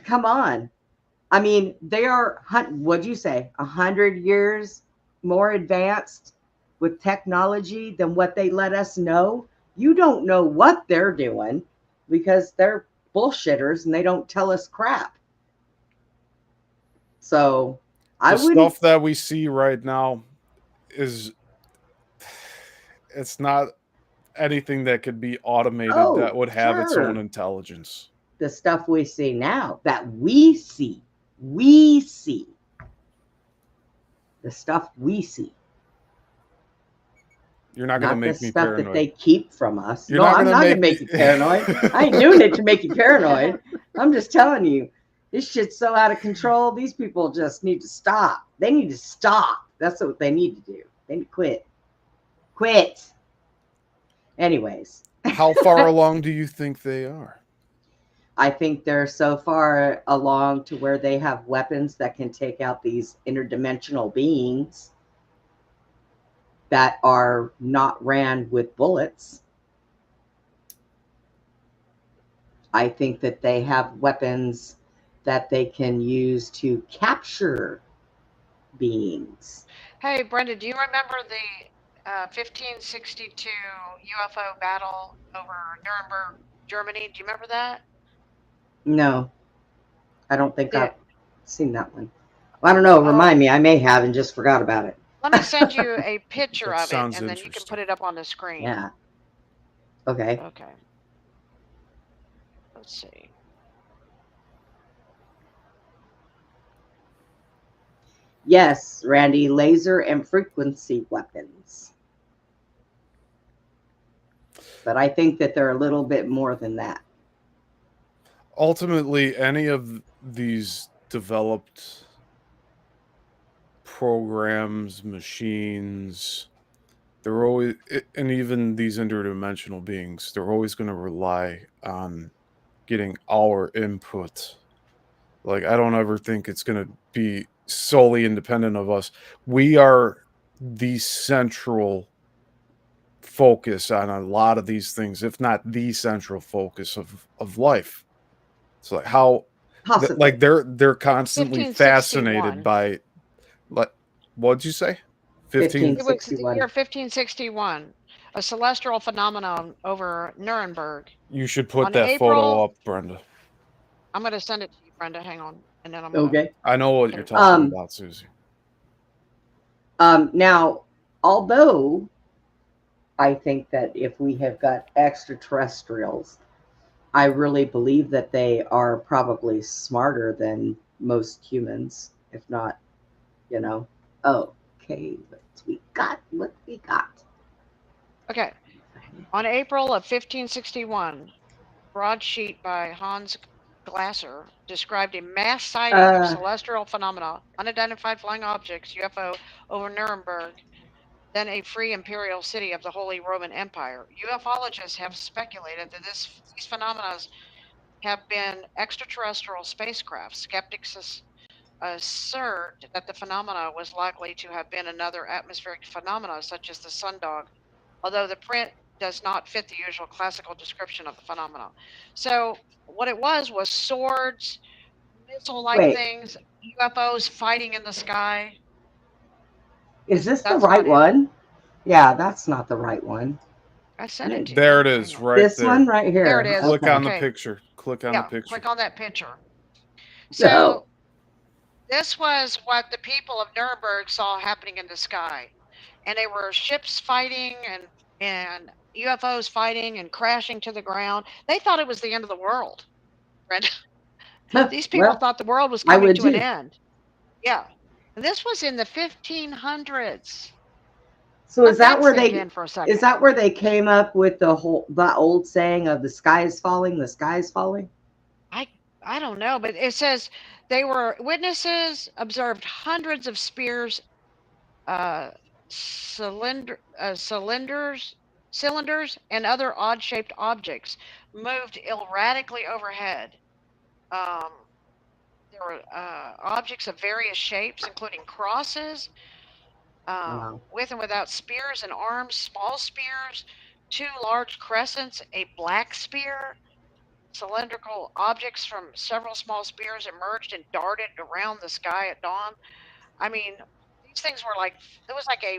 on. I mean, they are, what'd you say, 100 years more advanced with technology than what they let us know. You don't know what they're doing because they're bullshitters and they don't tell us crap. So the stuff that we see right now it's not anything that could be automated that would have its own intelligence. The stuff we see now, that we see the stuff we see. You're not going to make me stuff paranoid. That they keep from us. I'm not going to make you paranoid. I ain't doing it to make you paranoid. I'm just telling you, this shit's so out of control. These people just need to stop. They need to stop. That's what they need to do. They need to quit. Quit. Anyways. How far along do you think they are? I think they're so far along to where they have weapons that can take out these interdimensional beings that are not ran with bullets. I think that they have weapons that they can use to capture beings. Hey, Brenda, do you remember the 1562 UFO battle over Nuremberg, Germany? Do you remember that? No, I don't think I've seen that one. Well, I don't know. Remind me. I may have and just forgot about it. Let me send you a picture That of it, sounds and then you can put it up on the screen. Yeah. Okay. Okay. Let's see. Yes, Randy, laser and frequency weapons. But I think that they're a little bit more than that. Ultimately, any of these developed programs, machines, they're always, and even these interdimensional beings, they're always going to rely on getting our input. Like, I don't ever think it's going to be solely independent of us. We are the central focus on a lot of these things, if not the central focus of life. It's like how, like they're constantly fascinated by, like, what'd you say? 15? It was the year 1561, a celestial phenomenon over Nuremberg. You should put On that April, photo up, Brenda. I'm going to send it to you, Brenda. Hang on. And then I'm gonna, okay. I know what you're talking about, Susie. Now, although I think that if we have got extraterrestrials, I really believe that they are probably smarter than most humans, if not, you know. Okay, what we got? Okay. On April of 1561, broadsheet by Hans Glasser described a mass sighting of celestial phenomena, unidentified flying objects, UFO, over Nuremberg, then a free imperial city of the Holy Roman Empire. Ufologists have speculated that these phenomena have been extraterrestrial spacecraft. Skeptics assert that the phenomena was likely to have been another atmospheric phenomena such as the sundog, although the print does not fit the usual classical description of the phenomena. So what it was swords, missile-like things, UFOs fighting in the sky. Is this the right one? Yeah, that's not the right one. I sent it to you. There it is, right there. This one right here. There it is. Click on the picture. Click on the picture. Click on that picture. So this was what the people of Nuremberg saw happening in the sky. And they were ships fighting and UFOs fighting and crashing to the ground. They thought it was the end of the world. These people thought the world was coming to an end. Yeah. And this was in the 1500s. So is that where they came up with the old saying of the sky is falling, the sky is falling? I don't know, but it says they were witnesses observed hundreds of spears, cylinders, and other odd-shaped objects moved erratically overhead. There were objects of various shapes, including crosses, with and without spears and arms, small spears, 2 large crescents, a black spear. Cylindrical objects from several small spears emerged and darted around the sky at dawn. I mean, these things were like, there was like a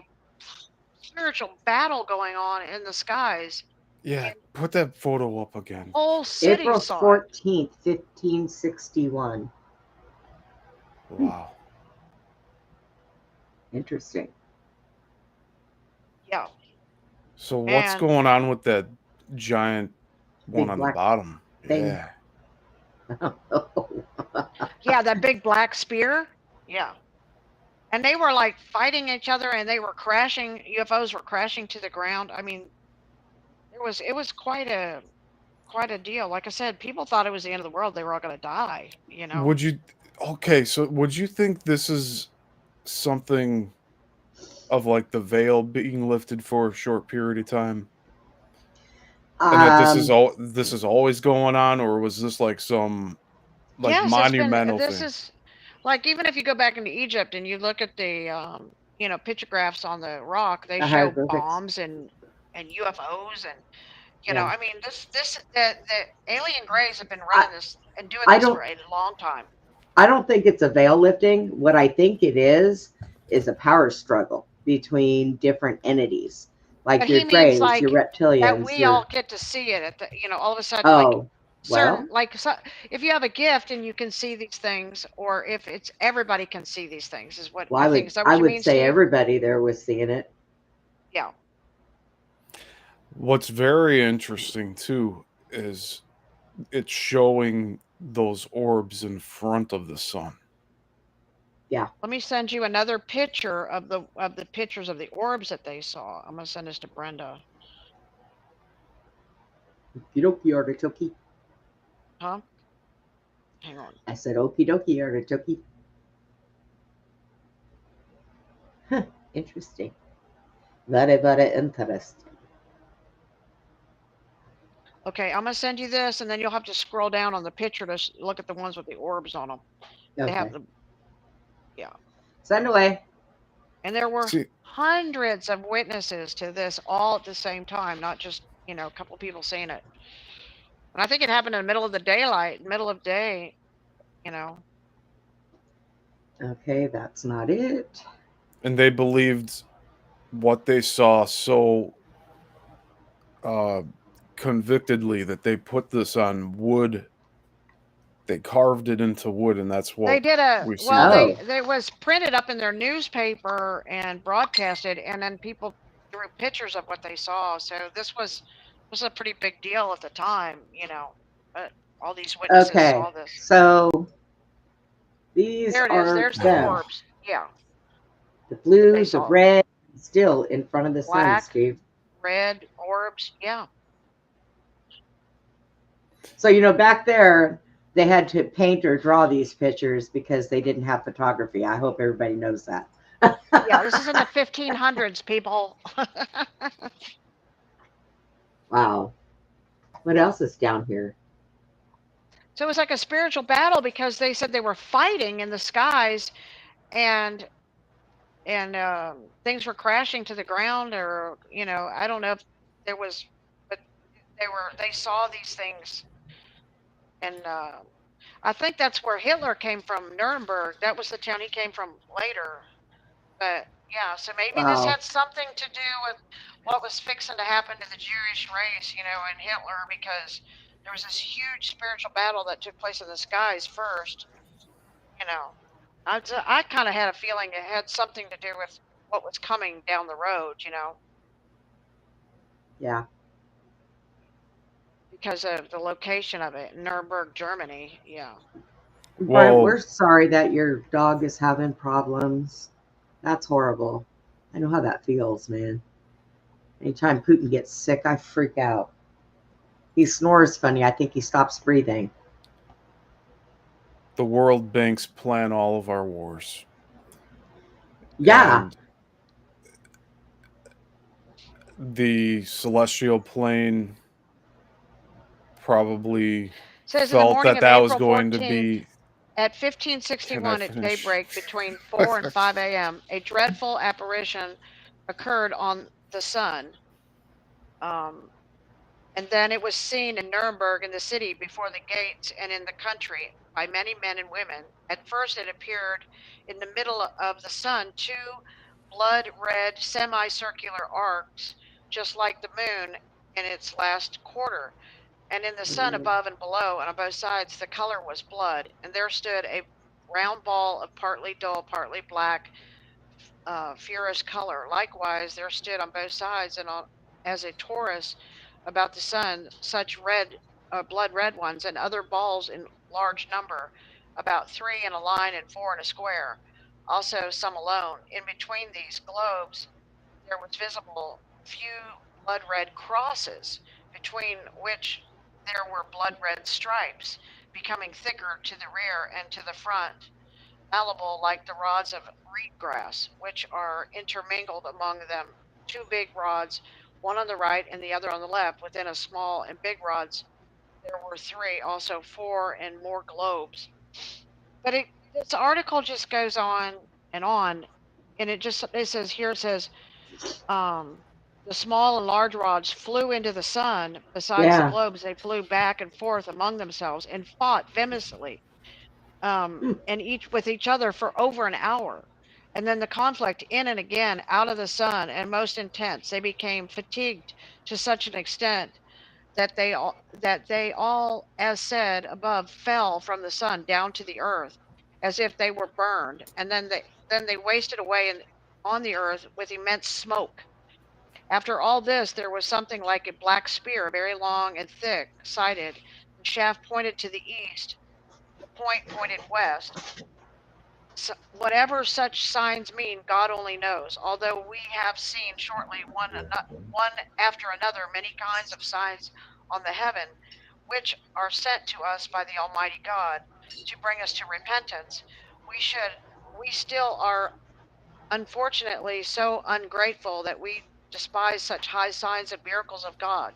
spiritual battle going on in the skies. Yeah, put that photo up again. Whole city April saw 14th, 1561. Wow. Interesting. Yeah. So what's going on with that giant one on the bottom? Thing. Yeah. Yeah, that big black spear. Yeah. And they were like fighting each other, and they were crashing. UFOs were crashing to the ground. I mean, it was quite a deal. Like I said, people thought it was the end of the world. They were all going to die, you know. Would you think this is something of like the veil being lifted for a short period of time? And that this is always going on, or was this like some monumental thing? This is like, even if you go back into Egypt and you look at the pictographs on the rock, they show bombs and UFOs, and You know, Yeah. I mean, the alien grays have been running this and doing I this for don't a long time. I don't think it's a veil lifting. What I think it is a power struggle between different entities, like But your he means grays, your like that reptilians, we all get to see it at the, you know, all of a sudden, like oh, certain, well, like so, if you have a gift and you can see these things, or if it's everybody can see these things, is what you think. Is that what I you would mean, say Steve? everybody there was seeing it. Yeah. What's very interesting too is it's showing those orbs in front of the sun. Yeah. Let me send you another picture of the pictures of the orbs that they saw. I'm gonna send this to Brenda. Okie dokie artichoke. Huh? Hang on. I said okie dokie artichoke. Huh, interesting. Very, very interesting. Okay, I'm gonna send you this, and then you'll have to scroll down on the picture to look at the ones with the orbs on them. Okay. They have the, yeah. Send away. And there were hundreds of witnesses to this all at the same time, not just, you know, a couple people seeing it. And I think it happened in the middle of the daylight, middle of day, you know. Okay, that's not it. And they believed what they saw so convictedly that they put this on wood. They carved it into wood, and that's what They did a, we see. well, Now. they was printed up in their newspaper and broadcasted, and then people drew pictures of what they saw. So this was a pretty big deal at the time, you know. All these witnesses saw this. So these there it are is. There's them. the orbs. Yeah. The blue, the red, still in front of the Black, sun, Steve. Red orbs, yeah. So, you know, back there, they had to paint or draw these pictures because they didn't have photography. I hope everybody knows that. Yeah, this is in the 1500s, people. Wow. What else is down here? So it was like a spiritual battle because they said they were fighting in the skies, and things were crashing to the ground, or, you know, I don't know if there was, but they saw these things. And I think that's where Hitler came from, Nuremberg. That was the town he came from later. But yeah, so maybe this had something to do with what was fixing to happen to the Jewish race, you know, and Hitler, because there was this huge spiritual battle that took place in the skies first. You know, I kind of had a feeling it had something to do with what was coming down the road, you know. Yeah. Because of the location of it, Nuremberg, Germany. Yeah. Brian, we're sorry that your dog is having problems. That's horrible. I know how that feels, man. Anytime Putin gets sick, I freak out. He snores funny. I think he stops breathing. The World Banks plan all of our wars. Yeah. And the celestial plane probably felt that was going to be. At 1561 at daybreak, between 4 and 5 a.m., a dreadful apparition occurred on the sun. And then it was seen in Nuremberg, in the city, before the gates, and in the country by many men and women. At first it appeared in the middle of the sun, two blood red semicircular arcs, just like the moon in its last quarter. And in the sun above and below, and on both sides, the color was blood. And there stood a round ball of partly dull, partly black, furious color. Likewise, there stood on both sides, and as a torus about the sun, such red, blood red ones, and other balls in large number, about 3 in a line and 4 in a square. Also some alone. In between these globes, there was visible few blood red crosses, between which there were blood red stripes, becoming thicker to the rear and to the front, malleable like the rods of reed grass, which are intermingled among them. 2 big rods, one on the right and the other on the left. Within a small and big rods, there were 3, also 4 and more globes. But this article just goes on, and it says here, it says, the small and large rods flew into the sun. Besides the globes, they flew back and forth among themselves and fought vehemently, and each with each other for over an hour. And then the conflict in and again out of the sun and most intense. They became fatigued to such an extent that they all, as said above, fell from the sun down to the earth, as if they were burned, and then they wasted away on the earth with immense smoke. After all this, there was something like a black spear, very long and thick-sided. The shaft pointed to the east, the point pointed west. So whatever such signs mean, God only knows. Although we have seen shortly one after another many kinds of signs on the heaven, which are sent to us by the Almighty God to bring us to repentance, we still are unfortunately so ungrateful that we despise such high signs and miracles of God,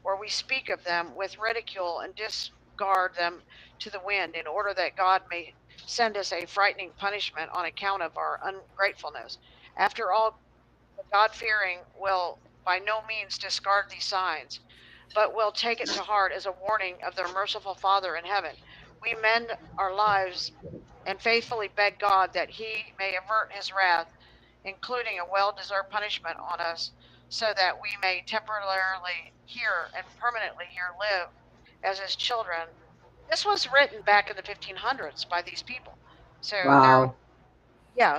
or we speak of them with ridicule and discard them to the wind, in order that God may send us a frightening punishment on account of our ungratefulness. After all, the God-fearing will by no means discard these signs, but will take it to heart as a warning of their merciful Father in heaven. We mend our lives and faithfully beg God that he may avert his wrath, including a well-deserved punishment on us, so that we may temporarily here and permanently here live as his children. This was written back in the 1500s by these people. So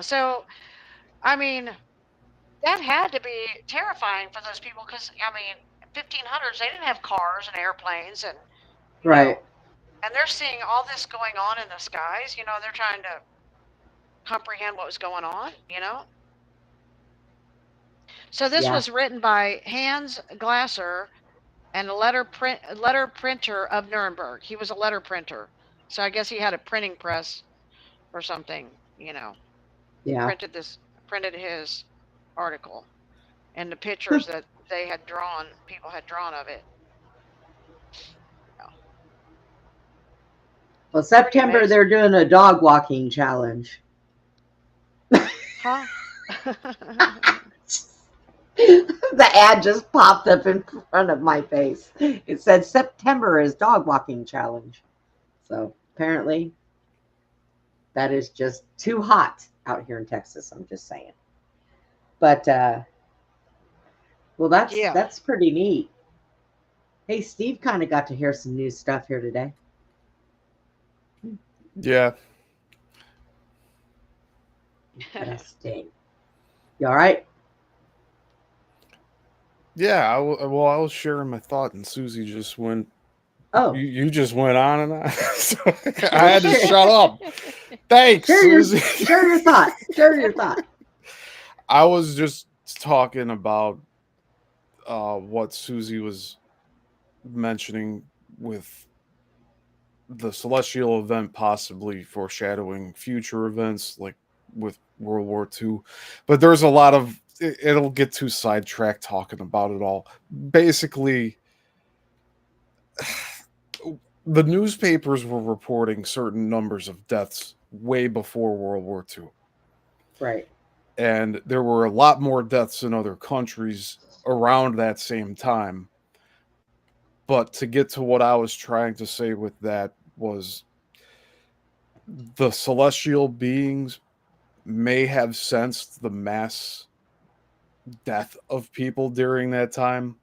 so I mean, that had to be terrifying for those people, because I mean, 1500s, they didn't have cars and airplanes, and and they're seeing all this going on in the skies. They're trying to comprehend what was going on. So this was written by Hans Glasser, and a letter printer of Nuremberg. He was a letter printer, so I guess he had a printing press or something. Printed his article and the pictures that people had drawn of it. Well, September they're doing a dog walking challenge. Huh? The ad just popped up in front of my face. It said September is dog walking challenge. So apparently that is just too hot out here in Texas. I'm just saying. But well, that's pretty neat. Hey, Steve kind of got to hear some new stuff here today. Yeah. Interesting. You all right? Yeah, I was sharing my thought, and Susie just went. Oh, you just went on and on. So I had to shut up. Thanks, Susie. Share your thought. Share your thought. I was just talking about what Susie was mentioning with the celestial event possibly foreshadowing future events, like with World War II. But there's a lot of it'll get too sidetracked talking about it all. Basically, the newspapers were reporting certain numbers of deaths way before World War II. Right. And there were a lot more deaths in other countries around that same time. But to get to what I was trying to say with that was the celestial beings may have sensed the mass death of people during that time.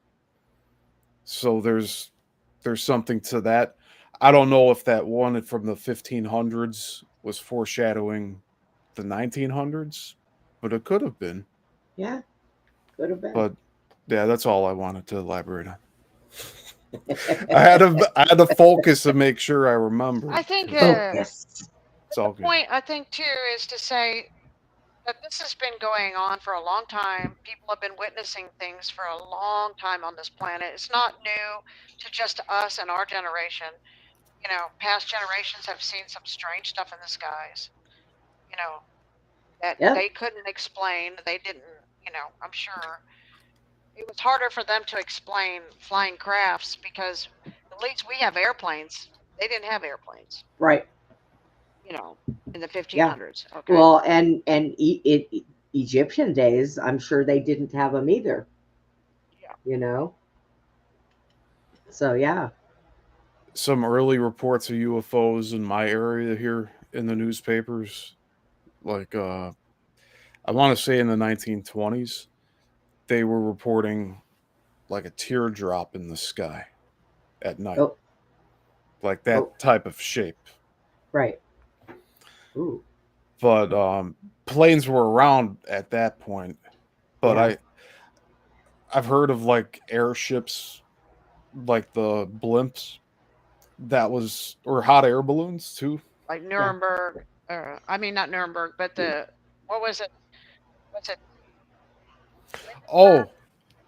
So there's something to that. I don't know if that one from the 1500s was foreshadowing the 1900s, but it could have been. Yeah, could have been. But yeah, that's all I wanted to elaborate on. I had to focus and make sure I remember. I think it's all good. The point I think too is to say that this has been going on for a long time. People have been witnessing things for a long time on this planet. It's not new to just us and our generation. Past generations have seen some strange stuff in the skies. That they couldn't explain. They didn't. I'm sure it was harder for them to explain flying crafts, because at least we have airplanes. They didn't have airplanes. Right. In the 1500s. Yeah. Okay. Well, and Egyptian days, I'm sure they didn't have them either. you know? So, yeah. Some early reports of UFOs in my area here in the newspapers, like, I want to say in the 1920s, they were reporting like a teardrop in the sky at night. Oh. Like that type of shape. Right. Ooh. But planes were around at that point. But Yeah. I've heard of like airships, like the blimps, or hot air balloons too. Like Nuremberg, I mean not Nuremberg, but what was it? What's it? Oh,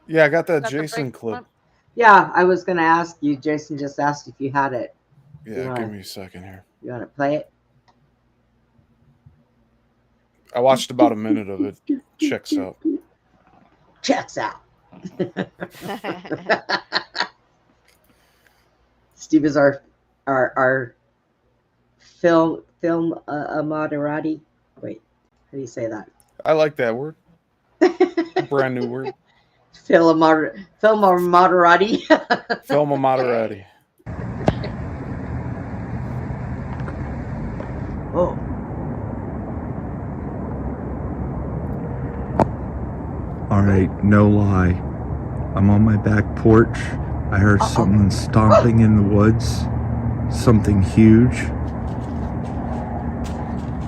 yeah, I got that Is that the Jason big clip. one? Yeah, I was going to ask you. Jason just asked if you had it. Yeah, give me a second here. You want to play it? I watched about a minute of it. Checks out. Checks out. Steve is our film Maserati. Wait, how do you say that? I like that word. Brand new word. Film Maserati. Film Maserati. Oh. All right, no lie. I'm on my back porch. I heard someone stomping in the woods. Something huge.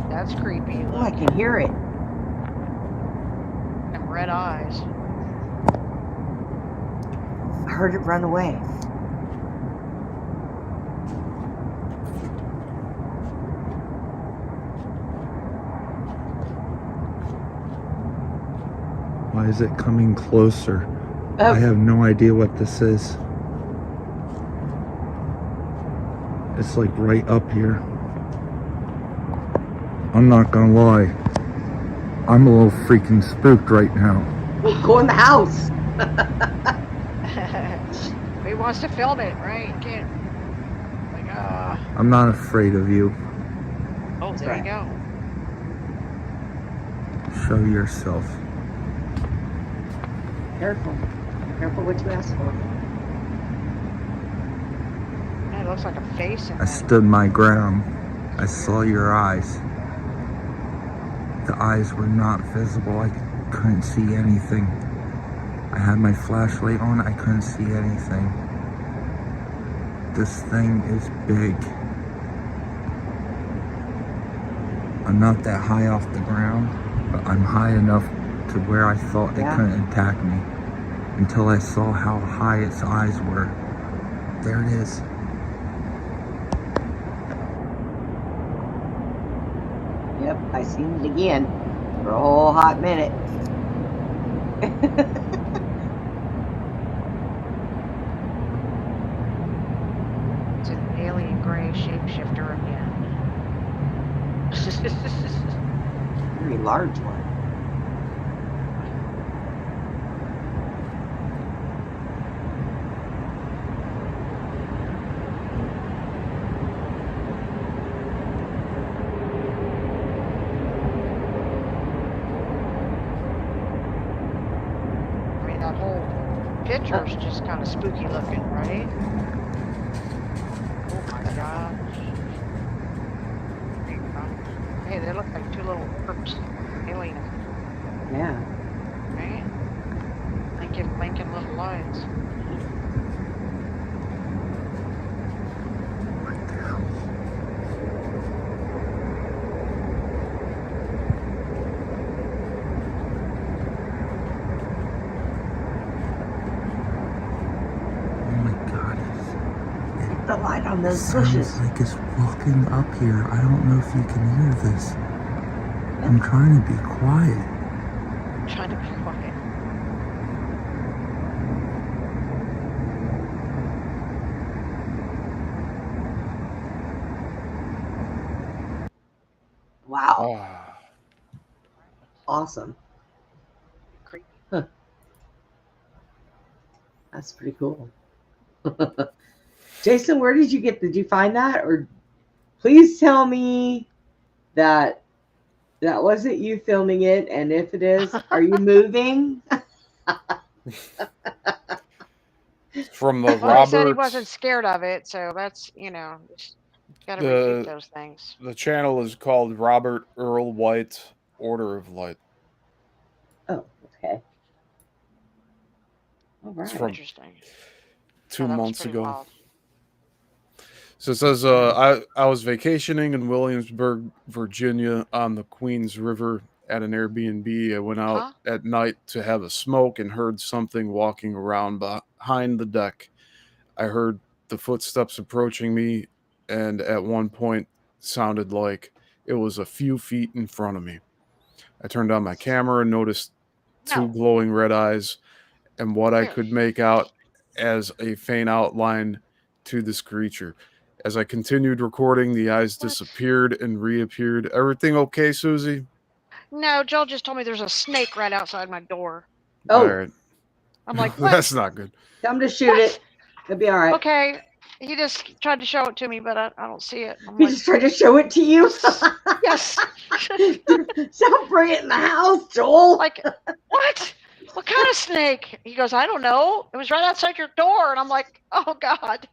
That's creepy. Oh, I can hear it. And red eyes. I heard it run away. Why is it coming closer? I have no idea what this is. It's like right up here. I'm not gonna lie. I'm a little freaking spooked right now. Go in the house. He wants to film it, right? You can't. Like, I'm not afraid of you. oh, there you go. Show yourself. Careful. Careful what you ask for. Man, it looks like a face in I stood my ground. I saw your eyes. The eyes were not visible. I couldn't see anything. I had my flashlight on. I couldn't see anything. This thing is big. I'm not that high off the ground, but I'm high enough to where I thought it couldn't attack me until I saw how high its eyes were. There it is. Yep, I seen it again for a whole hot minute. It's an alien gray shapeshifter again. Very large one. That whole picture's just kind of spooky looking, right? Oh my gosh. Hey, they look like two little orbs. Alien. Yeah. Right? Blinking little lights. The light on those Sounds bushes. like it's walking up here. I don't know if you can hear this. I'm trying to be quiet. Trying to be quiet. Wow. Awesome. Huh. That's pretty cool. Jason, where did you find that? Or please tell me that wasn't you filming it, and if it is, are you moving? From the Well, he said he Robert. wasn't scared of it, so that's just gotta refute those things. The channel is called Robert Earl White Order of Light. Oh, okay. All right. It's from Interesting. 2 months ago. Wild. So it says, I was vacationing in Williamsburg, Virginia on the Queens River at an Airbnb. I went out at night to have a smoke and heard something walking around behind the deck. I heard the footsteps approaching me, and at one point sounded like it was a few feet in front of me. I turned on my camera and noticed two glowing red eyes and what I could make out as a faint outline to this creature. As I continued recording, the eyes disappeared and reappeared. Everything okay, Susie? No, Joel just told me there's a snake right outside my door. Oh. All right. I'm like, what? That's not good. Come to shoot it. It'll be all right. Okay. He just tried to show it to me, but I don't see it. He just tried to show it to you? Yes. Don't bring it in the house, Joel. Like, what? What kind of snake? He goes, I don't know. It was right outside your door. And I'm like, oh, God.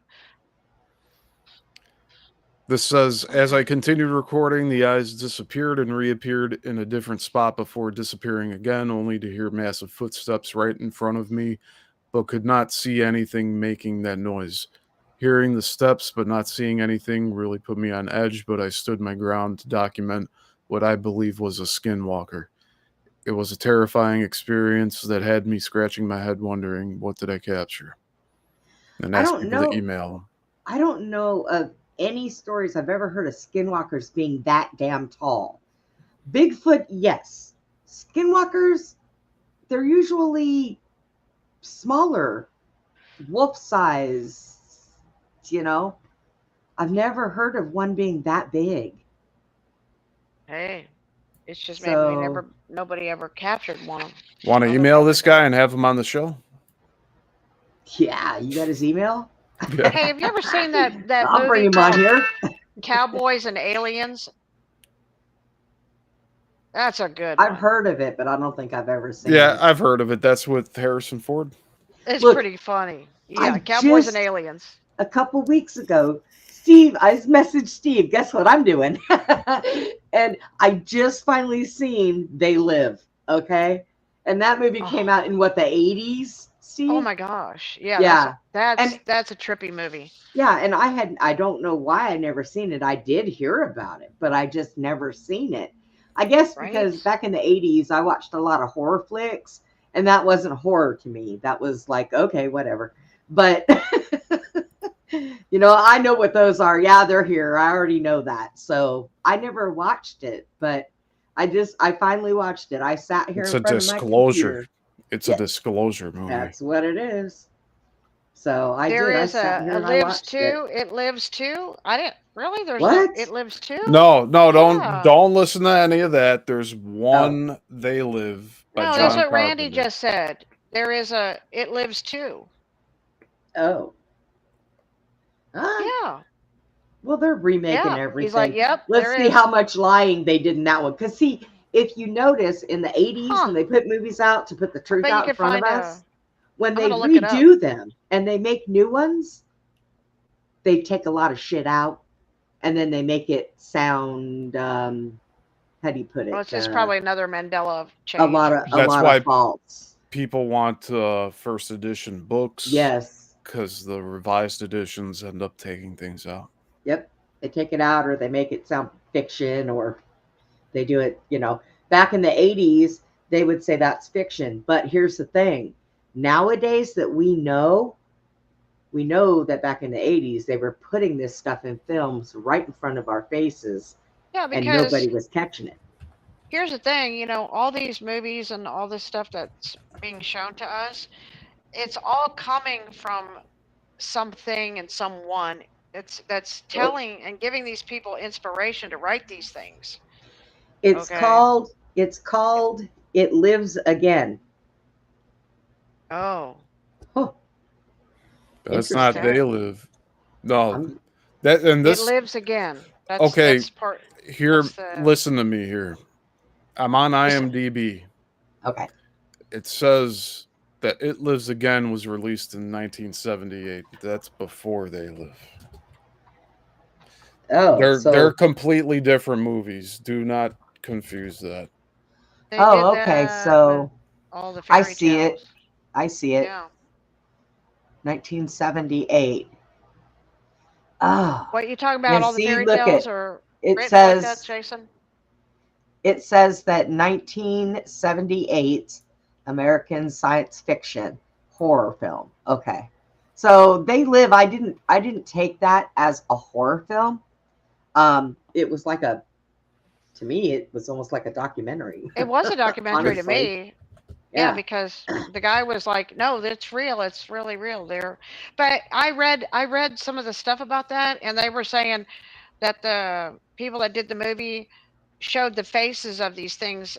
This says, as I continued recording, the eyes disappeared and reappeared in a different spot before disappearing again, only to hear massive footsteps right in front of me, but could not see anything making that noise. Hearing the steps but not seeing anything really put me on edge, but I stood my ground to document what I believe was a skinwalker. It was a terrifying experience that had me scratching my head wondering, what did I capture? And ask people to email. I don't know of any stories I've ever heard of skinwalkers being that damn tall. Bigfoot, yes. Skinwalkers, they're usually smaller, wolf size, I've never heard of one being that big. Hey, it's just maybe nobody ever captured one. Want to email this guy and have him on the show? Yeah, you got his email? Yeah. Hey, have you ever seen that I'll movie bring him on here. Cowboys and Aliens? That's a good one. I've heard of it, but I don't think I've ever seen it. Yeah, I've heard of it. That's with Harrison Ford. It's pretty funny. Yeah, Cowboys and Aliens. A couple weeks ago, Steve, I messaged Steve, guess what I'm doing? And I just finally seen They Live, okay? And that movie came out in the 80s, Steve? Oh my gosh. Yeah. That's a trippy movie. Yeah, and I don't know why I never seen it. I did hear about it, but I just never seen it. I guess because back in the 80s, I watched a lot of horror flicks, and that wasn't horror to me. That was like, okay, whatever. But, I know what those are. Yeah, they're here. I already know that. So I never watched it, but I finally watched it. I sat here in front of my computer. It's a disclosure movie. That's what it is. So There I is sat here a and I Lives watched 2. it. It Lives 2. I didn't really. There's What? It Lives 2. No, don't listen to any of that. There's one They Live by No, John that's what Randy Carpenter. just said. There is a It Lives 2. Oh. Yeah. Well, they're remaking everything. He's like, yep. Let's see how much lying they did in that one. Because see, if you notice in the 80s when they put movies out to put the truth out in front of us, when they redo them and they make new ones, they take a lot of shit out and then they make it sound how do you put it? Well, it's just probably another Mandela change. A lot of faults. People want first edition books. Yes. Because the revised editions end up taking things out. Yep. They take it out or they make it sound fiction or they do it, Back in the 80s, they would say that's fiction. But here's the thing. Nowadays that we know that back in the 80s, they were putting this stuff in films right in front of our faces. Yeah, because and nobody was catching it. Here's the thing, all these movies and all this stuff that's being shown to us, it's all coming from something and someone that's telling and giving these people inspiration to write these things. It's called It Lives Again. Oh. That's not They Live. No. This It Lives Again. Okay. That's part, here, listen to me here. I'm on IMDb. Okay. It says that It Lives Again was released in 1978. That's before They Live. Oh, They're completely different movies. Do not confuse that. They Oh, did okay. that So with all the I fairy see tales. it. I see it. Yeah. 1978. Oh. What you talking Yeah, about? All the see, fairy look tales at are it written like that, says Jason? it says that 1978 American science fiction horror film. Okay. So They Live, I didn't take that as a horror film. It was like to me, it was almost like a documentary. It was a documentary to Honestly. me. Yeah. Yeah, because the guy was like, "No, that's real. It's really real." There, but I read some of the stuff about that, and they were saying that the people that did the movie showed the faces of these things,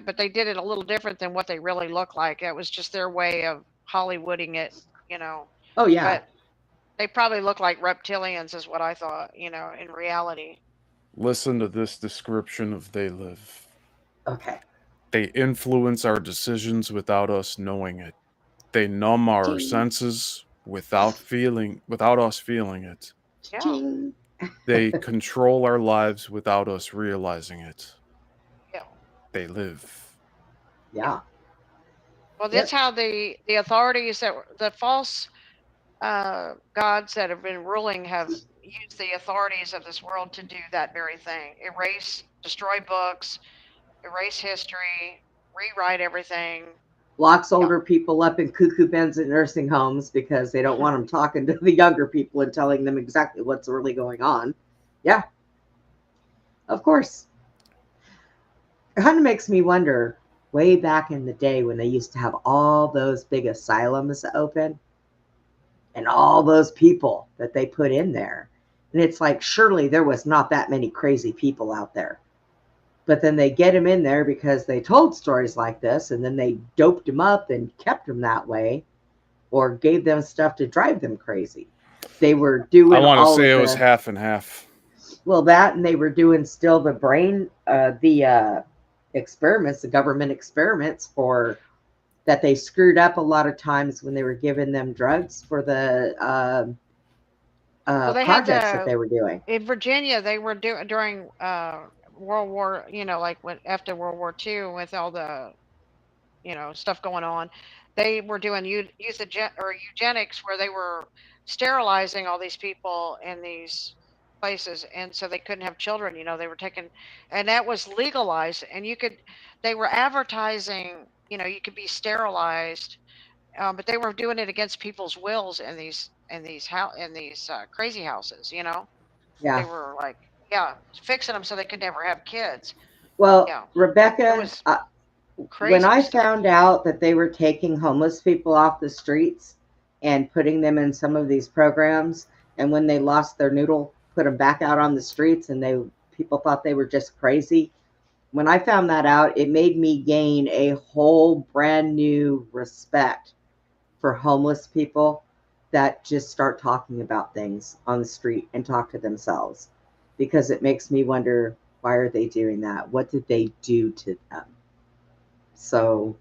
but they did it a little different than what they really look like. It was just their way of Hollywooding it, you know. Oh yeah. But they probably look like reptilians, is what I thought, you know, in reality. Listen to this description of They Live. Okay. They influence our decisions without us knowing it. They numb our senses without us feeling it. Yeah. They control our lives without us realizing it. Yeah. They live. Yeah. Well, that's how the authorities the false gods that have been ruling have used the authorities of this world to do that very thing: destroy books, erase history, rewrite everything. Locks older people up in cuckoo beds at nursing homes because they don't want them talking to the younger people and telling them exactly what's really going on. Yeah. Of course. It kind of makes me wonder, way back in the day when they used to have all those big asylums open and all those people that they put in there. And it's like, surely there was not that many crazy people out there. But then they get them in there because they told stories like this, and then they doped them up and kept them that way, or gave them stuff to drive them crazy. They were doing. I want to say it was half and half. Well, that, and they were doing still the brain, experiments, the government experiments that they screwed up a lot of times when they were giving them drugs for the projects that they were doing. In Virginia, they were doing during World War, like after World War II, with all the, stuff going on. They were doing eugenics, where they were sterilizing all these people in these places, and so they couldn't have children. They were taking, and that was legalized, and they were advertising, you could be sterilized, but they were doing it against people's wills in these crazy houses. Yeah. They were like, fixing them so they could never have kids. Well, Yeah. Rebecca, when I found out that they were taking homeless people off the streets and putting them in some of these programs, and when they lost their noodle, put them back out on the streets, and people thought they were just crazy. When I found that out, it made me gain a whole brand new respect for homeless people that just start talking about things on the street and talk to themselves, because it makes me wonder, why are they doing that? What did they do to them? So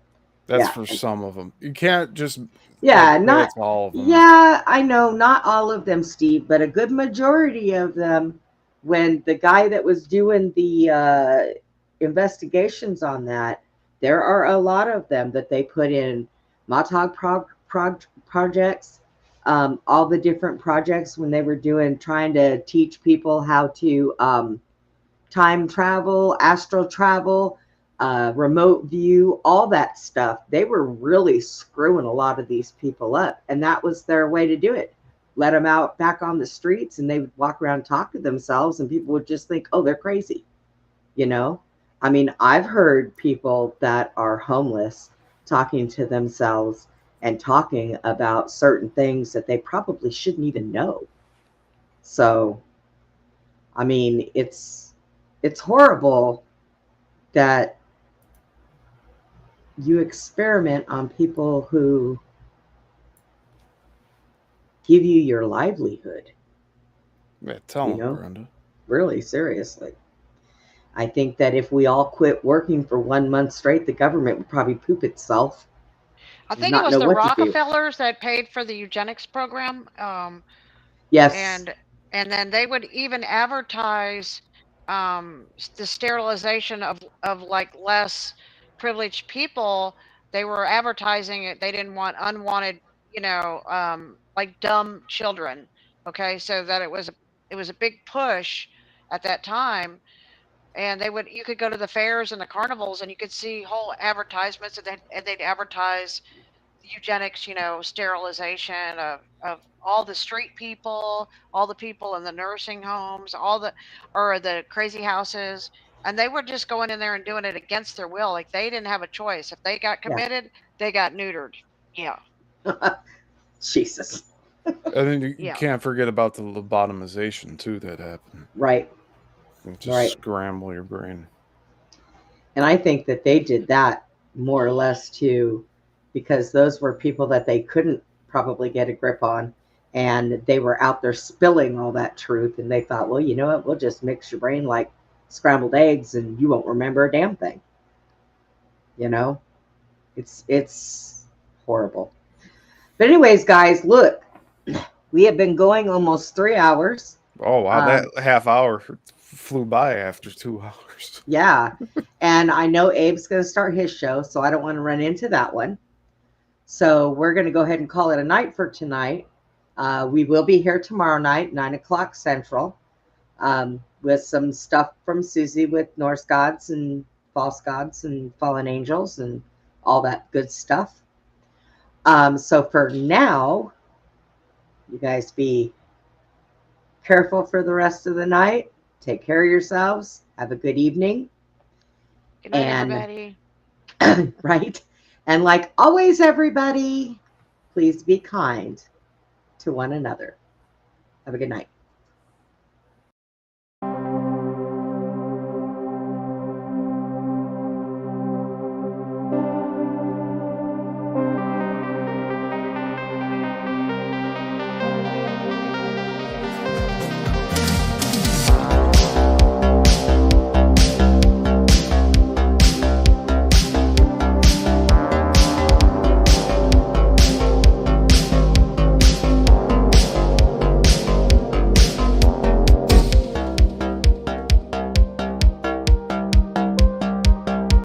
that's for some of them. You can't just not all of them. Yeah, I know, not all of them, Steve, but a good majority of them. When the guy that was doing the investigations on that, there are a lot of them that they put in Matog projects, all the different projects when they were trying to teach people how to time travel, astral travel, remote view, all that stuff. They were really screwing a lot of these people up, and that was their way to do it. Let them out back on the streets, and they would walk around and talk to themselves, and people would just think, oh, they're crazy. I mean, I've heard people that are homeless talking to themselves and talking about certain things that they probably shouldn't even know. So, I mean, it's horrible that you experiment on people who give you your livelihood. Yeah, tell them, Brenda. Really, seriously. I think that if we all quit working for 1 month straight, the government would probably poop itself. I think it not was know the what to do. Rockefellers that paid for the eugenics program. Yes. And then they would even advertise the sterilization of like less privileged people. They were advertising it. They didn't want unwanted, like dumb children. Okay, so that it was a big push at that time. And you could go to the fairs and the carnivals and you could see whole advertisements, and they'd advertise eugenics, sterilization of all the street people, all the people in the nursing homes, or the crazy houses. And they were just going in there and doing it against their will. Like they didn't have a choice. If they got committed, they got neutered. Yeah. Jesus. And then you can't forget about the lobotomization too that happened. Right. Just scramble your brain. And I think that they did that more or less too, because those were people that they couldn't probably get a grip on, and they were out there spilling all that truth, and they thought, well, you know what, we'll just mix your brain like scrambled eggs and you won't remember a damn thing. It's horrible. But anyways, guys, look, we have been going almost 3 hours. Oh wow, that half hour flew by after 2 hours. Yeah. And I know Abe's going to start his show, so I don't want to run into that one. So we're going to go ahead and call it a night for tonight. We will be here tomorrow night, 9 o'clock Central, with some stuff from Susie with Norse gods and false gods and fallen angels and all that good stuff. So for now, you guys be careful for the rest of the night. Take care of yourselves. Have a good evening. Good night, everybody. Right. And like always, everybody, please be kind to one another. Have a good night.